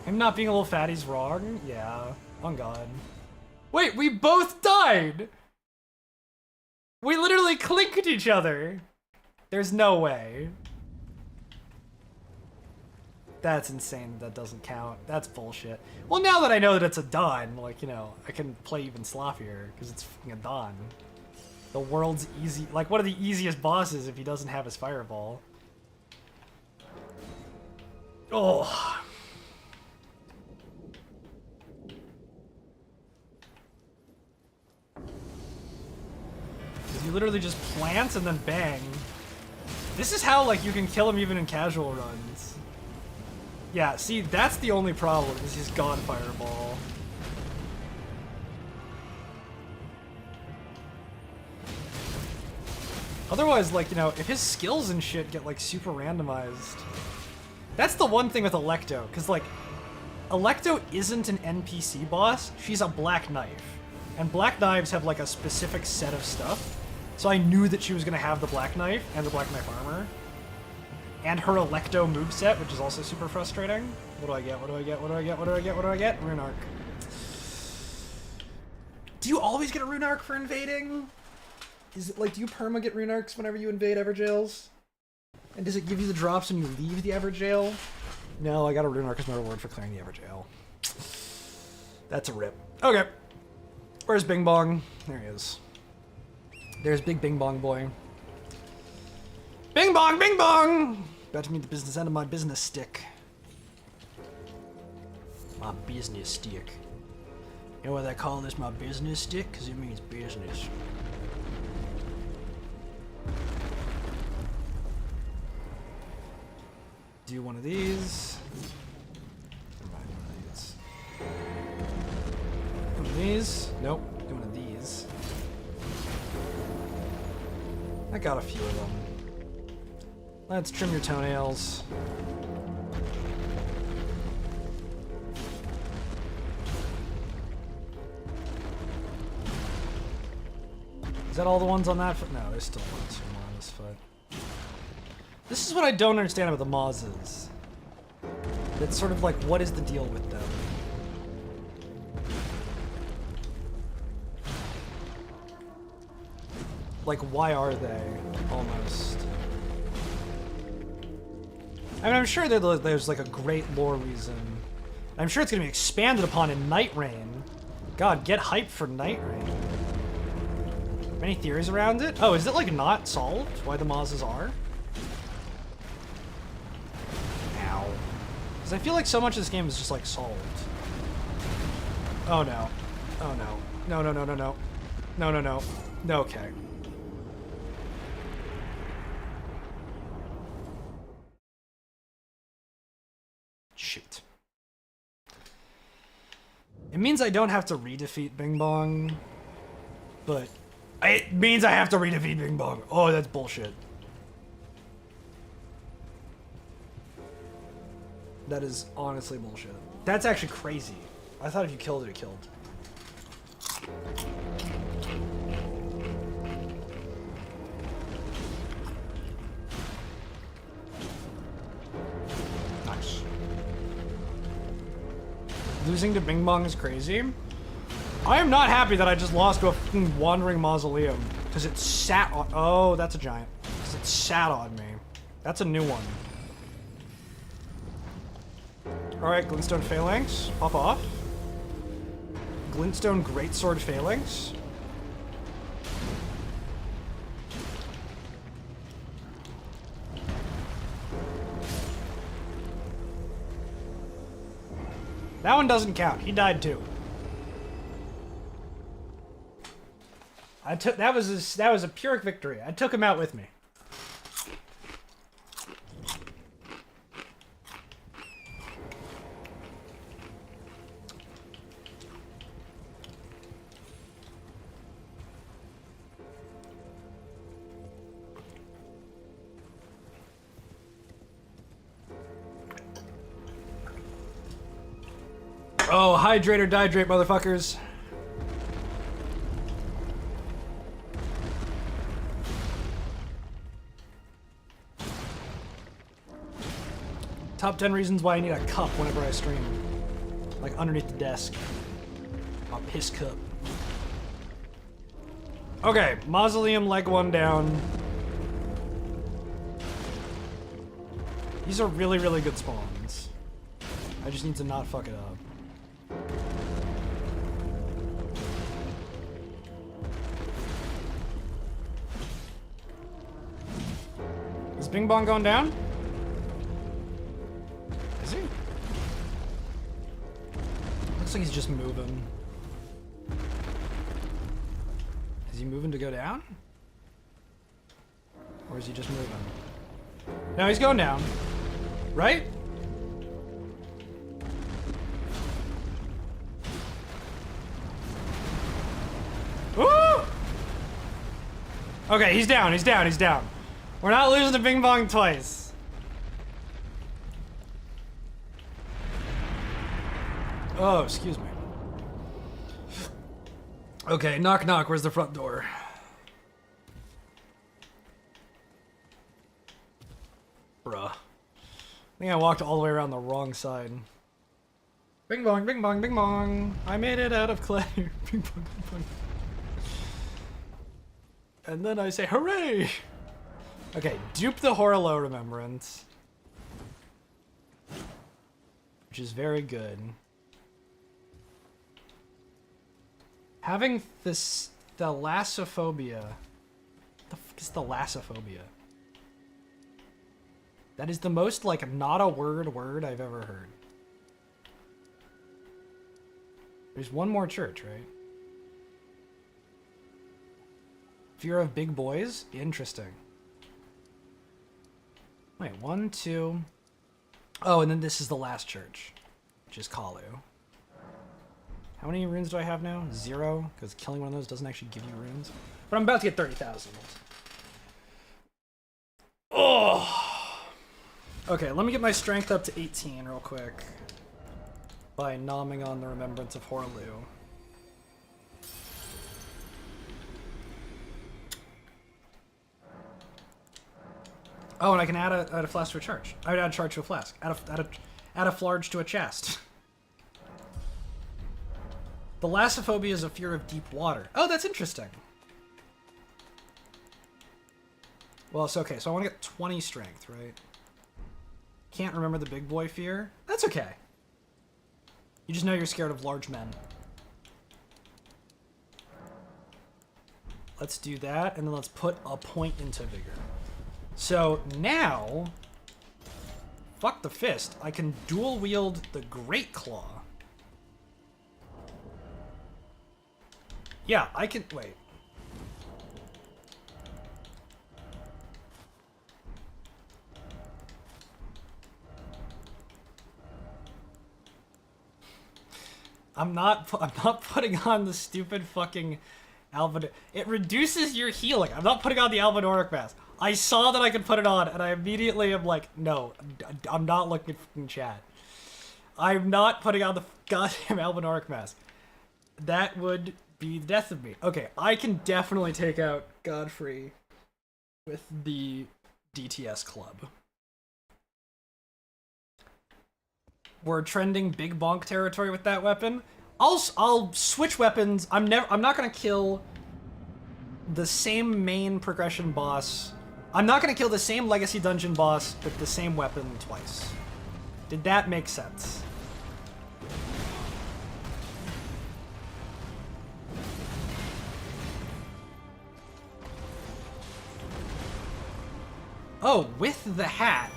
Him not being a little fatty's wrong? Yeah, on God. Wait, we both died! We literally clinked each other! There's no way. That's insane that doesn't count. That's bullshit. Well, now that I know that it's a Dawn, like, you know, I can play even sloppier, because it's fucking a Dawn. The world's easy, like, one of the easiest bosses if he doesn't have his Fireball. Oh. You literally just plant and then bang. This is how, like, you can kill him even in casual runs. Yeah, see, that's the only problem, is he's gone Fireball. Otherwise, like, you know, if his skills and shit get, like, super randomized... That's the one thing with Electo, because, like, Electo isn't an NPC boss, she's a Black Knife. And Black Knives have, like, a specific set of stuff. So I knew that she was going to have the Black Knife and the Black Knife armor. And her Electo moveset, which is also super frustrating. What do I get? What do I get? What do I get? What do I get? What do I get? Rune Arc. Do you always get a Rune Arc for invading? Is it like, do you perma get Rune Arcs whenever you invade Everjails? And does it give you the drops when you leave the Everjail? No, I got a Rune Arc as my reward for clearing the Everjail. That's a rip. Okay. Where's Bing Bong? There he is. There's Big Bing Bong boy. Bing Bong! Bing Bong! About to meet the business end of my business stick. My business stick. You know why they call this my business stick? Because it means business. Do one of these. Never mind, one of these. One of these. Nope. Do one of these. I got a few of them. Let's trim your toenails. Is that all the ones on that foot? No, there's still one or two more on this foot. This is what I don't understand about the Mozes. It's sort of like, what is the deal with them? Like, why are they, almost? I mean, I'm sure that there's like a great lore reason. I'm sure it's going to be expanded upon in Night Rain. God, get hyped for Night Rain. Any theories around it? Oh, is it like not solved why the Mozes are? Ow. Because I feel like so much of this game is just like solved. Oh no. Oh no. No, no, no, no, no. No, no, no. No, okay. Shoot. It means I don't have to redefeat Bing Bong, but it means I have to redefeat Bing Bong. Oh, that's bullshit. That is honestly bullshit. That's actually crazy. I thought if you killed it, it killed. Nice. Losing to Bing Bong is crazy. I am not happy that I just lost to a fucking wandering mausoleum. Because it sat on... Oh, that's a giant. Because it sat on me. That's a new one. Alright, Glintstone Phalanx. Pop off. Glintstone Greatsword Phalanx. That one doesn't count. He died too. I took that was a Pyrrhic victory. I took him out with me. Oh, hydrate or dihydrate, motherfuckers. Top 10 reasons why I need a cup whenever I stream. Like underneath the desk. A piss cup. Okay, mausoleum leg one down. These are really, really good spawns. I just need to not fuck it up. Is Bing Bong going down? Is he? Looks like he's just moving. Is he moving to go down? Or is he just moving? No, he's going down. Right? Woo! Okay, he's down, he's down, he's down. We're not losing to Bing Bong twice. Oh, excuse me. Okay, knock knock, where's the front door? Bruh. I think I walked all the way around the wrong side. Bing bong, bing bong, bing bong. I made it out of clay. Bing bong, bing bong. And then I say, hooray! Okay, dupe the Horlo Remembrance. Which is very good. Having this thalassophobia. What the fuck is thalassophobia? That is the most, like, not a word I've ever heard. There's one more church, right? Fear of big boys? Interesting. Wait, 1, 2, Oh, and then this is the last church, which is Kalu. How many runes do I have now? 0, because killing one of those doesn't actually give you runes. But I'm about to get 30,000. Oh! Okay, let me get my strength up to 18 real quick. By nomming on the remembrance of Horlu. Oh, and I can add a flask to a charge. I would add a charge to a flask. Add a flarge to a chest. Thalassophobia is a fear of deep water. Oh, that's interesting. Well, it's okay. So I want to get 20 strength, right? Can't remember the big boy fear. That's okay. You just know you're scared of large men. Let's do that, and then let's put a point into vigor. So now, fuck the fist. I can dual wield the Great Claw. Yeah, I can, wait. I'm not putting on the stupid fucking Alvin. It reduces your healing. I'm not putting on the Alvinoric mask. I saw that I could put it on, and I immediately am like, no, I'm not looking at fucking chat. I'm not putting on the goddamn Alvinoric mask. That would be the death of me. Okay, I can definitely take out Godfrey with the DTS club. We're trending big bonk territory with that weapon. I'll switch weapons. I'm not gonna kill the same main progression boss. I'm not gonna kill the same legacy dungeon boss with the same weapon twice. Did that make sense? Oh, with the hat,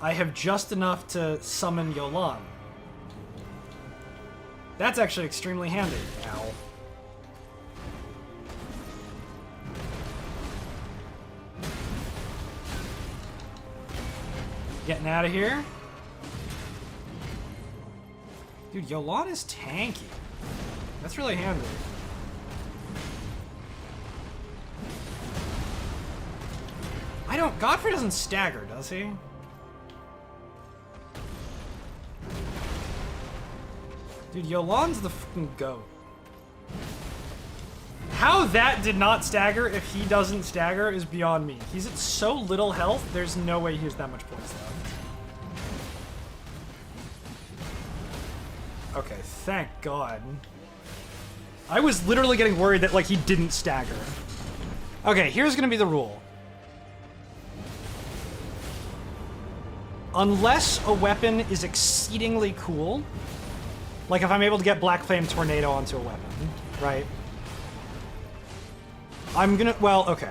I have just enough to summon Yolan. That's actually extremely handy. Ow. Getting out of here. Dude, Yolan is tanky. That's really handy. Godfrey doesn't stagger, does he? Dude, Yolan's the fucking goat. How that did not stagger if he doesn't stagger is beyond me. He's at so little health, there's no way he has that much points left. Okay, thank God. I was literally getting worried that, like, he didn't stagger. Okay, here's gonna be the rule. Unless a weapon is exceedingly cool, like if I'm able to get Black Flame Tornado onto a weapon, right? I'm gonna, well, okay.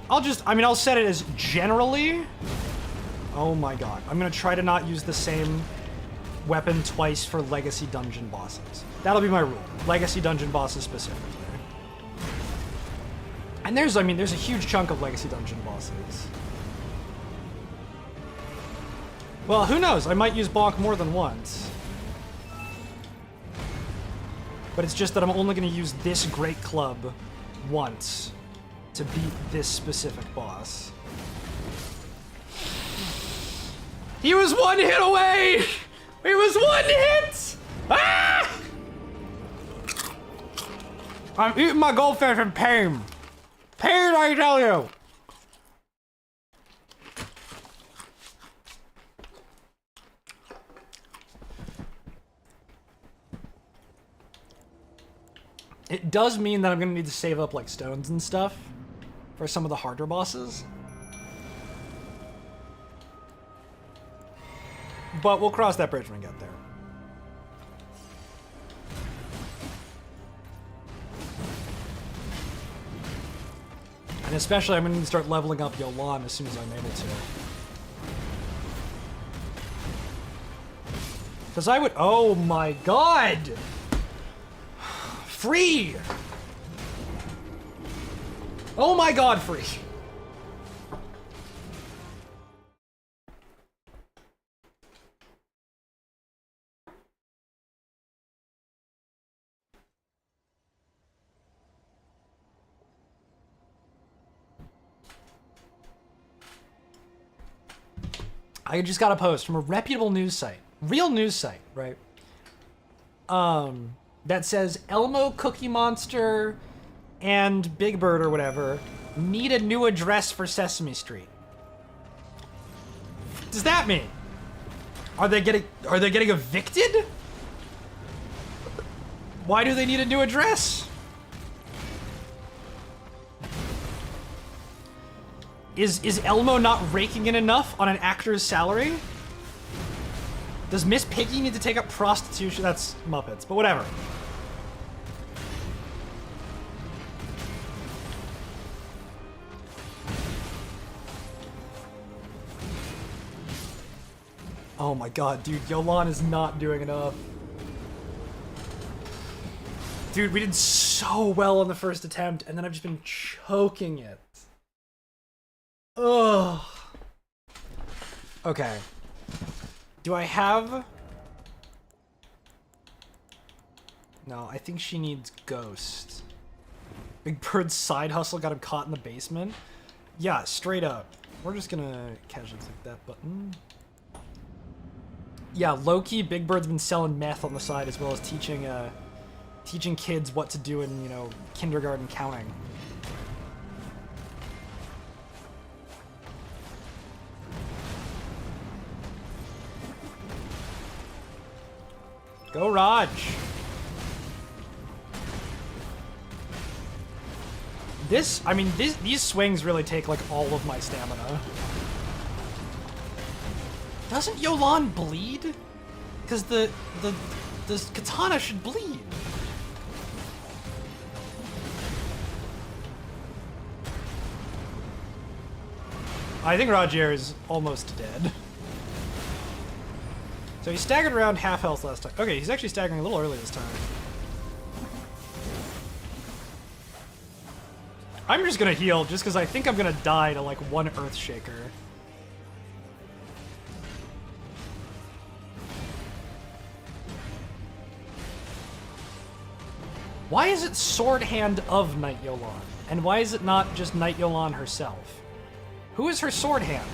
I'll set it as generally. Oh my God. I'm gonna try to not use the same weapon twice for Legacy Dungeon bosses. That'll be my rule. Legacy Dungeon bosses specifically. And there's a huge chunk of Legacy Dungeon bosses. Well, who knows? I might use Bonk more than once. But it's just that I'm only going to use this Great Club once to beat this specific boss. He was one hit away! He was one hit! Ah! I'm eating my goldfish in pain. Pain, I tell you! It does mean that I'm gonna need to save up like stones and stuff for some of the harder bosses. But we'll cross that bridge when we get there. And especially I'm gonna need to start leveling up Yolan as soon as I'm able to. Because I would, oh my God! Free! Oh my God, free! I just got a post from a reputable news site, real news site, right? That says Elmo, Cookie Monster, and Big Bird or whatever need a new address for Sesame Street. What does that mean? Are they getting evicted? Why do they need a new address? Is Elmo not raking in enough on an actor's salary? Does Miss Piggy need to take up prostitution? That's Muppets, but whatever. Oh my god, dude, Yolan is not doing enough. Dude, we did so well on the first attempt, and then I've just been choking it. Ugh. Okay. Do I have... No, I think she needs Ghost. Big Bird's side hustle got him caught in the basement. Yeah, straight up. We're just gonna casually click that button. Yeah, low-key, Big Bird's been selling meth on the side as well as teaching kids what to do in, you know, kindergarten counting. Go, Raj! These swings really take, like, all of my stamina. Doesn't Yolan bleed? Because the katana should bleed. I think Rogier is almost dead. So he staggered around half health last time. Okay, he's actually staggering a little early this time. I'm just gonna heal just because I think I'm gonna die to like one Earthshaker. Why is it Sword Hand of Night Yolan? And why is it not just Night Yolan herself? Who is her Sword Hand?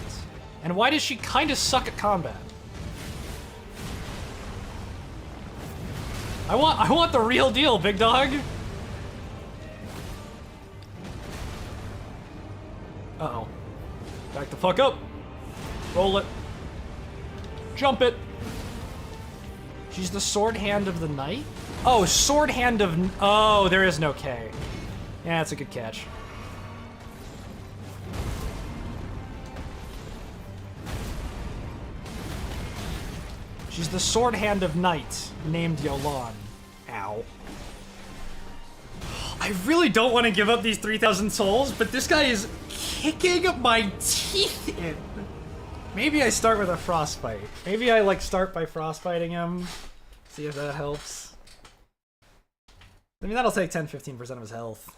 And why does she kind of suck at combat? I want the real deal, big dog. Uh-oh. Back the fuck up. Roll it. Jump it. She's the Sword Hand of the Night? Oh, Sword Hand of... Oh, there is no K. Yeah, that's a good catch. She's the Sword Hand of Night, named Yolan. Ow. I really don't want to give up these 3,000 souls, but this guy is kicking my teeth in. Maybe I start with a frostbite. Maybe I, like, start by frostbiting him. See if that helps. I mean, that'll take 10-15% of his health.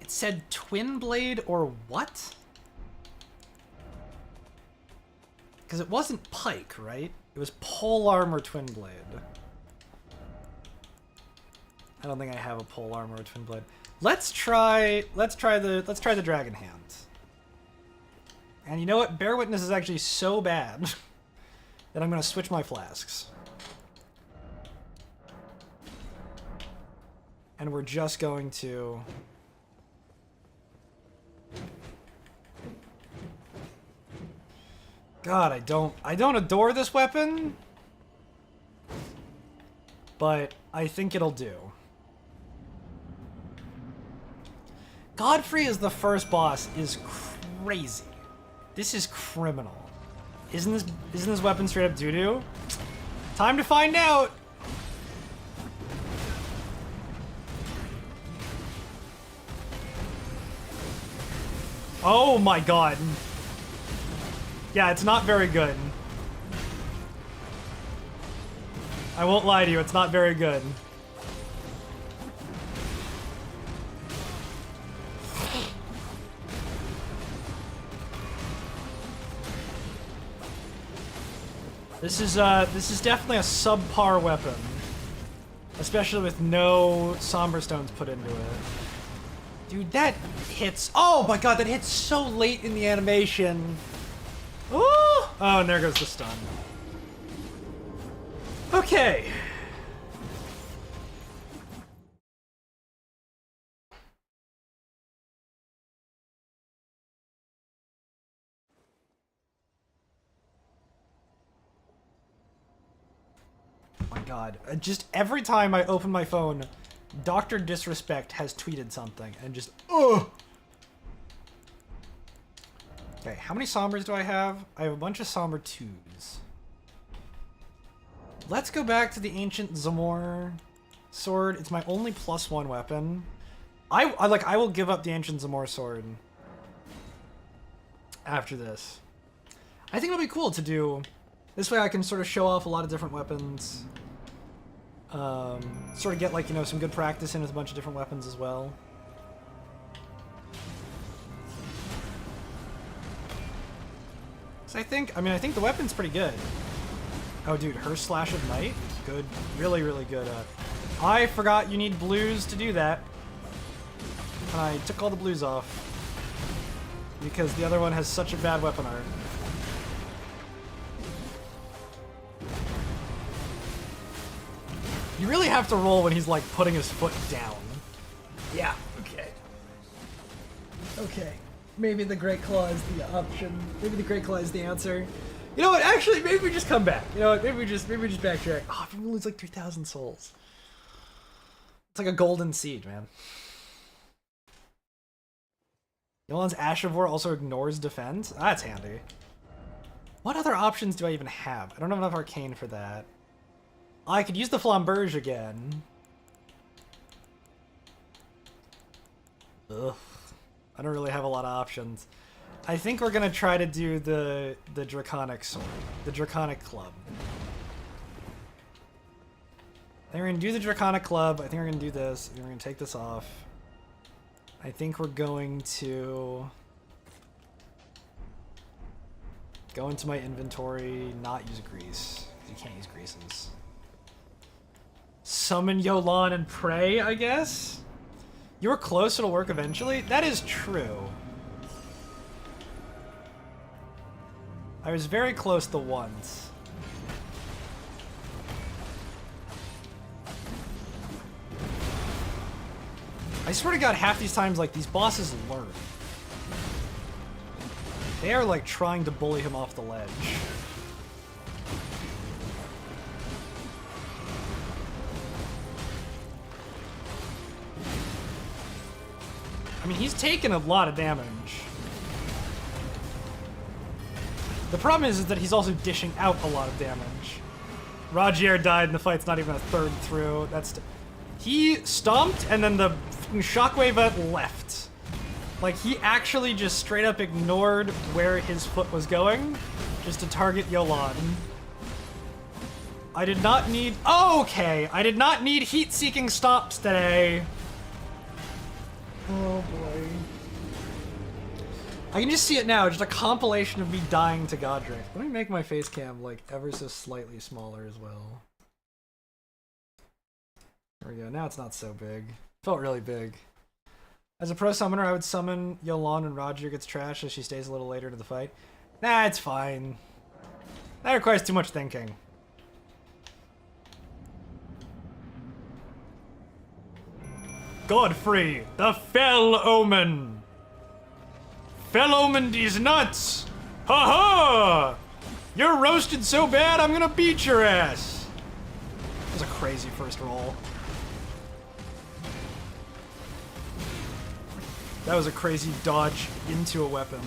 It said Twin Blade or what? Because it wasn't Pike, right? It was Pole Armor Twin Blade. I don't think I have a Pole Armor or Twin Blade. Let's try the Dragon Hand. And you know what? Bear Witness is actually so bad that I'm gonna switch my flasks. And we're just going to... God, I don't adore this weapon, but I think it'll do. Godfrey as the first boss is crazy. This is criminal. Isn't this weapon straight up doo-doo? Time to find out. Oh my god. Yeah, it's not very good. I won't lie to you, it's not very good. This is definitely a subpar weapon. Especially with no Somber Stones put into it. Dude, that hits. Oh my god, that hits so late in the animation. Ooh! Oh, and there goes the stun. Okay. Oh my god. Just every time I open my phone, Dr. Disrespect has tweeted something and just, ugh! Okay, how many Sombers do I have? I have a bunch of Somber 2s. Let's go back to the Ancient Zamor sword. It's my only +1 weapon. I will give up the Ancient Zamor sword after this. I think it'll be cool to do. This way I can sort of show off a lot of different weapons. Sort of get, like, you know, some good practice in with a bunch of different weapons as well. So I think the weapon's pretty good. Oh, dude, her Slash of Night? Good. Really, really good. I forgot you need blues to do that. And I took all the blues off. Because the other one has such a bad weapon art. You really have to roll when he's, like, putting his foot down. Yeah, okay. Okay. Maybe the Great Claw is the option. Maybe the Great Claw is the answer. You know what? Actually, maybe we just come back. You know what? Maybe we just backtrack. Oh, if we lose like 3,000 souls. It's like a golden seed, man. Yolan's Ashavor also ignores defense. That's handy. What other options do I even have? I don't have enough arcane for that. I could use the Flamberge again. Ugh. I don't really have a lot of options. I think we're gonna try to do the Draconic sword. The Draconic club. I think we're gonna do the Draconic club. I think we're gonna do this. I think we're gonna take this off. I think we're going to go into my inventory, not use grease. You can't use greases. Summon Yolan and pray, I guess? You were close, it'll work eventually? That is true. I was very close the once. I swear to God, half these times, like, these bosses learn. They are, like, trying to bully him off the ledge. I mean, he's taken a lot of damage. The problem is that he's also dishing out a lot of damage. Rogier died and the fight's not even a third through. He stomped and then the shockwave left. Like, he actually just straight up ignored where his foot was going just to target Yolan. I did not need... Oh, okay! I did not need heat-seeking stomps today. Oh boy. I can just see it now, just a compilation of me dying to Godric. Let me make my face cam, like, ever so slightly smaller as well. There we go, now it's not so big. Felt really big. As a pro summoner, I would summon Yolan when Roger gets trashed as she stays a little later to the fight. Nah, it's fine. That requires too much thinking. Godfrey, the Fell Omen! Fell Omen these nuts! Ha ha! You're roasted so bad, I'm gonna beat your ass! That was a crazy first roll. That was a crazy dodge into a weapon.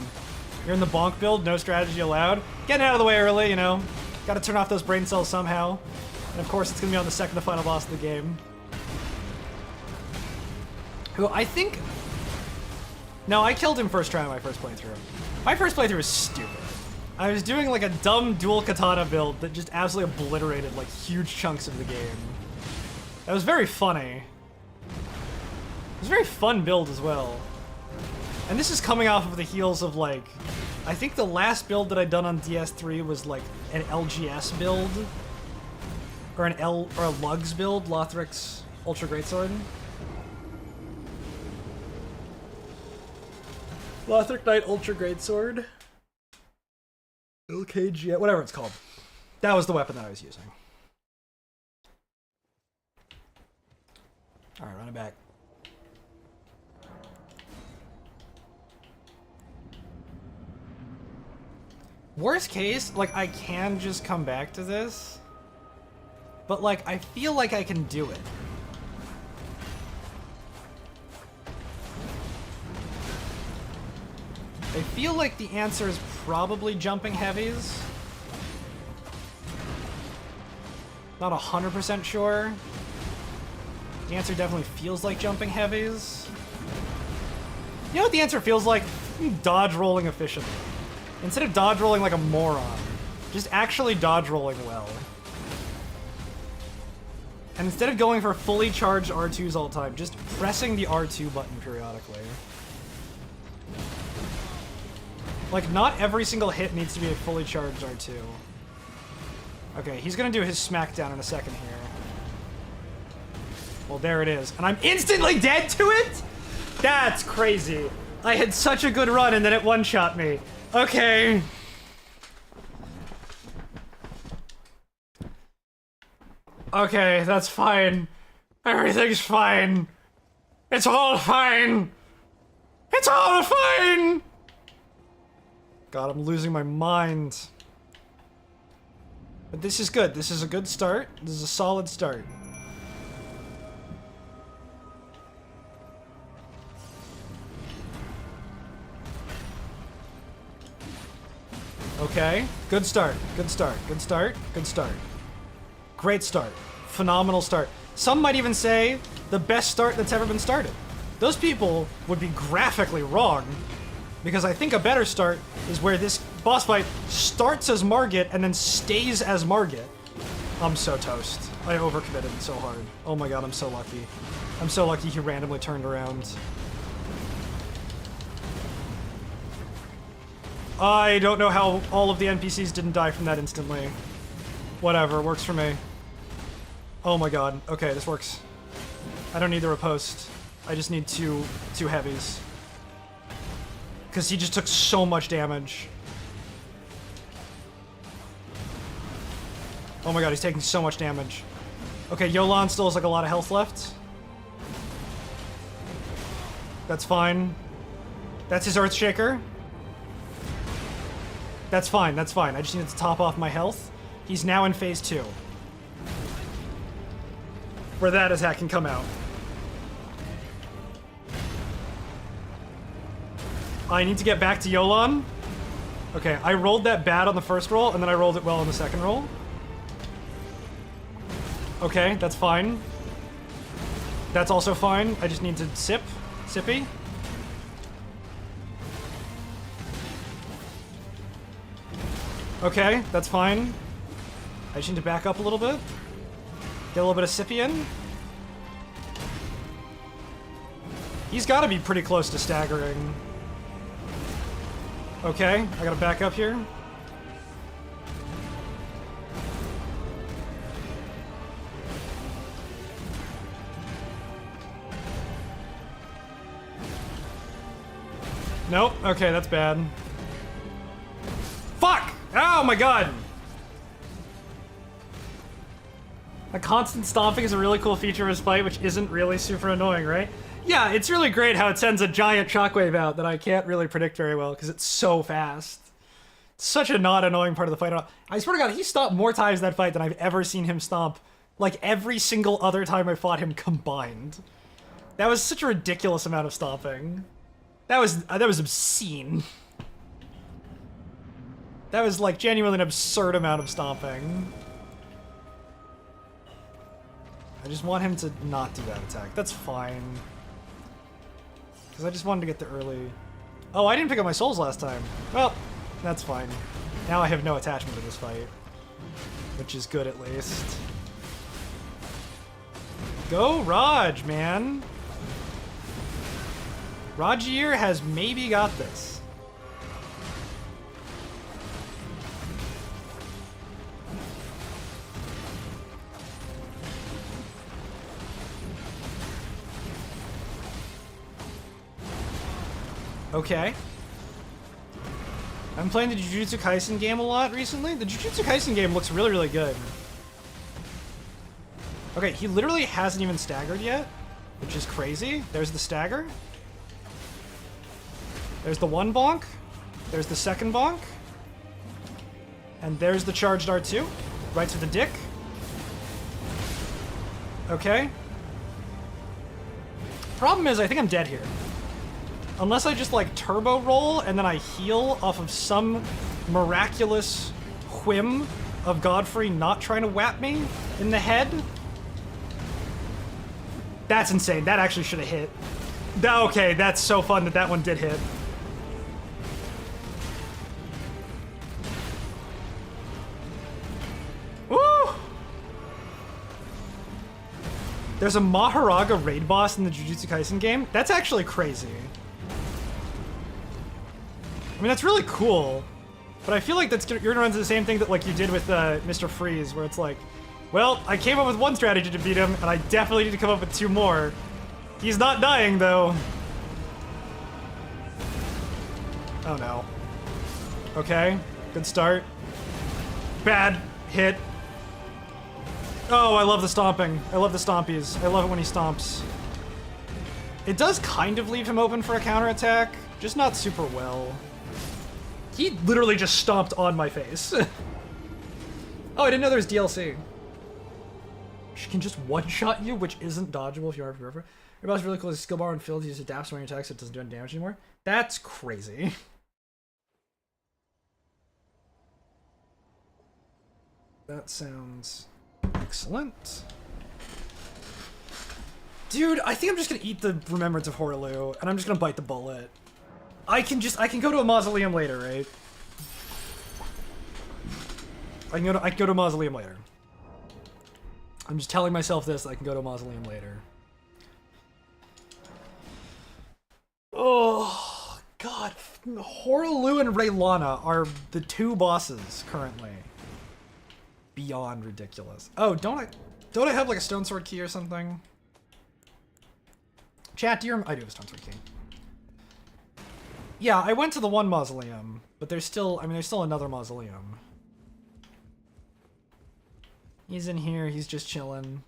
You're in the bonk build, no strategy allowed. Getting out of the way early, you know. Gotta turn off those brain cells somehow. And of course, it's gonna be on the second to final boss of the game. Who I think... No, I killed him first try on my first playthrough. My first playthrough was stupid. I was doing like a dumb dual katana build that just absolutely obliterated like huge chunks of the game. That was very funny. It was a very fun build as well. And this is coming off of the heels of like... I think the last build that I'd done on DS3 was like an LGS build. Or a Lugs build, Lothric's Ultra Greatsword. Lothric Knight Ultra Greatsword. LKG, whatever it's called. That was the weapon that I was using. Alright, run it back. Worst case, like, I can just come back to this. But, like, I feel like I can do it. I feel like the answer is probably jumping heavies. Not 100% sure. The answer definitely feels like jumping heavies. You know what the answer feels like? Dodge rolling efficiently. Instead of dodge rolling like a moron, just actually dodge rolling well. And instead of going for fully charged R2s all the time, just pressing the R2 button periodically. Like, not every single hit needs to be a fully charged R2. Okay, he's gonna do his smackdown in a second here. Well, there it is. And I'm instantly dead to it?! That's crazy. I had such a good run and then it one-shot me. Okay. Okay, that's fine. Everything's fine. It's all fine. It's all fine! God, I'm losing my mind. But this is good. This is a good start. This is a solid start. Okay. Good start. Good start. Good start. Good start. Great start. Phenomenal start. Some might even say the best start that's ever been started. Those people would be graphically wrong, because I think a better start is where this boss fight starts as Margit and then stays as Margit. I'm so toast. I overcommitted so hard. Oh my god, I'm so lucky. I'm so lucky he randomly turned around. I don't know how all of the NPCs didn't die from that instantly. Whatever, works for me. Oh my god. Okay, this works. I don't need the riposte. I just need two heavies. Because he just took so much damage. Oh my god, he's taking so much damage. Okay, Yolan still has like a lot of health left. That's fine. That's his Earthshaker. That's fine, that's fine. I just need to top off my health. He's now in phase 2. Where that attack can come out. I need to get back to Yolan. Okay, I rolled that bad on the first roll, and then I rolled it well on the second roll. Okay, that's fine. That's also fine. I just need to sip. Sippy. Okay, that's fine. I just need to back up a little bit. Get a little bit of sippy in. He's got to be pretty close to staggering. Okay, I gotta back up here. Nope, okay, that's bad. Fuck! Oh my god! A constant stomping is a really cool feature of his fight, which isn't really super annoying, right? Yeah, it's really great how it sends a giant shockwave out that I can't really predict very well because it's so fast. It's such a not annoying part of the fight. I swear to god, he stomped more times in that fight than I've ever seen him stomp, like every single other time I fought him combined. That was such a ridiculous amount of stomping. That was obscene. That was like genuinely an absurd amount of stomping. I just want him to not do that attack. That's fine. Because I just wanted to get the early... Oh, I didn't pick up my souls last time. Well, that's fine. Now I have no attachment to this fight. Which is good, at least. Go Raj, man! Rajir has maybe got this. Okay. I'm playing the Jujutsu Kaisen game a lot recently. The Jujutsu Kaisen game looks really, really good. Okay, he literally hasn't even staggered yet, which is crazy. There's the stagger. There's the one bonk. There's the second bonk. And there's the charged R2. Right to the dick. Okay. Problem is, I think I'm dead here. Unless I just, like, turbo roll and then I heal off of some miraculous whim of Godfrey not trying to whap me in the head. That's insane. That actually should have hit. Okay, that's so fun that that one did hit. Woo! There's a Maharaga raid boss in the Jujutsu Kaisen game? That's actually crazy. I mean, that's really cool, but I feel like you're gonna run into the same thing that like you did with Mr. Freeze, where it's like, well, I came up with one strategy to beat him, and I definitely need to come up with 2 more. He's not dying, though. Oh, no. Okay, good start. Bad hit. Oh, I love the stomping. I love the stompies. I love it when he stomps. It does kind of leave him open for a counterattack, just not super well. He literally just stomped on my face. Oh, I didn't know there was DLC. She can just one-shot you, which isn't dodgeable if you are forever. Your boss is really cool. His skill bar and field, he just adapts when he attacks, so it doesn't do any damage anymore. That's crazy. That sounds excellent. Dude, I think I'm just gonna eat the Remembrance of Horaloo, and I'm just gonna bite the bullet. I can go to a mausoleum later, right? I can go to a mausoleum later. I'm just telling myself this, I can go to a mausoleum later. Oh, God. Horaloo and Raylana are the 2 bosses currently. Beyond ridiculous. Oh, don't I have like a Stone Sword key or something? Chat, do you I do have a Stone Sword key. Yeah, I went to the one mausoleum, but there's still another mausoleum. He's in here, he's just chilling.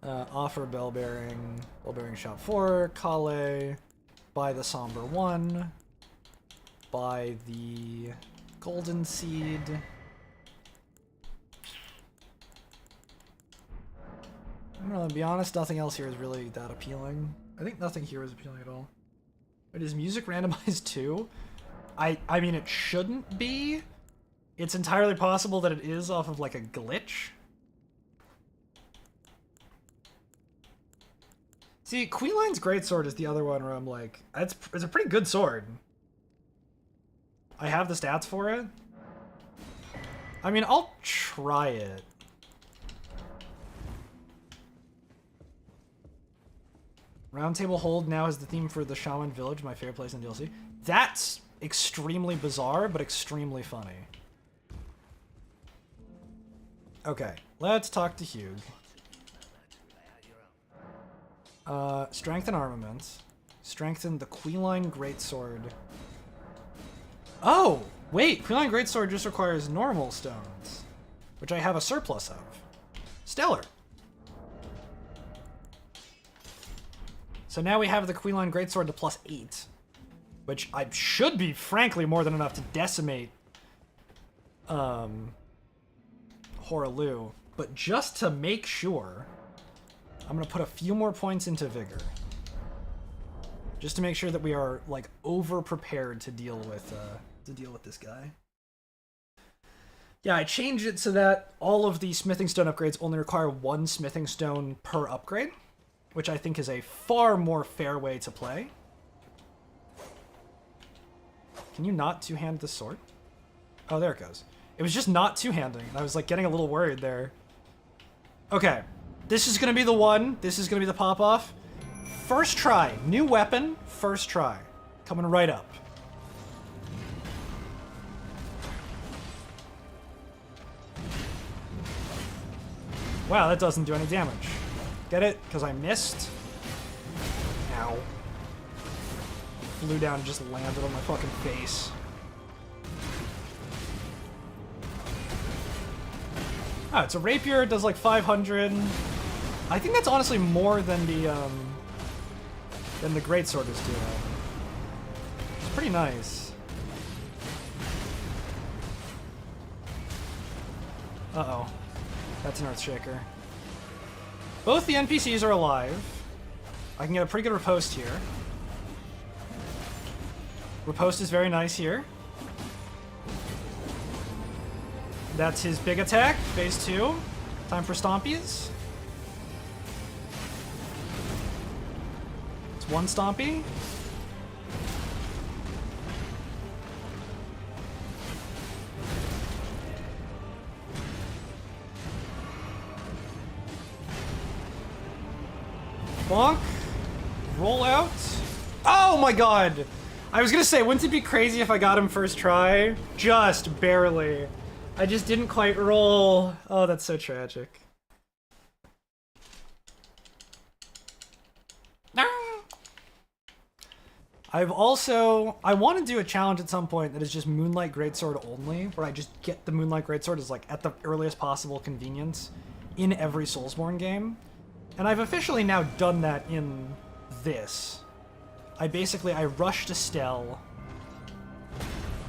Offer bell bearing shop 4, Kale, buy the somber 1, buy the golden seed. I don't know, to be honest, nothing else here is really that appealing. I think nothing here is appealing at all. But is music randomized too? I mean, it shouldn't be. It's entirely possible that it is off of like a glitch. See, Queenline's Greatsword is the other one where I'm like, it's a pretty good sword. I have the stats for it. I mean, I'll try it. Roundtable Hold now is the theme for the Shaman Village, my favorite place in DLC. That's extremely bizarre, but extremely funny. Okay, let's talk to Hugh. Strengthen armaments. Strengthen the Queenline Greatsword. Oh! Wait, Queenline Greatsword just requires normal stones, which I have a surplus of. Stellar. So now we have the Queenline Greatsword to +8, which I should be, frankly, more than enough to decimate Horaloo. But just to make sure, I'm gonna put a few more points into Vigor. Just to make sure that we are, like, over-prepared to deal with this guy. Yeah, I changed it so that all of the smithing stone upgrades only require 1 smithing stone per upgrade, which I think is a far more fair way to play. Can you not two-hand the sword? Oh, there it goes. It was just not two-handing. I was like getting a little worried there. Okay, this is gonna be the one. This is gonna be the pop-off. First try, new weapon, first try. Coming right up. Wow, that doesn't do any damage. Get it? Because I missed. Ow. Flew down and just landed on my fucking face. Oh, it's a rapier. It does like 500. I think that's honestly more than the greatsword is doing. It's pretty nice. Uh-oh. That's an Earthshaker. Both the NPCs are alive. I can get a pretty good riposte here. Riposte is very nice here. That's his big attack, phase 2. Time for Stompies. It's one Stompy. Bonk. Roll out. Oh my god! I was gonna say, wouldn't it be crazy if I got him first try? Just barely. I just didn't quite roll. Oh, that's so tragic. I want to do a challenge at some point that is just Moonlight Greatsword only, where I just get the Moonlight Greatsword as like at the earliest possible convenience in every Soulsborne game. And I've officially now done that in this. I rushed Estelle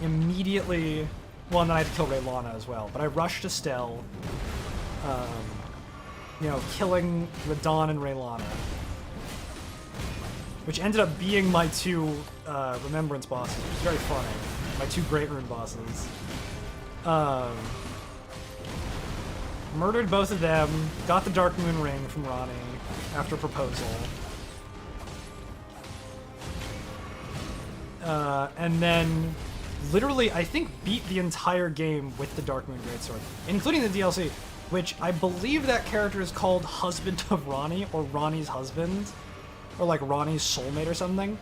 immediately. Well, and then I had to kill Raylana as well, but I rushed Estelle, you know, killing Radon and Raylana, which ended up being my two Remembrance bosses, which is very funny. My two Great Rune bosses. Murdered both of them, got the Dark Moon Ring from Ronnie after Proposal. And then literally, I think, beat the entire game with the Dark Moon Greatsword, including the DLC, which I believe that character is called Husband of Ronnie, or Ronnie's Husband, or like Ronnie's Soulmate or something.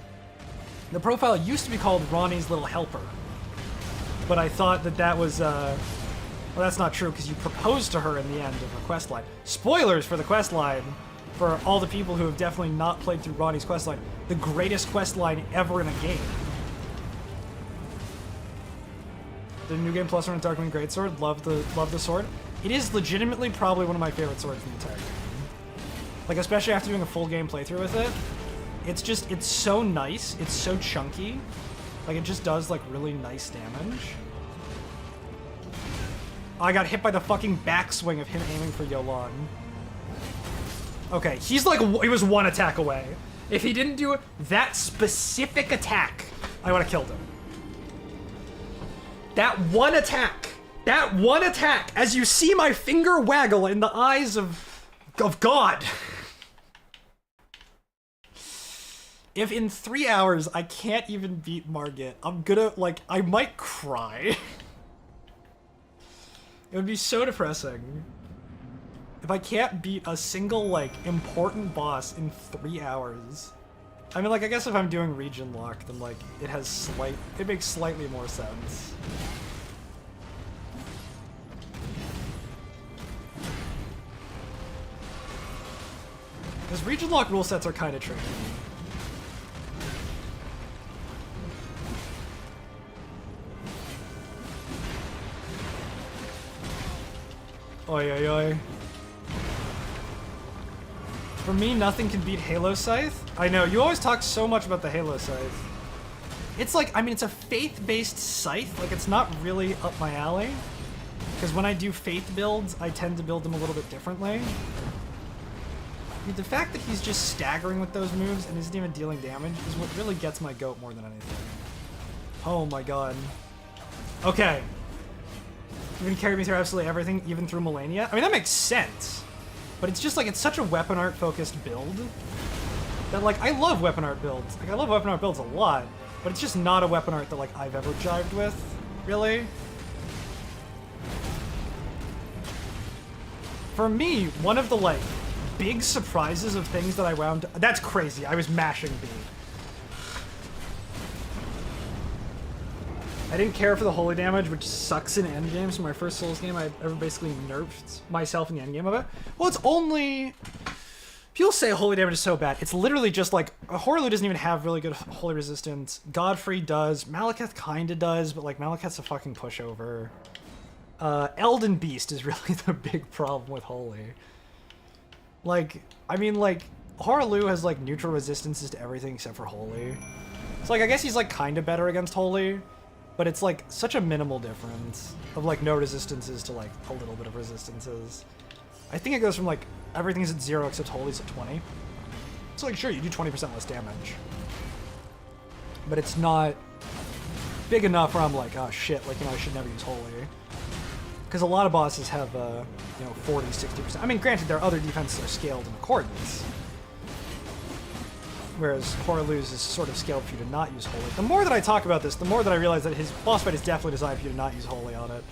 The profile used to be called Ronnie's Little Helper, but I thought that that was, well, that's not true, because you proposed to her in the end of the questline. Spoilers for the questline, for all the people who have definitely not played through Ronnie's questline. The greatest questline ever in a game. The New Game Plus One Dark Moon Greatsword, love the sword. It is legitimately probably one of my favorite swords in the entire game. Like, especially after doing a full game playthrough with it. It's so nice, it's so chunky. Like, it just does, like, really nice damage. I got hit by the fucking backswing of him aiming for Yolan. Okay, he was one attack away. If he didn't do that specific attack, I would have killed him. That one attack, as you see my finger waggle in the eyes of God. If in 3 hours I can't even beat Margit, I'm gonna, like, I might cry. It would be so depressing. If I can't beat a single, like, important boss in 3 hours. I mean, like, I guess if I'm doing region lock, then, like, it makes slightly more sense. Because region lock rule sets are kind of tricky. Oi, oi, oi. For me, nothing can beat Halo Scythe. I know, you always talk so much about the Halo Scythe. It's like, I mean, it's a faith-based scythe. Like, it's not really up my alley. Because when I do faith builds, I tend to build them a little bit differently. I mean, the fact that he's just staggering with those moves and isn't even dealing damage is what really gets my goat more than anything. Oh my god. Okay. You're gonna carry me through absolutely everything, even through Melania? I mean, that makes sense. But it's just like, it's such a weapon art focused build that, like, I love weapon art builds. Like, I love weapon art builds a lot, but it's just not a weapon art that, like, I've ever jived with, really. For me, one of the, like, big surprises of things that I wound... That's crazy, I was mashing B. I didn't care for the holy damage, which sucks in endgames. For my first Souls game, I ever basically nerfed myself in the endgame of it. Well, it's only... People say holy damage is so bad. It's literally just like Horlu doesn't even have really good holy resistance. Godfrey does. Malekith kinda does, but like Malekith's a fucking pushover. Elden Beast is really the big problem with holy. Like, I mean, like Horlu has like neutral resistances to everything except for holy. So like I guess he's like kinda better against holy, but it's like such a minimal difference of like no resistances to like a little bit of resistances. I think it goes from like everything's at 0 except holy's at 20. So like sure, you do 20% less damage. But it's not big enough where I'm like, oh shit, like, you know, I should never use holy. Because a lot of bosses have, you know, 40, 60%. I mean, granted, their other defenses are scaled in accordance. Whereas Horlu's is sort of scaled for you to not use holy. The more that I talk about this, the more that I realize that his boss fight is definitely designed for you to not use holy on it.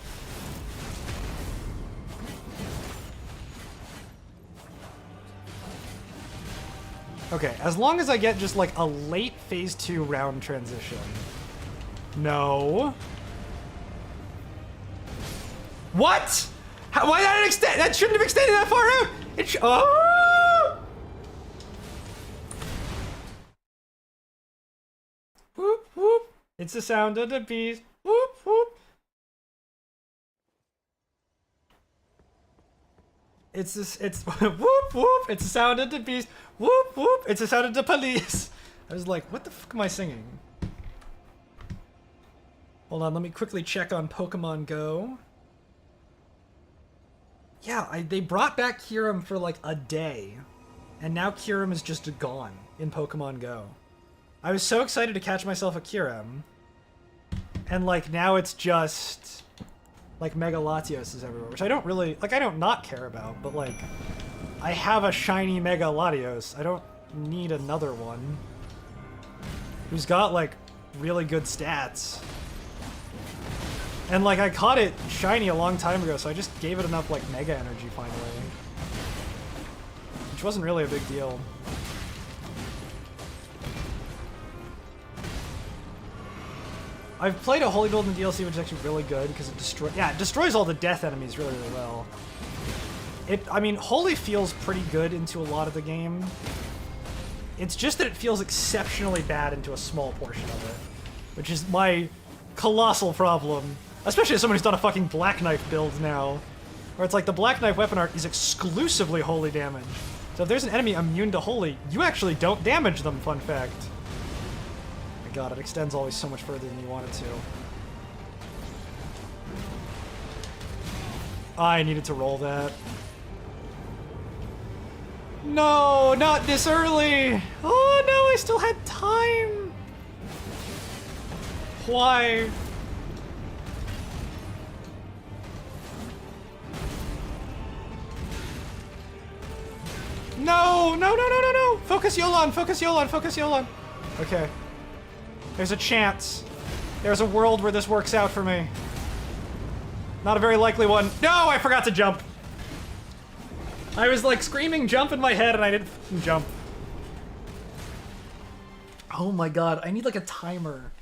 Okay, as long as I get just like a late phase 2 round transition. No. What? Why did that extend? That shouldn't have extended that far out. It oh! Whoop whoop! It's the sound of the beast. Whoop whoop! It's this. It's whoop whoop! It's the sound of the beast. Whoop whoop! It's the sound of the police. I was like, what the fuck am I singing? Hold on, let me quickly check on Pokemon Go. Yeah, they brought back Kyurem for like a day, and now Kyurem is just gone in Pokemon Go. I was so excited to catch myself a Kyurem, and like now it's just like Mega Latios is everywhere, which I don't really like. I don't not care about, but like I have a shiny Mega Latios. I don't need another one who's got like really good stats. And like I caught it shiny a long time ago, so I just gave it enough like Mega Energy finally. Which wasn't really a big deal. I've played a Holy Build in the DLC, which is actually really good because it destroys all the death enemies really, really well. I mean, Holy feels pretty good into a lot of the game. It's just that it feels exceptionally bad into a small portion of it, which is my colossal problem. Especially as someone who's done a fucking Black Knife build now, where it's like the Black Knife weapon art is exclusively holy damage. So if there's an enemy immune to holy, you actually don't damage them, fun fact. My god, it extends always so much further than you want it to. I needed to roll that. No, not this early! Oh no, I still had time! Why? No, no, no, no, no, no! Focus Yolan, focus Yolan, focus Yolan. Okay. There's a chance. There's a world where this works out for me. Not a very likely one. No, I forgot to jump. I was like screaming jump in my head and I didn't jump. Oh my god, I need like a timer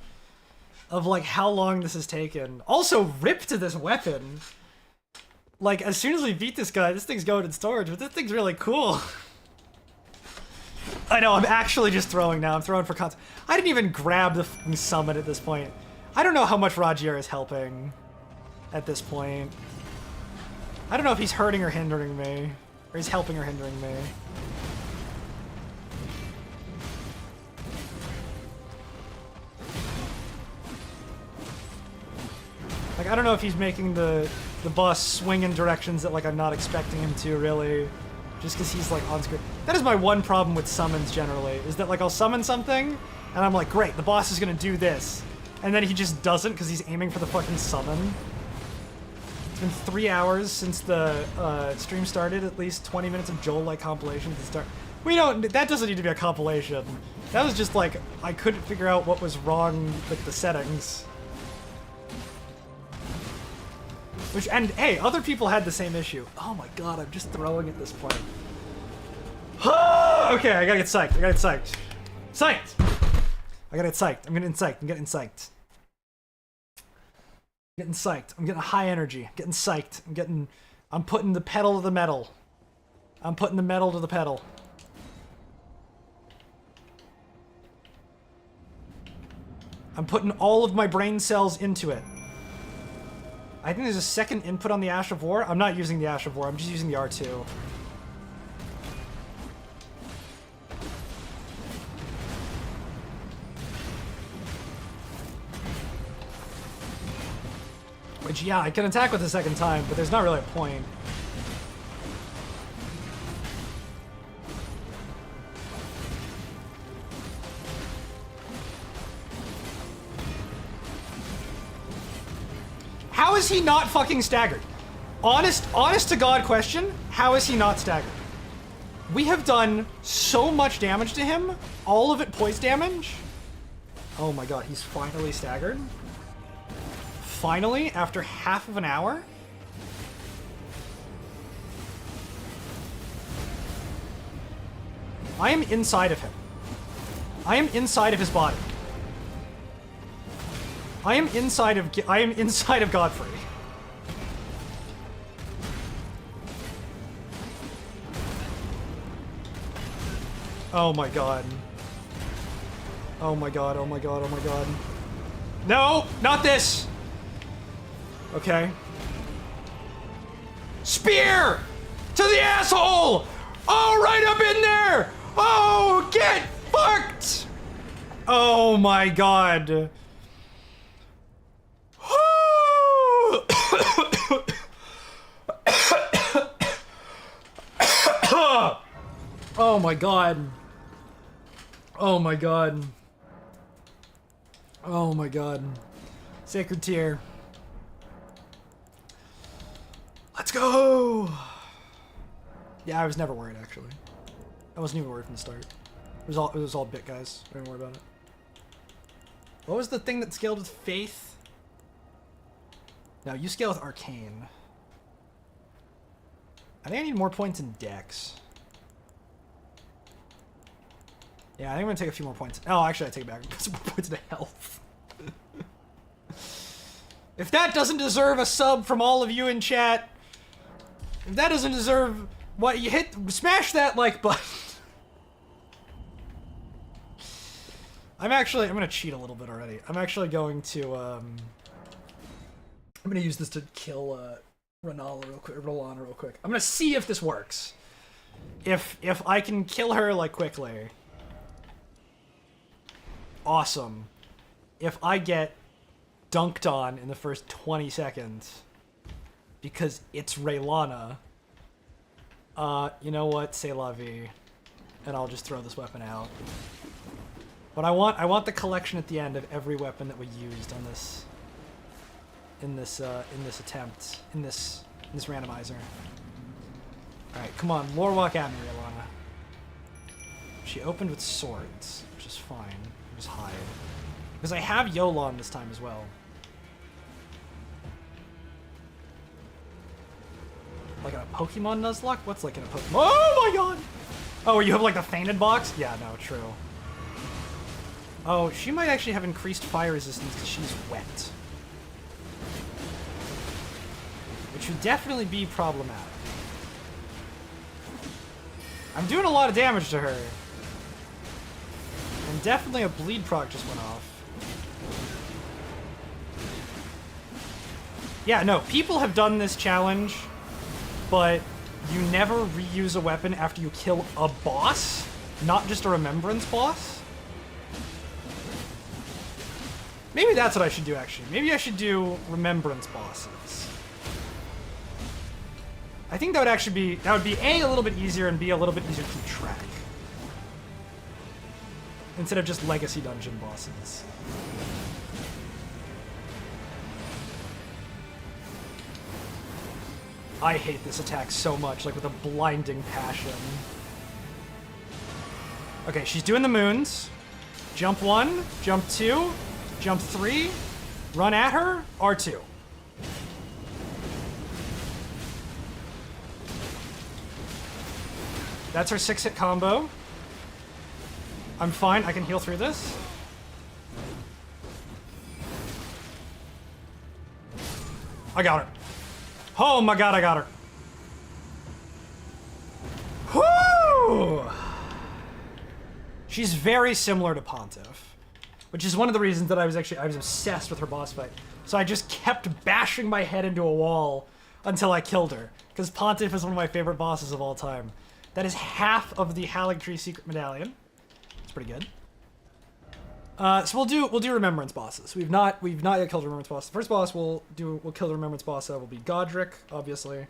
of like how long this has taken. Also, rip to this weapon. Like, as soon as we beat this guy, this thing's going in storage, but this thing's really cool. I know, I'm actually just throwing now. I'm throwing for content. I didn't even grab the fucking summon at this point. I don't know how much Rajier is helping at this point. I don't know if he's hurting or hindering me. Or he's helping or hindering me. Like, I don't know if he's making the boss swing in directions that, like, I'm not expecting him to, really. Just because he's, like, on screen. That is my one problem with summons, generally. Is that, like, I'll summon something, and I'm like, great, the boss is gonna do this. And then he just doesn't, because he's aiming for the fucking summon. It's been 3 hours since the stream started, at least 20 minutes of Joel-like compilations to start. That doesn't need to be a compilation. That was just, like, I couldn't figure out what was wrong with the settings. And hey, other people had the same issue. Oh my god, I'm just throwing at this point. Okay, I gotta get psyched. I gotta get psyched. Psyched! I gotta get psyched. I'm getting psyched. I'm getting psyched. Getting psyched. I'm getting high energy. I'm getting psyched. I'm putting the pedal to the metal. I'm putting the metal to the pedal. I'm putting all of my brain cells into it. I think there's a second input on the Ash of War. I'm not using the Ash of War, I'm just using the R2. Which, yeah, I can attack with the second time, but there's not really a point. How is he not fucking staggered? Honest to God question, how is he not staggered? We have done so much damage to him, all of it poise damage. Oh my god, he's finally staggered. Finally, after half of an hour? I am inside of him. I am inside of his body. I am inside of Godfrey. Oh my god. Oh my god, oh my god, oh my god. No, not this! Okay. Spear! To the asshole! Oh, right up in there! Oh, get fucked! Oh my god. Oh my god. Oh my god. Oh my god. Sacred Tear. Let's go! Yeah, I was never worried, actually. I wasn't even worried from the start. It was all bit, guys. Don't worry about it. What was the thing that scaled with Faith? No, you scale with Arcane. I think I need more points in Dex. Yeah, I think I'm gonna take a few more points. Oh, actually, I take it back. Put some more points into health. If that doesn't deserve a sub from all of you in chat, if that doesn't deserve what you hit, smash that like button. I'm gonna cheat a little bit already. I'm actually going to, I'm gonna use this to kill, Roland real quick. I'm gonna see if this works. If I can kill her, like, quickly. Awesome. If I get dunked on in the first 20 seconds, because it's Raylana, you know what? C'est la vie. And I'll just throw this weapon out. But I want the collection at the end of every weapon that we used on this, in this attempt, in this randomizer. All right, come on, lore walk at me, Raylana. She opened with swords, which is fine. Just hide, because I have Yolon this time as well. Like in a Pokemon Nuzlocke? What's like in a Pokemon? Oh my god! Oh, you have like the fainted box? Yeah, no, true. Oh, she might actually have increased fire resistance because she's wet. Which would definitely be problematic. I'm doing a lot of damage to her. And definitely a bleed proc just went off. Yeah, no, people have done this challenge, but you never reuse a weapon after you kill a boss, not just a remembrance boss. Maybe that's what I should do, actually. Maybe I should do remembrance bosses. I think that would actually be, that would be A, a little bit easier, and B, a little bit easier to keep track. Instead of just legacy dungeon bosses. I hate this attack so much, like with a blinding passion. Okay, she's doing the moons. Jump 1, jump 2, jump 3, run at her, R2. That's her 6-hit combo. I'm fine, I can heal through this. I got her. Oh my god, I got her. Whoo! She's very similar to Pontiff. which is one of the reasons that I was obsessed with her boss fight. So I just kept bashing my head into a wall until I killed her, because Pontiff is one of my favorite bosses of all time. That is half of the Haligtree Secret Medallion. It's pretty good. So we'll do Remembrance bosses. We've not yet killed Remembrance boss. The first boss we'll kill the Remembrance boss of will be Godric, obviously.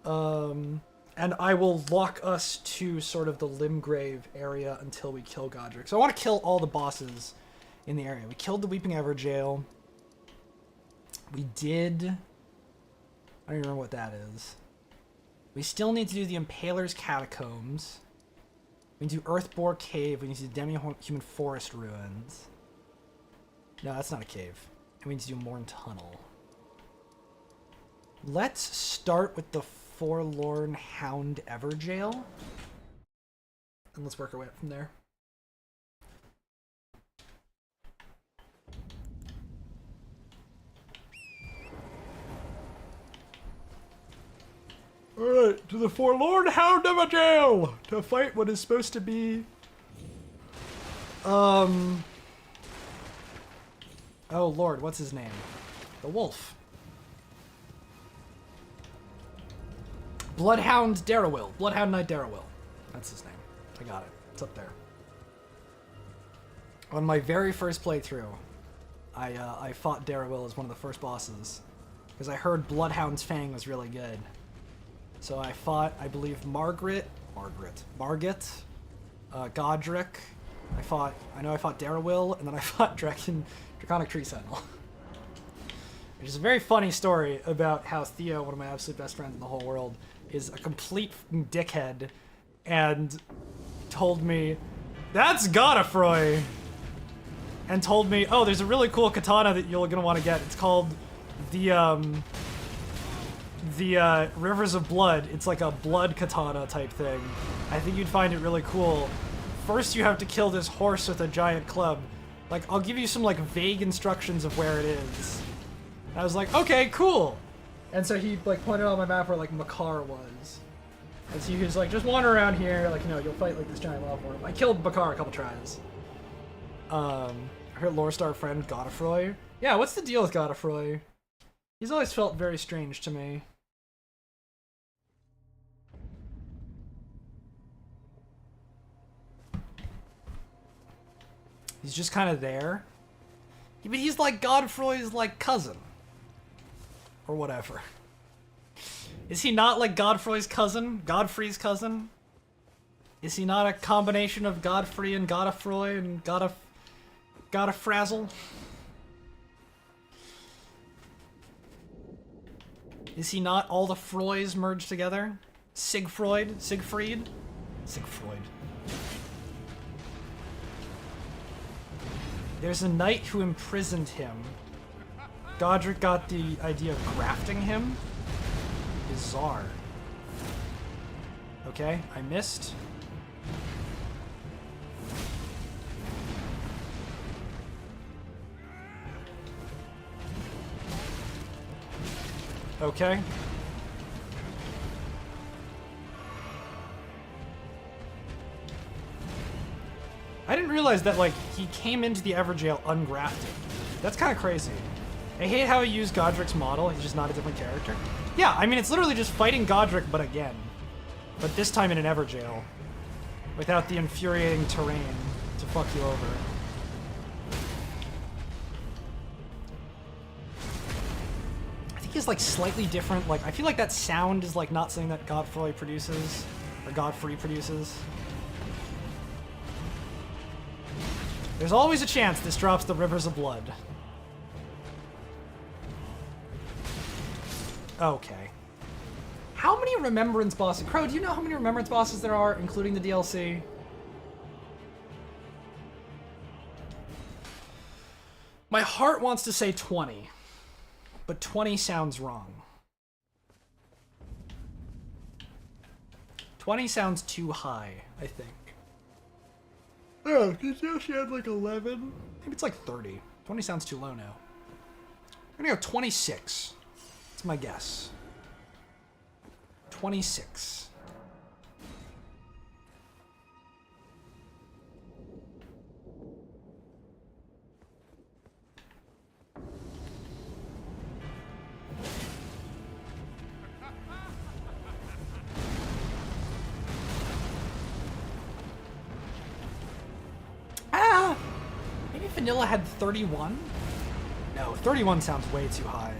And I will lock us to sort of the Limgrave area until we kill Godric. So I want to kill all the bosses in the area. We killed the Weeping Everjail. We did... I don't even remember what that is. We still need to do the Impaler's Catacombs. We need to do Earthbore Cave. We need to do Demi-Human Forest Ruins. No, that's not a cave. And we need to do Morn Tunnel. Let's start with the Forlorn Hound Everjail. And let's work our way up from there. Alright, to the Forlorn Hound Everjail! To fight what is supposed to be... Oh lord, what's his name? The wolf. Bloodhound Darrowil. Bloodhound Knight Darrowil. That's his name. I got it. It's up there. On my very first playthrough, I fought Darrowil as one of the first bosses, because I heard Bloodhound's Fang was really good. So I fought, I believe, Margit, Godric. I know I fought Darrowil, and then I fought Draconic Tree Sentinel. Which is a very funny story about how Theo, one of my absolute best friends in the whole world, is a complete dickhead, and told me, "That's Godofroy!" And told me, "Oh, there's a really cool katana that you're gonna want to get. It's called the Rivers of Blood. It's like a blood katana type thing. I think you'd find it really cool. First you have to kill this horse with a giant club. Like, I'll give you some like vague instructions of where it is." I was like, okay, cool. And so he like pointed out on my map where like Makar was. And so he was like, just wander around here, like, you know, you'll fight like this giant lava worm. I killed Makar a couple tries. I heard Lore Star friend Godofroy. Yeah, what's the deal with Godofroy? He's always felt very strange to me. He's just kind of there. But he's like Godfrey's like cousin. Or whatever. Is he not like Godfrey's cousin? Godfrey's cousin? Is he not a combination of Godfrey and Godofroy and Godofrazzle? Is he not all the Froys merged together? Siegfried? Siegfried? Siegfried. There's a knight who imprisoned him. Godric got the idea of grafting him. Bizarre. Okay, I missed. Okay. I didn't realize that, like, he came into the Everjail ungrafted. That's kind of crazy. I hate how he used Godric's model. He's just not a different character. Yeah, I mean, it's literally just fighting Godric, but again. But this time in an Everjail. Without the infuriating terrain to fuck you over. I think he's, like, slightly different. Like, I feel like that sound is, like, not something that Godfrey produces. Or Godfrey produces. There's always a chance this drops the Rivers of Blood. Okay. How many Remembrance bosses? Crow, do you know how many Remembrance bosses there are, including the DLC? My heart wants to say 20, but 20 sounds wrong. 20 sounds too high, I think. Oh, did you know she had like 11? Maybe it's like 30. 20 sounds too low now. I'm gonna go 26. That's my guess. 26. Vanilla had 31? No, 31 sounds way too high.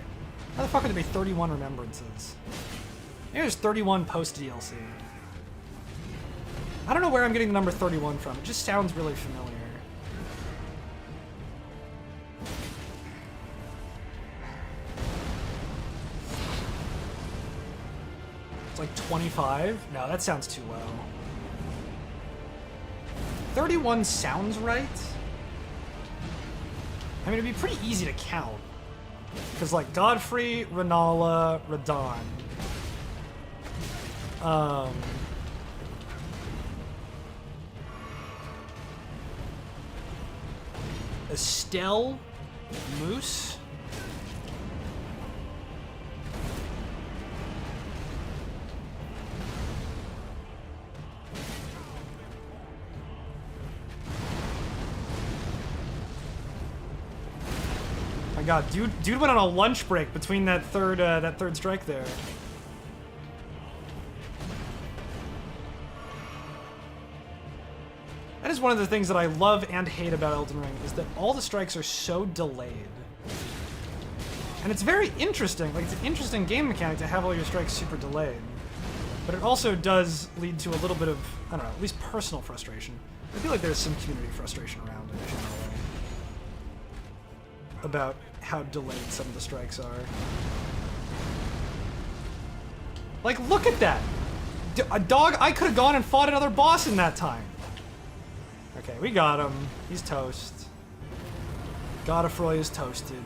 How the fuck would there be 31 remembrances? Maybe there's 31 post-DLC. I don't know where I'm getting the number 31 from. It just sounds really familiar. It's like 25? No, that sounds too low. 31 sounds right. I mean, it'd be pretty easy to count. Because, like, Godfrey, Renala, Radon. Estelle, Moose. My God, dude went on a lunch break between that third strike there. That is one of the things that I love and hate about Elden Ring, is that all the strikes are so delayed. And it's very interesting, like it's an interesting game mechanic to have all your strikes super delayed. But it also does lead to a little bit of, I don't know, at least personal frustration. I feel like there's some community frustration around it generally. About how delayed some of the strikes are. Like, look at that! A dog, I could have gone and fought another boss in that time. Okay, we got him. He's toast. Godfroy is toasted.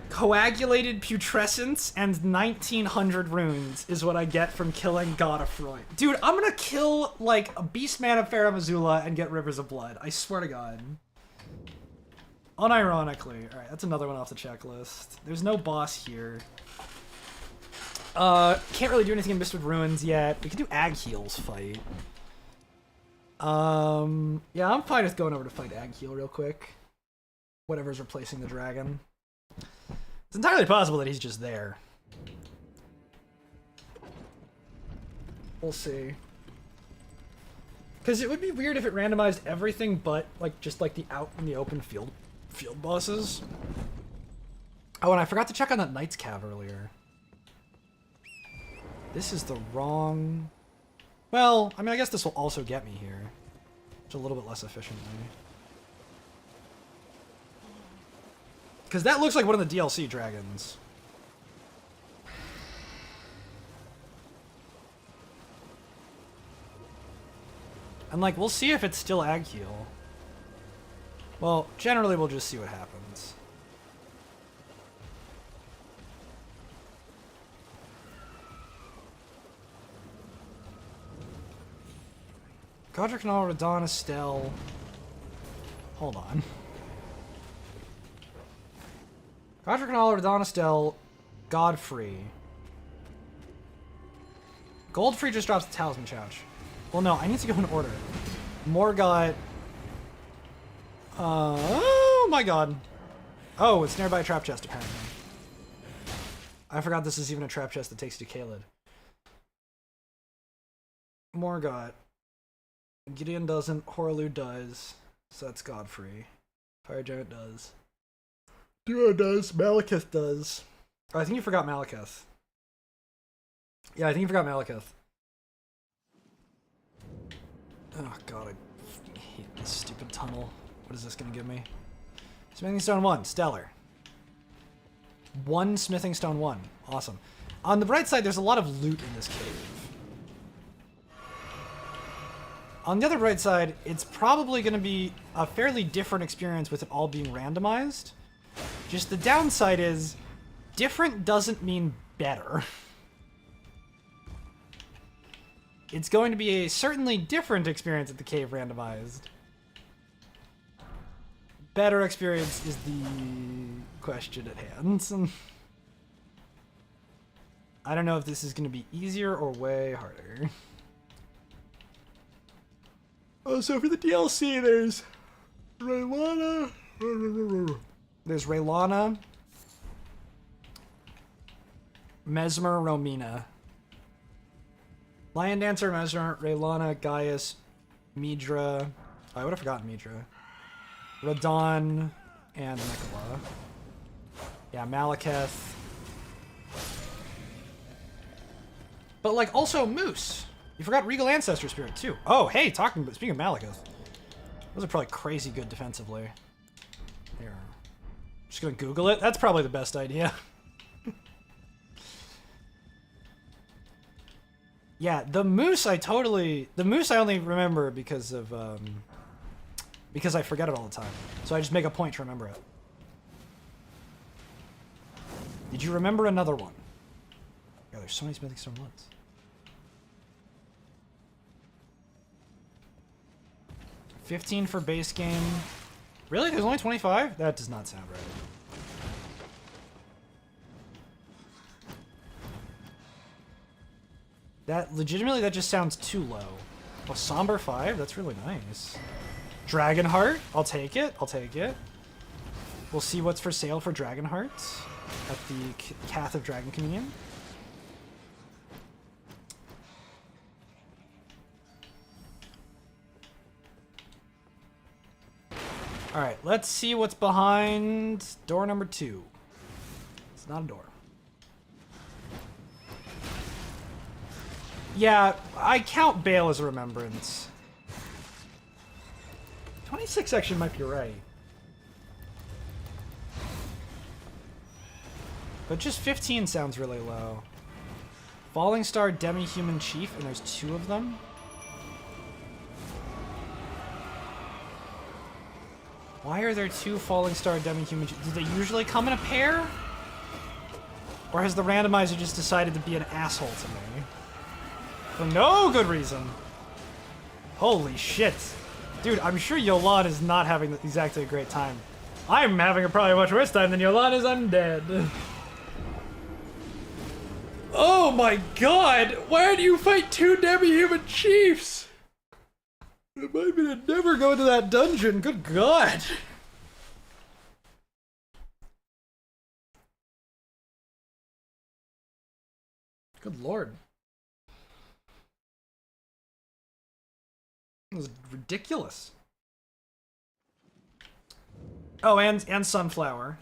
Coagulated putrescence and 1900 runes is what I get from killing Godfroy. Dude, I'm gonna kill, like, a Beastman of Farum Azula and get Rivers of Blood. I swear to God. Unironically. Alright, that's another one off the checklist. There's no boss here. Can't really do anything in Mistwood Ruins yet. We can do Ag Heel's fight. Yeah, I'm fine with going over to fight Ag Heel real quick. Whatever's replacing the dragon. It's entirely possible that he's just there. We'll see. Because it would be weird if it randomized everything but, like, just like the out in the open field bosses. Oh, and I forgot to check on that Knight's Cav earlier. This is the wrong... Well, I mean, I guess this will also get me here. Just a little bit less efficiently. Because that looks like one of the DLC dragons. And, like, we'll see if it's still Agheel. Well, generally we'll just see what happens. Godric Nall, Radon, Estelle. Hold on. Godric Nall, Radon, Estelle, Godfrey. Goldfrey just drops the Talisman Chouch. Well, no, I need to go in order. Morgott. Oh my God. Oh, it's nearby a trap chest, apparently. I forgot this is even a trap chest that takes you to Caelid. Morgott. Gideon doesn't. Horaloo does. So that's Godfrey. Fire Giant does. Duo does. Malekith does. Oh, I think you forgot Malekith. Yeah, I think you forgot Malekith. Oh God, I hate this stupid tunnel. What is this gonna give me? Smithing Stone 1, Stellar. 1 Smithing Stone 1. Awesome. On the bright side, there's a lot of loot in this cave. On the other bright side, it's probably going to be a fairly different experience with it all being randomized. Just the downside is, different doesn't mean better. It's going to be a certainly different experience at the cave randomized. Better experience is the question at hand. I don't know if this is going to be easier or way harder. Oh, so for the DLC, there's Raylana. There's Raylana, Mesmer, Romina. Lion Dancer, Mesmer, Raylana, Gaius, Midra, I would have forgotten Mitra. Radon and Nicola. Yeah, Malekith. But like also Moose. You forgot Regal Ancestor Spirit too. Oh, hey, speaking of Malekith. Those are probably crazy good defensively. Here. Just gonna Google it. That's probably the best idea. Yeah, the Moose I only remember because I forget it all the time. So I just make a point to remember it. Did you remember another one? Yeah, there's so many Smithing Stone ones. $15 for base game. Really? There's only 25? That does not sound right. That just sounds too low. Oh, Somber 5? That's really nice. Dragonheart? I'll take it. I'll take it. We'll see what's for sale for Dragonheart at the Cath of Dragon Communion. Alright, let's see what's behind door number 2. It's not a door. Yeah, I count Bale as a remembrance. 26 actually might be right. But just 15 sounds really low. Falling Star Demi-Human Chief, and there's 2 of them? Why are there 2 Falling Star Demi-Human Chief? Do they usually come in a pair? Or has the randomizer just decided to be an asshole to me? For no good reason. Holy shit. Dude, I'm sure Yolan is not having exactly a great time. I'm having a probably much worse time than Yolan is. I'm dead. Oh my god! Why do you fight 2 Demi-Human Chiefs? It might be to never go into that dungeon. Good god. Good lord. It was ridiculous. Oh, and Sunflower.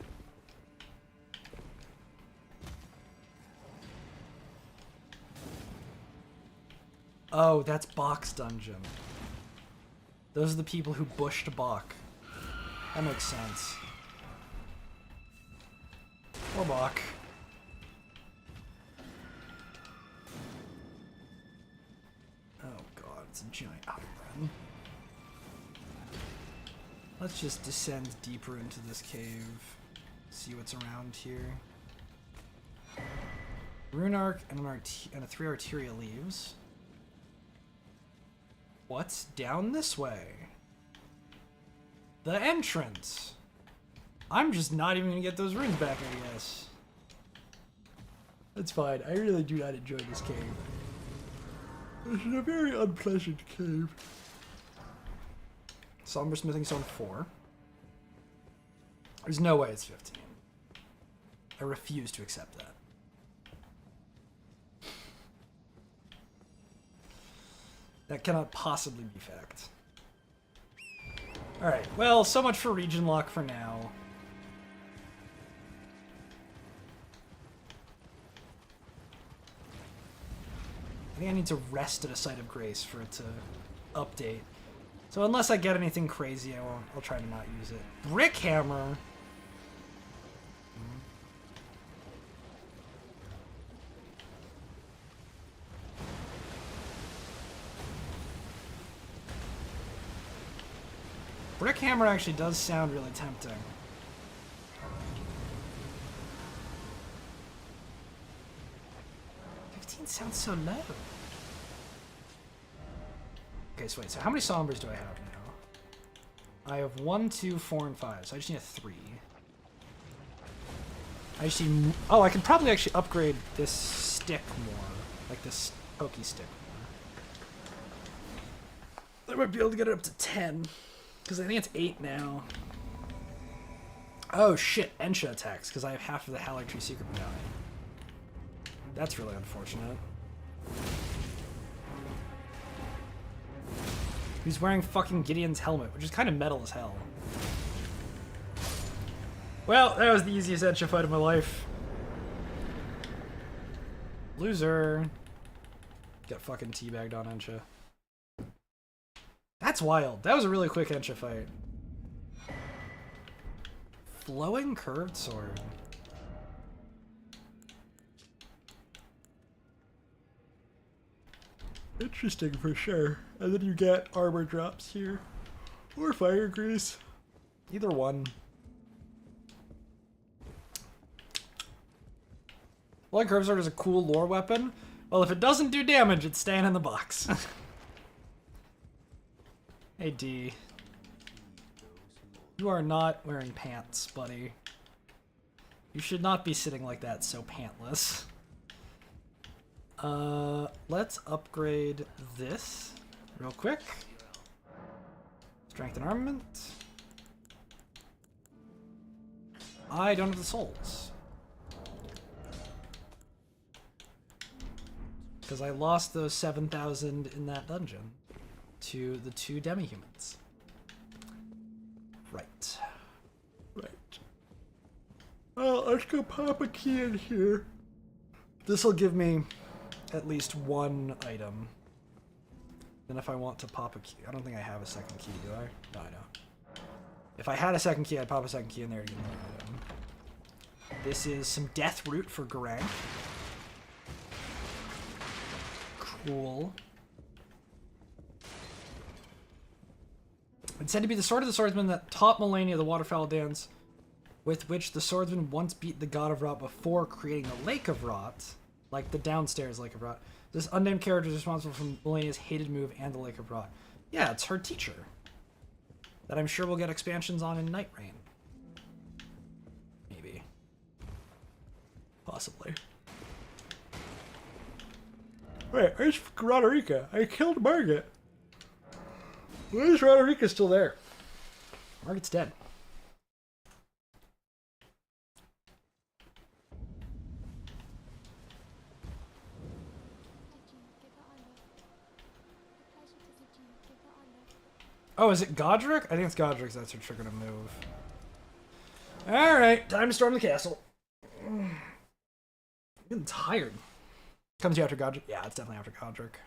Oh, that's Bach's dungeon. Those are the people who bushed Bach. That makes sense. Poor Bach. Oh god, it's a giant Iron. Let's just descend deeper into this cave. See what's around here. Rune Arc and a 3 Arteria leaves. What's down this way? The entrance. I'm just not even gonna get those runes back, I guess. That's fine. I really do not enjoy this cave. This is a very unpleasant cave. Somber Smithing Stone 4. There's no way it's 15. I refuse to accept that. That cannot possibly be fact. Alright, well, so much for region lock for now. I think I need to rest at a Site of Grace for it to update. So unless I get anything crazy, I'll try to not use it. Brick Hammer! Brick Hammer actually does sound really tempting. $15 sounds so low. Okay, so wait, so how many Sombers do I have now? I have 1, 2, 4, and 5, so I just need a 3. I just need... Oh, I could probably actually upgrade this stick more. Like this pokey stick more. I might be able to get it up to 10. Because I think it's 8 now. Oh shit, Ensha attacks, because I have half of the Hallig Tree Secret Medallion. That's really unfortunate. He's wearing fucking Gideon's helmet, which is kind of metal as hell. Well, that was the easiest Ensha fight of my life. Loser. Got fucking teabagged on Ensha. That's wild. That was a really quick Ensha fight. Flowing curved sword. Interesting for sure. And then you get armor drops here. Or fire grease. Either one. Flowing curved sword is a cool lore weapon. Well, if it doesn't do damage, it's staying in the box. Hey, D. You are not wearing pants, buddy. You should not be sitting like that so pantless. Let's upgrade this real quick. Strength and armament. I don't have the souls. Because I lost those 7,000 in that dungeon to the 2 demi-humans. Right. Right. Well, let's go pop a key in here. This'll give me at least 1 item. Then if I want to pop a key... I don't think I have a second key, do I? No, I don't. If I had a second key, I'd pop a second key in there to get another item. This is some death root for Garang. Cool. It's said to be the sword of the swordsman that taught Melania the waterfowl dance, with which the swordsman once beat the god of rot before creating the lake of rot, like the downstairs lake of rot. This unnamed character is responsible for Melania's hated move and the lake of rot. Yeah, it's her teacher. That I'm sure we'll get expansions on in Night Rain. Maybe. Possibly. Wait, where's Roderica? I killed Margit. Why is Roderica still there? Margit's dead. Oh, is it Godric? I think it's Godric that's her trigger to move. Alright, time to storm the castle. I'm getting tired. Comes you after Godric? Yeah, it's definitely after Godric.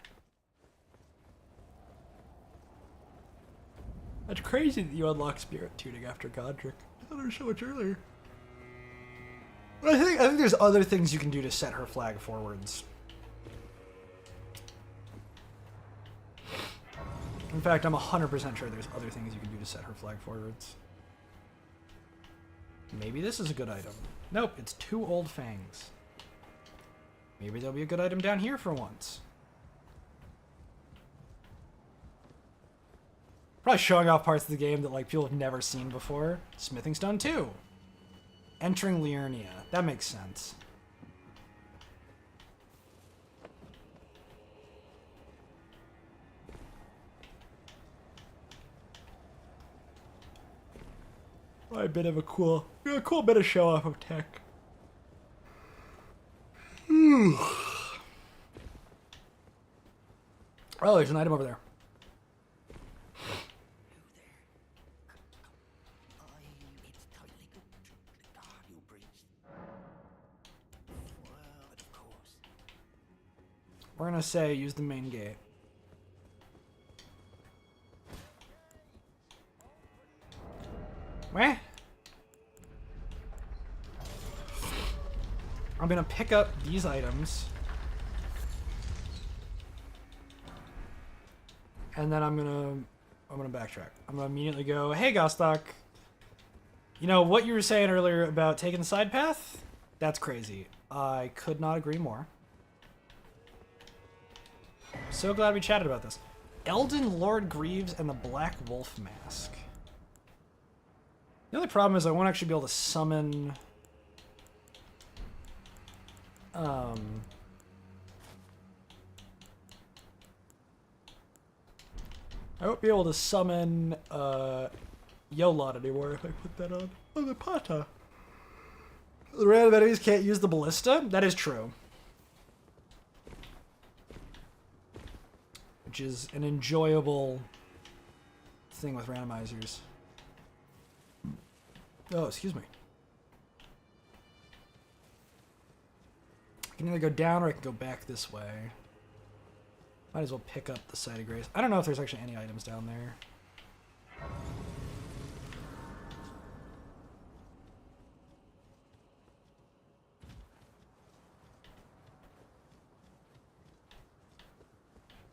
That's crazy that you unlock Spirit Tuning after Godric. I thought it was so much earlier. But I think there's other things you can do to set her flag forwards. In fact, I'm 100% sure there's other things you can do to set her flag forwards. Maybe this is a good item. Nope, it's 2 old fangs. Maybe there'll be a good item down here for once. Probably showing off parts of the game that like people have never seen before. Smithing Stone 2. Entering Liurnia. That makes sense. A bit of a cool bit of show off of tech. Oh, there's an item over there. We're gonna say use the main gate. Where? I'm gonna pick up these items. And then I'm gonna backtrack. I'm gonna immediately go, hey Gostok. You know what you were saying earlier about taking the side path? That's crazy. I could not agree more. So glad we chatted about this. Elden Lord Greaves and the Black Wolf Mask. The only problem is I won't actually be able to summon... I won't be able to summon Yolot anymore if I put that on. Oh, the Pata. The random enemies can't use the Ballista? That is true. Which is an enjoyable thing with randomizers. Oh, excuse me. I can either go down or I can go back this way. Might as well pick up the Site of Grace. I don't know if there's actually any items down there.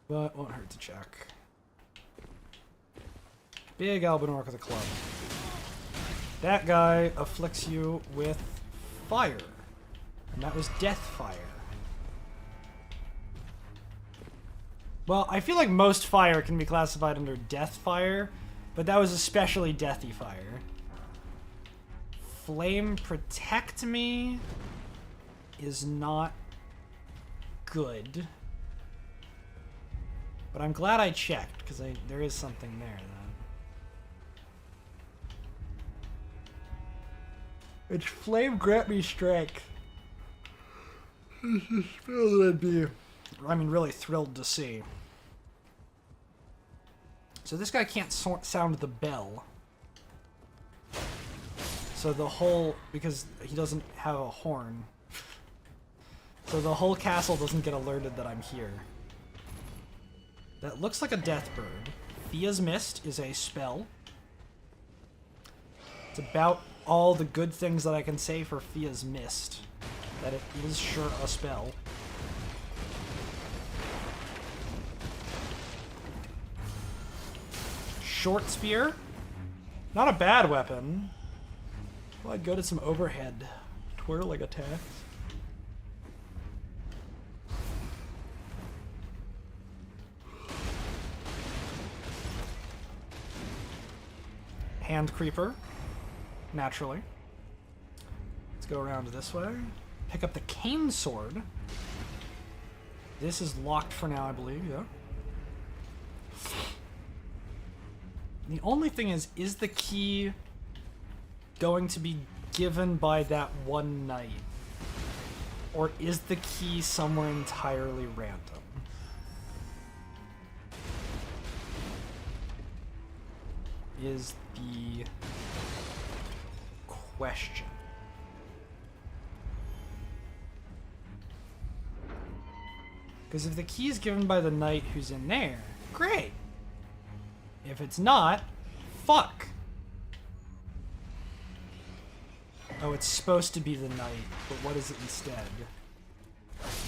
But won't hurt to check. Big Albinork with a club. That guy afflicts you with fire. And that was death fire. Well, I feel like most fire can be classified under death fire, but that was especially deathy fire. Flame protect me is not good. But I'm glad I checked, because there is something there, then. It's flame grant me strength. This is spell that I'd be, I mean, really thrilled to see. So this guy can't sound the bell. So the whole, because he doesn't have a horn. So the whole castle doesn't get alerted that I'm here. That looks like a death bird. Thea's Mist is a spell. It's about all the good things that I can say for Thea's Mist. That it is sure a spell. Short spear. Not a bad weapon. Well, I'd go to some overhead twirling attacks. Hand creeper. Naturally. Let's go around this way. Pick up the cane sword. This is locked for now, I believe, yeah. The only thing is the key going to be given by that one knight? Or is the key somewhere entirely random? Is the question. Because if the key is given by the knight who's in there, great. If it's not, fuck. Oh, it's supposed to be the knight, but what is it instead?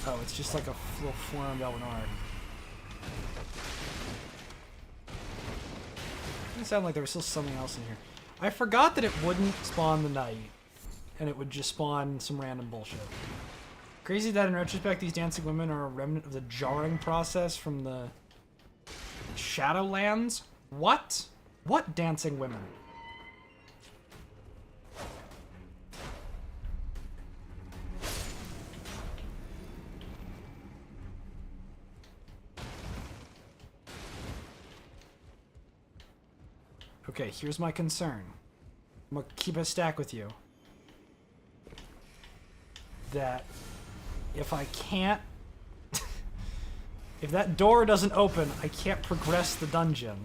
Oh, it's just like a little formed Elden Ring. It sounded like there was still something else in here. I forgot that it wouldn't spawn the knight, and it would just spawn some random bullshit. Crazy that in retrospect these dancing women are a remnant of the jarring process from the Shadowlands? What? What dancing women? Okay, here's my concern. I'm gonna keep a stack with you. That if I can't... if that door doesn't open, I can't progress the dungeon.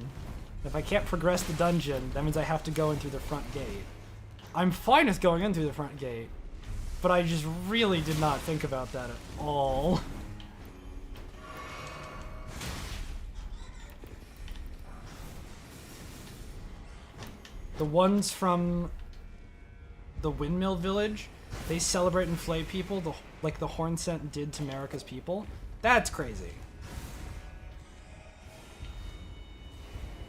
If I can't progress the dungeon, that means I have to go in through the front gate. I'm fine with going in through the front gate, but I just really did not think about that at all. The ones from the Windmill Village, they celebrate and flay people like the Hornsent did to Marika's people. That's crazy.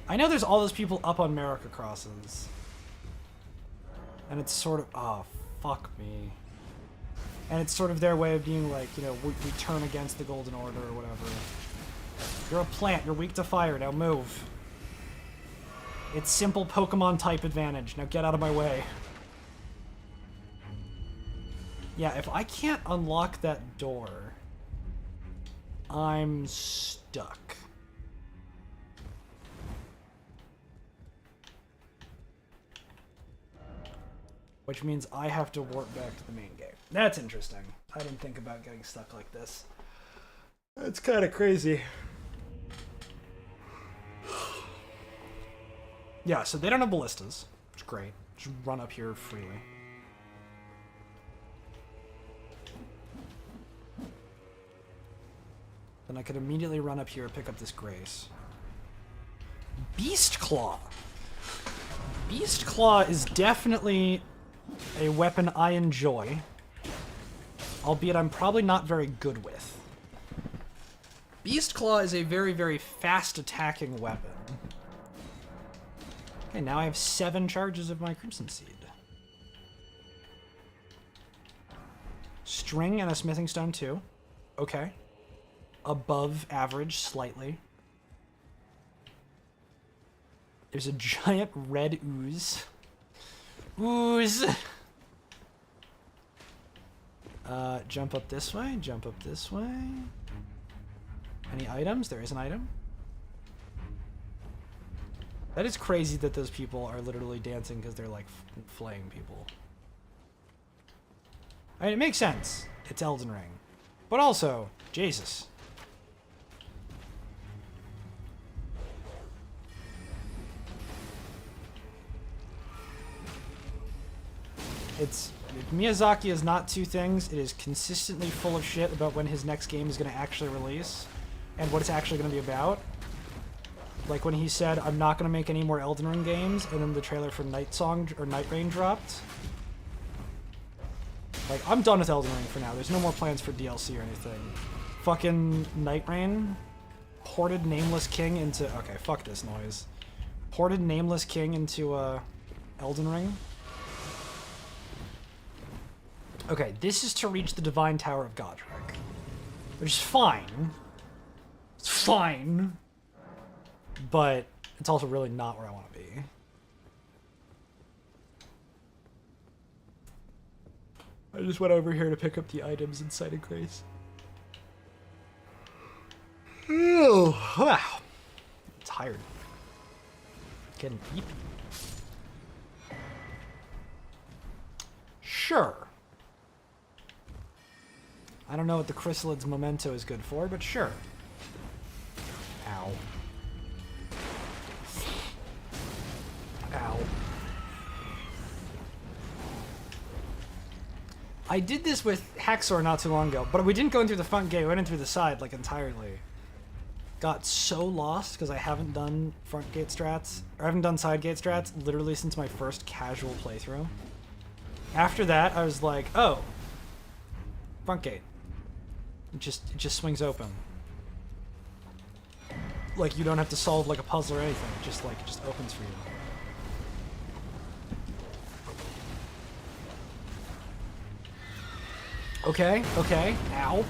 I know there's all those people up on Marika crosses. And it's sort of... oh, fuck me. And it's sort of their way of being like, you know, we turn against the Golden Order or whatever. You're a plant. You're weak to fire. Now move. It's simple Pokemon type advantage. Now get out of my way. Yeah, if I can't unlock that door, I'm stuck. Which means I have to warp back to the main game. That's interesting. I didn't think about getting stuck like this. That's kind of crazy. Yeah, so they don't have ballistas, which is great. Just run up here freely. Then I could immediately run up here and pick up this Grace. Beast Claw! Beast Claw is definitely a weapon I enjoy, albeit I'm probably not very good with. Beast Claw is a very, very fast attacking weapon. Okay, now I have 7 charges of my Crimson Seed. String and a Smithing Stone too. Okay. Above average, slightly. There's a giant red ooze. Ooze! Jump up this way, jump up this way. Any items? There is an item. That is crazy that those people are literally dancing because they're like flaying people. I mean, it makes sense. It's Elden Ring. But also, Jesus. Miyazaki is not two things. It is consistently full of shit about when his next game is going to actually release and what it's actually going to be about. Like when he said, I'm not going to make any more Elden Ring games, and then the trailer for Night Rain dropped. Like, I'm done with Elden Ring for now. There's no more plans for DLC or anything. Fucking Night Rain ported Nameless King into... Okay, fuck this noise. Ported Nameless King into Elden Ring. Okay, this is to reach the Divine Tower of Godric. Which is fine. It's fine. But it's also really not where I want to be. I just went over here to pick up the items inside of Grace. Oh, wow. I'm tired. Getting deep. Sure. I don't know what the Chrysalid's memento is good for, but sure. Ow. Ow. I did this with Haxor not too long ago, but we didn't go in through the front gate, we went in through the side, like, entirely. Got so lost because I haven't done front gate strats, or I haven't done side gate strats literally since my first casual playthrough. After that, I was like, oh, front gate. It just swings open. Like, you don't have to solve, like, a puzzle or anything. It just opens for you. Okay, okay. Ow.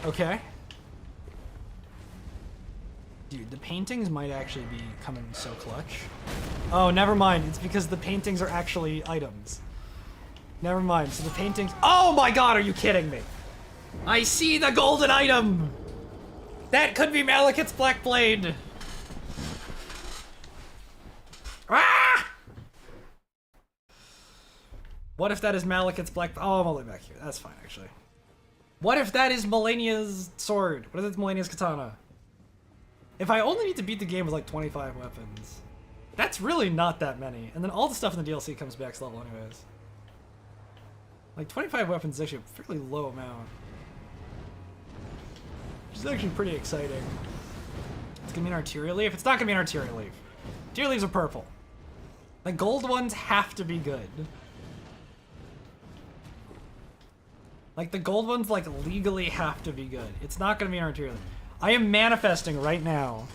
Okay. Dude, the paintings might actually be coming so clutch. Oh, never mind. It's because the paintings are actually items. Never mind. So the paintings... Oh my god, are you kidding me? I see the golden item! That could be Malekith's Black Blade! Ah! What if that is Malekith's Black... Oh, I'm all the way back here. That's fine, actually. What if that is Malenia's sword? What if it's Malenia's katana? If I only need to beat the game with like 25 weapons, that's really not that many. And then all the stuff in the DLC comes back to level anyways. Like 25 weapons is actually a fairly low amount. Which is actually pretty exciting. It's gonna be an arterial leaf? It's not gonna be an arterial leaf. Arterial leaves are purple. The gold ones have to be good. Like, the gold ones, like, legally have to be good. It's not gonna be an arterial leaf. I am manifesting right now.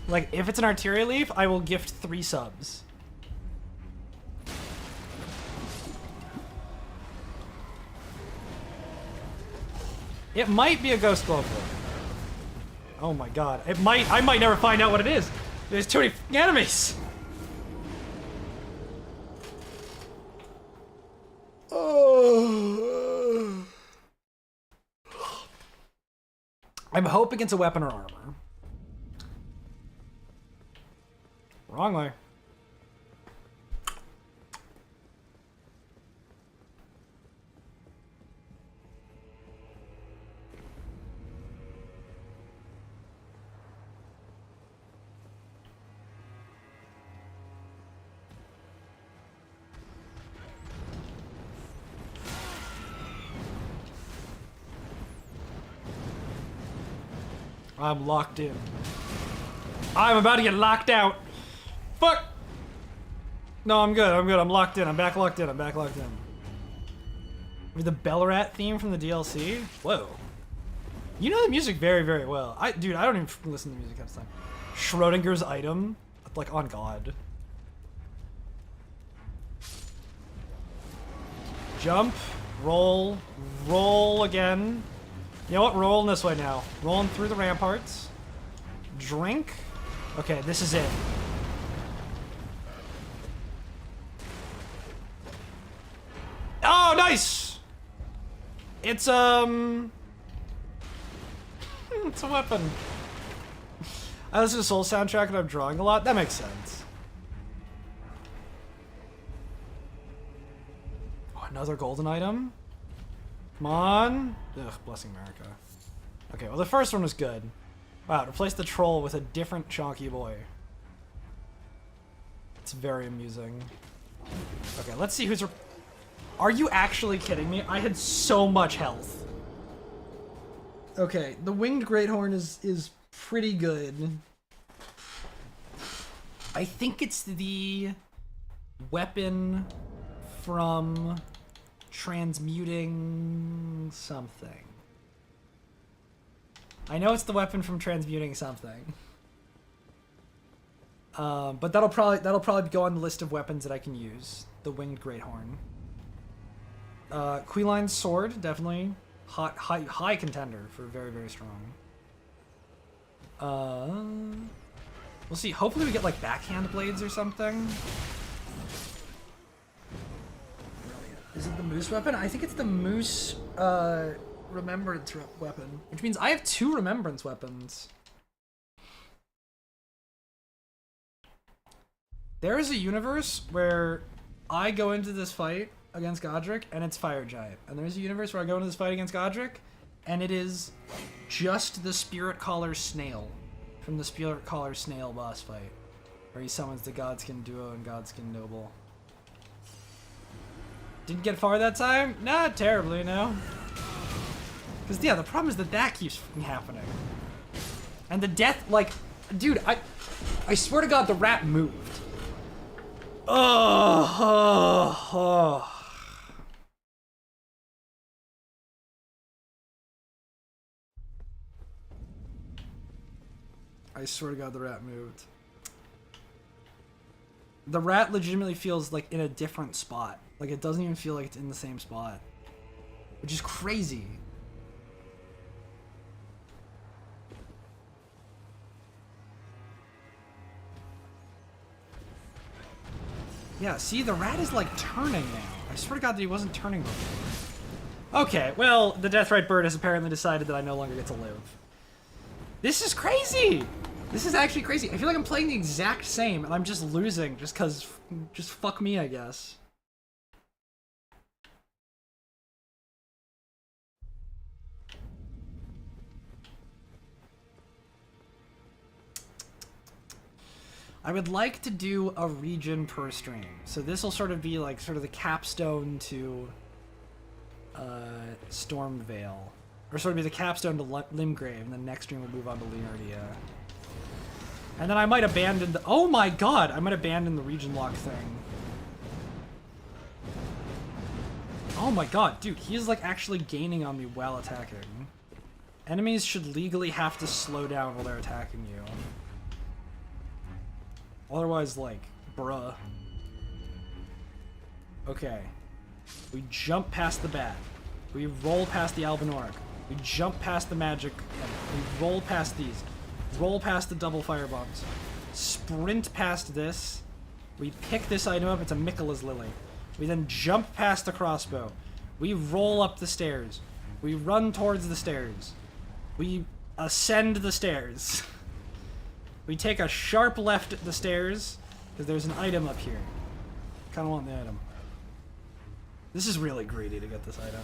Like, if it's an arterial leaf, I will gift 3 subs. It might be a Ghost Glove. Oh my god. I might never find out what it is. There's too many enemies. Oh. I'm hoping it's a weapon or armor. Wrong way. I'm locked in. I'm about to get locked out. Fuck! No, I'm good. I'm good. I'm locked in. I'm back locked in. I'm back locked in. With the Bellrat theme from the DLC? Whoa. You know the music very, very well. Dude, I don't even listen to music half the time. Schrodinger's item? Like, on God. Jump. Roll. Roll again. You know what? Rolling this way now. Rolling through the ramparts. Drink. Okay, this is it. Oh, nice! It's, it's a weapon. I listen to Soul soundtrack and I'm drawing a lot. That makes sense. Oh, another golden item? Come on. Ugh, blessing America. Okay, well the first one was good. Wow, replace the troll with a different chonky boy. It's very amusing. Okay, let's see who's... Are you actually kidding me? I had so much health. Okay, the winged greathorn is pretty good. I think it's the weapon from transmuting something. I know it's the weapon from transmuting something. But that'll probably go on the list of weapons that I can use. The winged greathorn. Queline's sword, definitely high contender for very, very strong. We'll see. Hopefully we get like backhand blades or something. Is it the moose weapon? I think it's the moose remembrance weapon, which means I have 2 remembrance weapons. There is a universe where I go into this fight against Godric and it's Fire Giant, and there's a universe where I go into this fight against Godric and it is just the Spirit Caller Snail from the Spirit Caller Snail boss fight, where he summons the Godskin Duo and Godskin Noble. Didn't get far that time? Not terribly, no. Because, yeah, the problem is that keeps fucking happening. And the death, like, dude, I swear to God, the rat moved. Oh. I swear to God, the rat moved. The rat legitimately feels like in a different spot. Like, it doesn't even feel like it's in the same spot. Which is crazy. Yeah, see, the rat is like turning now. I swear to God that he wasn't turning before. Okay, well, the Deathrite Bird has apparently decided that I no longer get to live. This is crazy! This is actually crazy. I feel like I'm playing the exact same and I'm just losing just cause, just fuck me, I guess. I would like to do a region per stream. So this will sort of be like sort of the capstone to Stormvale. Or sort of be the capstone to Limgrave, and then next stream we'll move on to Leonardia. And then I might abandon the— oh my god! I might abandon the region lock thing. Oh my god, dude, he is like actually gaining on me while attacking. Enemies should legally have to slow down while they're attacking you. Otherwise, like, bruh. Okay. We jump past the bat. We roll past the Albinauric. We jump past the magic. We roll past these. Roll past the double firebombs. Sprint past this. We pick this item up. It's a Mikkela's Lily. We then jump past the crossbow. We roll up the stairs. We run towards the stairs. We ascend the stairs. We take a sharp left at the stairs, because there's an item up here. Kind of want the item. This is really greedy to get this item.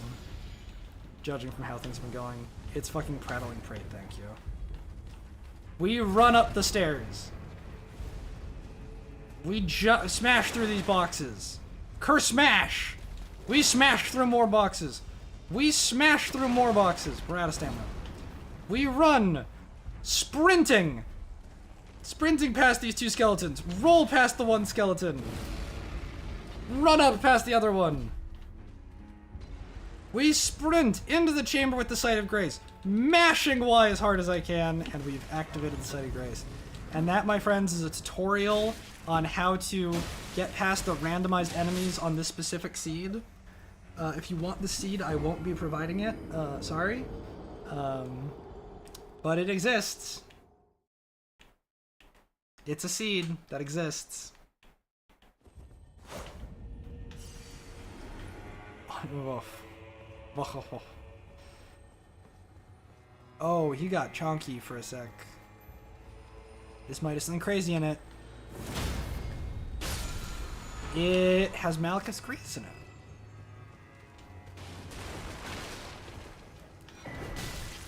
Judging from how things have been going. It's fucking prattling prey, thank you. We run up the stairs. We smash through these boxes. Smash! We smash through more boxes. We smash through more boxes. We're out of stamina. We run. Sprinting! Sprinting past these two skeletons. Roll past the one skeleton. Run up past the other one. We sprint into the chamber with the Sight of Grace, mashing Y as hard as I can, and we've activated the Sight of Grace. And that, my friends, is a tutorial on how to get past the randomized enemies on this specific seed. If you want the seed, I won't be providing it. Sorry. But it exists. It's a seed that exists. Oh, he got chonky for a sec. This might have something crazy in it. It has Malachus Grease in it.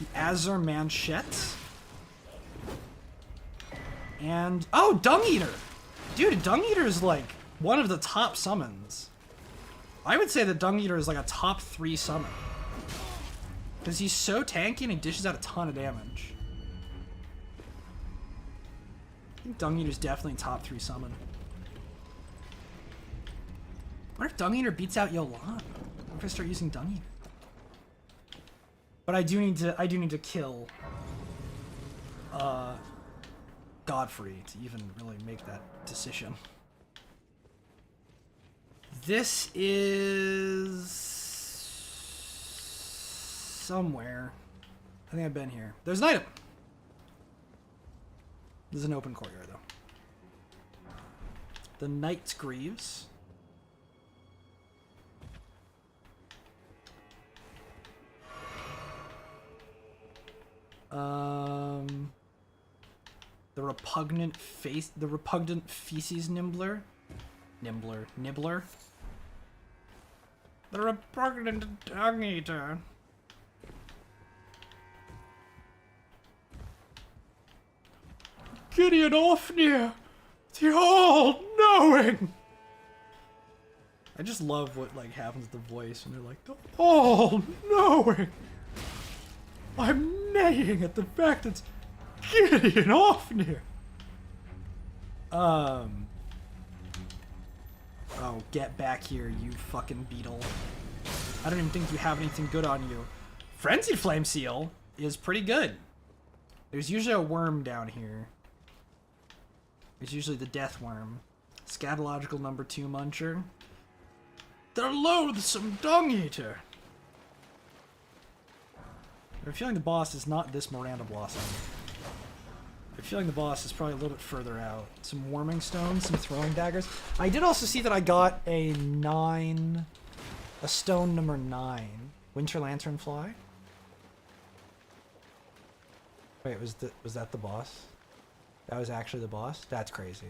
The Azure Manchette. And, oh, Dung Eater! Dude, Dung Eater is like one of the top summons. I would say that Dung Eater is like a top 3 summon. Because he's so tanky and he dishes out a ton of damage. I think Dung Eater's definitely top 3 summon. What if Dung Eater beats out Yolan? What if I start using Dung Eater? But I do need to kill Godfrey to even really make that decision. This is somewhere. I think I've been here. There's an item. This is an open courtyard though. The Knight's Greaves. The repugnant feces nibbler. Nibbler. The repugnant dung eater. Gideon Ofnir, the all-knowing. I just love what like happens with the voice when they're like the all-knowing. I'm neighing at the fact it's Gideon Ofnir. Oh, get back here, you fucking beetle. I don't even think you have anything good on you. Frenzied Flame Seal is pretty good. There's usually a worm down here. It's usually the death worm. Scatological number 2 muncher. The loathsome dung eater. I have a feeling the boss is not this Miranda Blossom. I have a feeling the boss is probably a little bit further out. Some warming stones, some throwing daggers. I did also see that I got a stone number 9. Winter Lanternfly. Wait, was that the boss? That was actually the boss? That's crazy.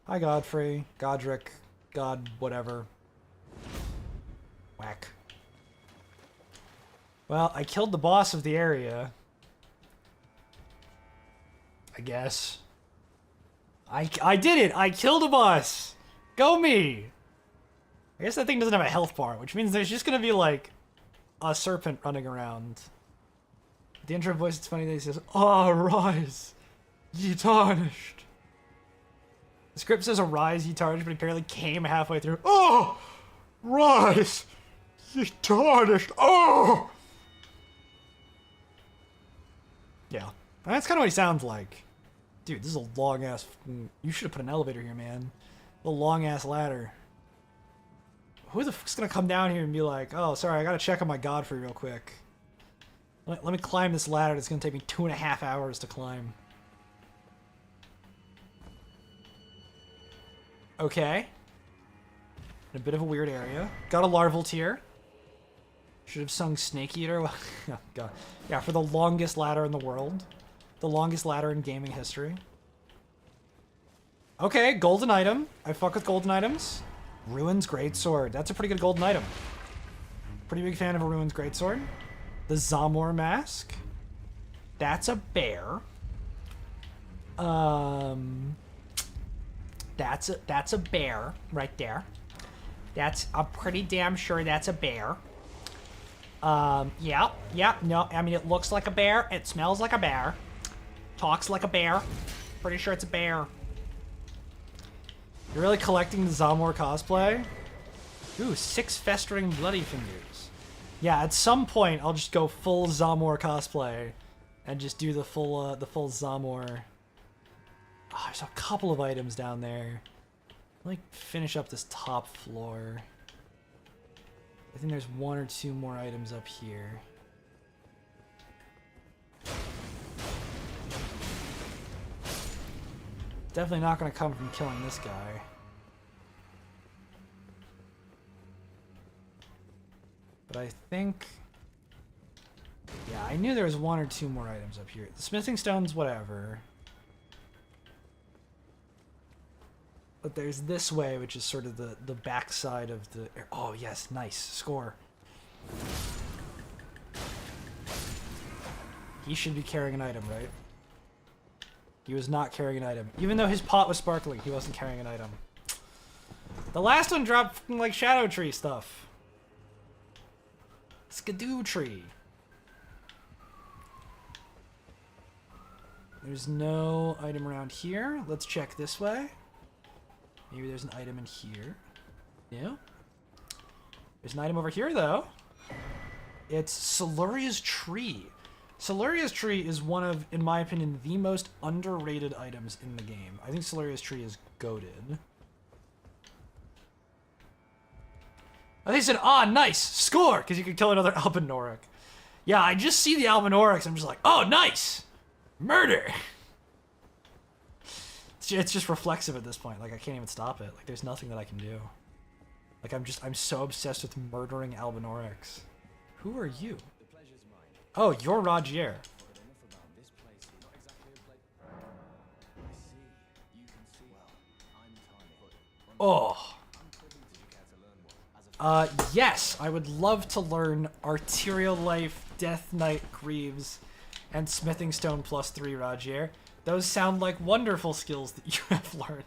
Hi, Godfrey. Godric. God whatever. Whack. Well, I killed the boss of the area. I guess. I did it! I killed a boss! Go me! I guess that thing doesn't have a health bar, which means there's just gonna be, like, a serpent running around. The intro voice, it's funny that he says, "Ah, rise, ye tarnished." The script says arise, ye tarnished, but he apparently came halfway through. Oh! Rise, ye tarnished. Oh! Yeah. That's kind of what he sounds like. Dude, this is a long-ass... You should have put an elevator here, man. A long-ass ladder. Who the fuck's gonna come down here and be like, oh, sorry, I gotta check on my Godfrey real quick. Let me climb this ladder that's gonna take me 2.5 hours to climb. Okay. In a bit of a weird area. Got a larval tier. Should have sung Snake Eater. Oh, God. Yeah, for the longest ladder in the world. The longest ladder in gaming history. Okay, golden item. I fuck with golden items. Ruin's Greatsword. That's a pretty good golden item. Pretty big fan of a Ruin's Greatsword. The Zamor Mask. That's a bear. That's a bear right there. I'm pretty damn sure that's a bear. Yeah, no, I mean, it looks like a bear, it smells like a bear, talks like a bear. Pretty sure it's a bear. You're really collecting the Zamor cosplay? Ooh, 6 festering bloody fingers. Yeah, at some point, I'll just go full Zamor cosplay and just do the full Zamor. Oh, there's a couple of items down there. Like, finish up this top floor. I think there's 1 or 2 more items up here. Definitely not going to come from killing this guy. But I think... Yeah, I knew there was 1 or 2 more items up here. The smithing stones, whatever. But there's this way, which is sort of the backside of the... Oh, yes, nice. Score. He should be carrying an item, right? He was not carrying an item. Even though his pot was sparkling, he wasn't carrying an item. The last one dropped, like, Shadow Tree stuff. Skidoo Tree. There's no item around here. Let's check this way. Maybe there's an item in here. Yeah. There's an item over here, though. It's Siluria's Tree. Siluria's Tree is one of, in my opinion, the most underrated items in the game. I think Siluria's Tree is goated. Oh, they said, ah, nice, score, because you can kill another Albinoric. Yeah, I just see the Albinorics, I'm just like, oh, nice, murder. It's just reflexive at this point. Like, I can't even stop it. Like, there's nothing that I can do. Like, I'm so obsessed with murdering Albinorics. Who are you? Oh, you're Rogier. Oh. Yes, I would love to learn Arterial Life, Death Knight Greaves, and Smithing Stone +3, Rogier. Those sound like wonderful skills that you have learned.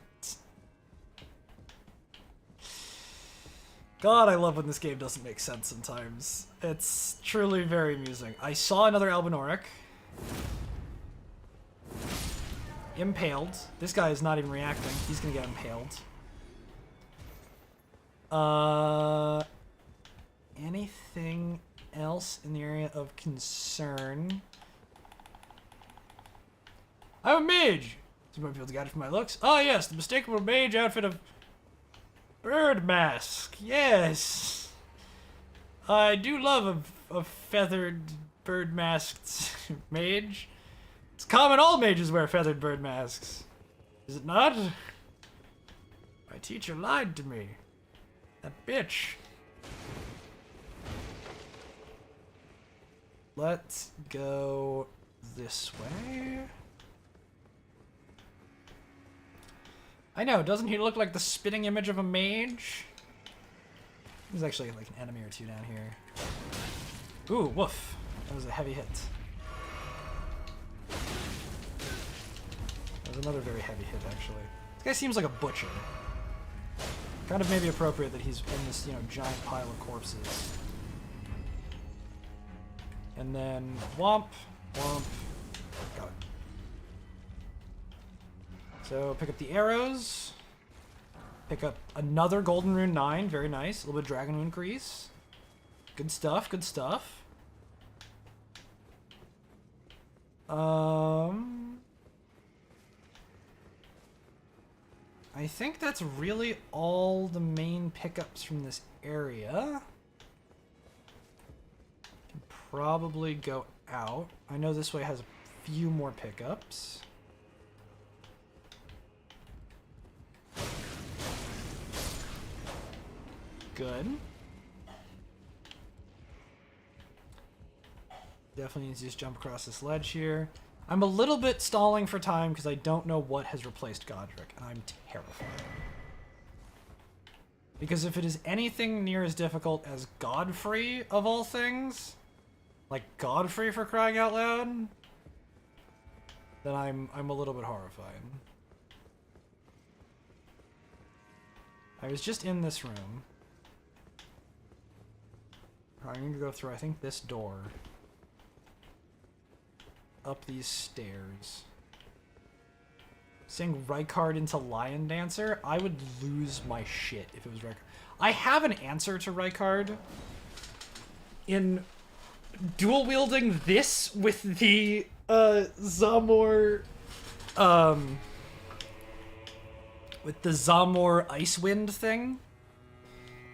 God, I love when this game doesn't make sense sometimes. It's truly very amusing. I saw another Albinoric. Impaled. This guy is not even reacting. He's gonna get impaled. Anything else in the area of concern? I'm a mage! You might be able to get it from my looks. Oh yes, the mistakable mage outfit of bird mask. Yes! I do love a feathered bird masked mage. It's common all mages wear feathered bird masks. Is it not? My teacher lied to me. That bitch. Let's go this way. I know, doesn't he look like the spitting image of a mage? There's actually like an enemy or two down here. Ooh, woof. That was a heavy hit. That was another very heavy hit, actually. This guy seems like a butcher. Kind of maybe appropriate that he's in this, you know, giant pile of corpses. And then womp, womp. Got it. So pick up the arrows. Pick up another Golden Rune 9. Very nice. A little bit of Dragon Rune Grease. Good stuff, good stuff. I think that's really all the main pickups from this area. Can probably go out. I know this way has a few more pickups. Good. Definitely needs to just jump across this ledge here. I'm a little bit stalling for time because I don't know what has replaced Godric, and I'm terrified. Because if it is anything near as difficult as Godfrey, of all things, like Godfrey for crying out loud, then I'm a little bit horrified. I was just in this room. I need to go through, I think, this door. Up these stairs. Saying Rykard into Lion Dancer? I would lose my shit if it was Rykard. I have an answer to Rykard. In dual wielding this with the Zamor with the Zamor Icewind thing.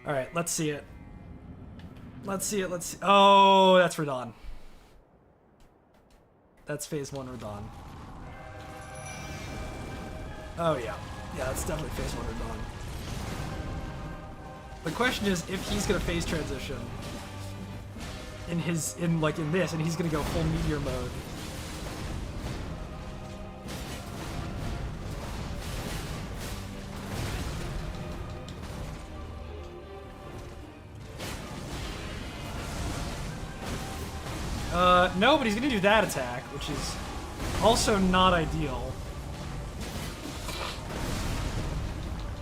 Alright, let's see it. Let's see it, let's see. Oh, that's Radahn. That's phase 1 Radahn. Oh yeah. Yeah, that's definitely phase 1 Radahn. The question is if he's gonna phase transition in this, and he's gonna go full meteor mode. No, but he's gonna do that attack, which is also not ideal.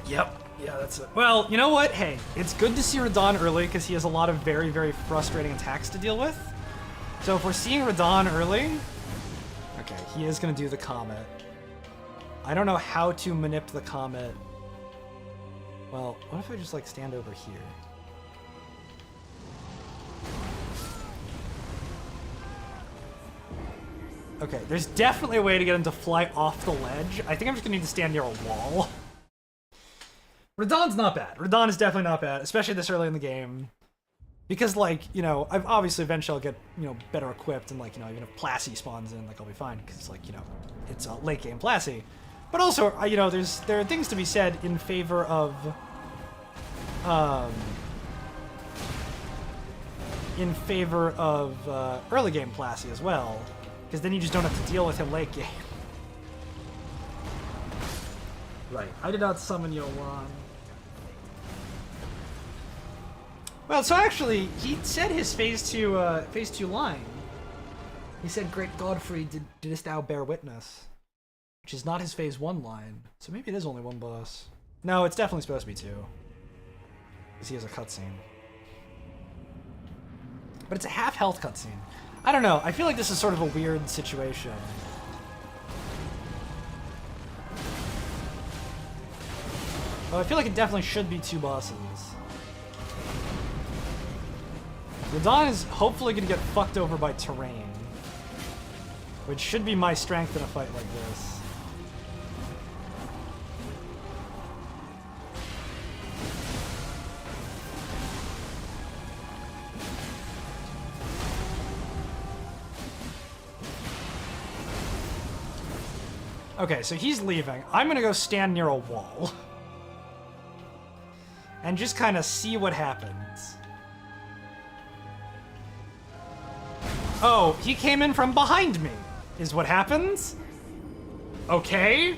Yep. Yeah, that's it. Well, you know what? Hey, it's good to see Radahn early because he has a lot of very, very frustrating attacks to deal with. So if we're seeing Radahn early... Okay, he is going to do the Comet. I don't know how to manip the Comet. Well, what if I just, like, stand over here? Okay, there's definitely a way to get him to fly off the ledge. I think I'm just going to need to stand near a wall. Radahn's not bad. Radahn is definitely not bad, especially this early in the game. Because, like, you know, I've obviously eventually I'll get, you know, better equipped, and, like, you know, even if Plassie spawns in, like, I'll be fine, because it's, like, you know, it's a late game Plassie. But also, you know, there are things to be said in favor of, early game Plassie as well, because then you just don't have to deal with him late game. Right, I did not summon Yolan. Well, so actually, he said his phase 2 line. He said, "Great Godfrey, didst thou bear witness?" Which is not his phase 1 line. So maybe it is only one boss. No, it's definitely supposed to be 2. Because he has a cutscene. But it's a half health cutscene. I don't know, I feel like this is sort of a weird situation. Well, I feel like it definitely should be 2 bosses. Radahn is hopefully going to get fucked over by terrain. Which should be my strength in a fight like this. Okay, so he's leaving. I'm going to go stand near a wall. And just kind of see what happens. Oh, he came in from behind me, is what happens? Okay.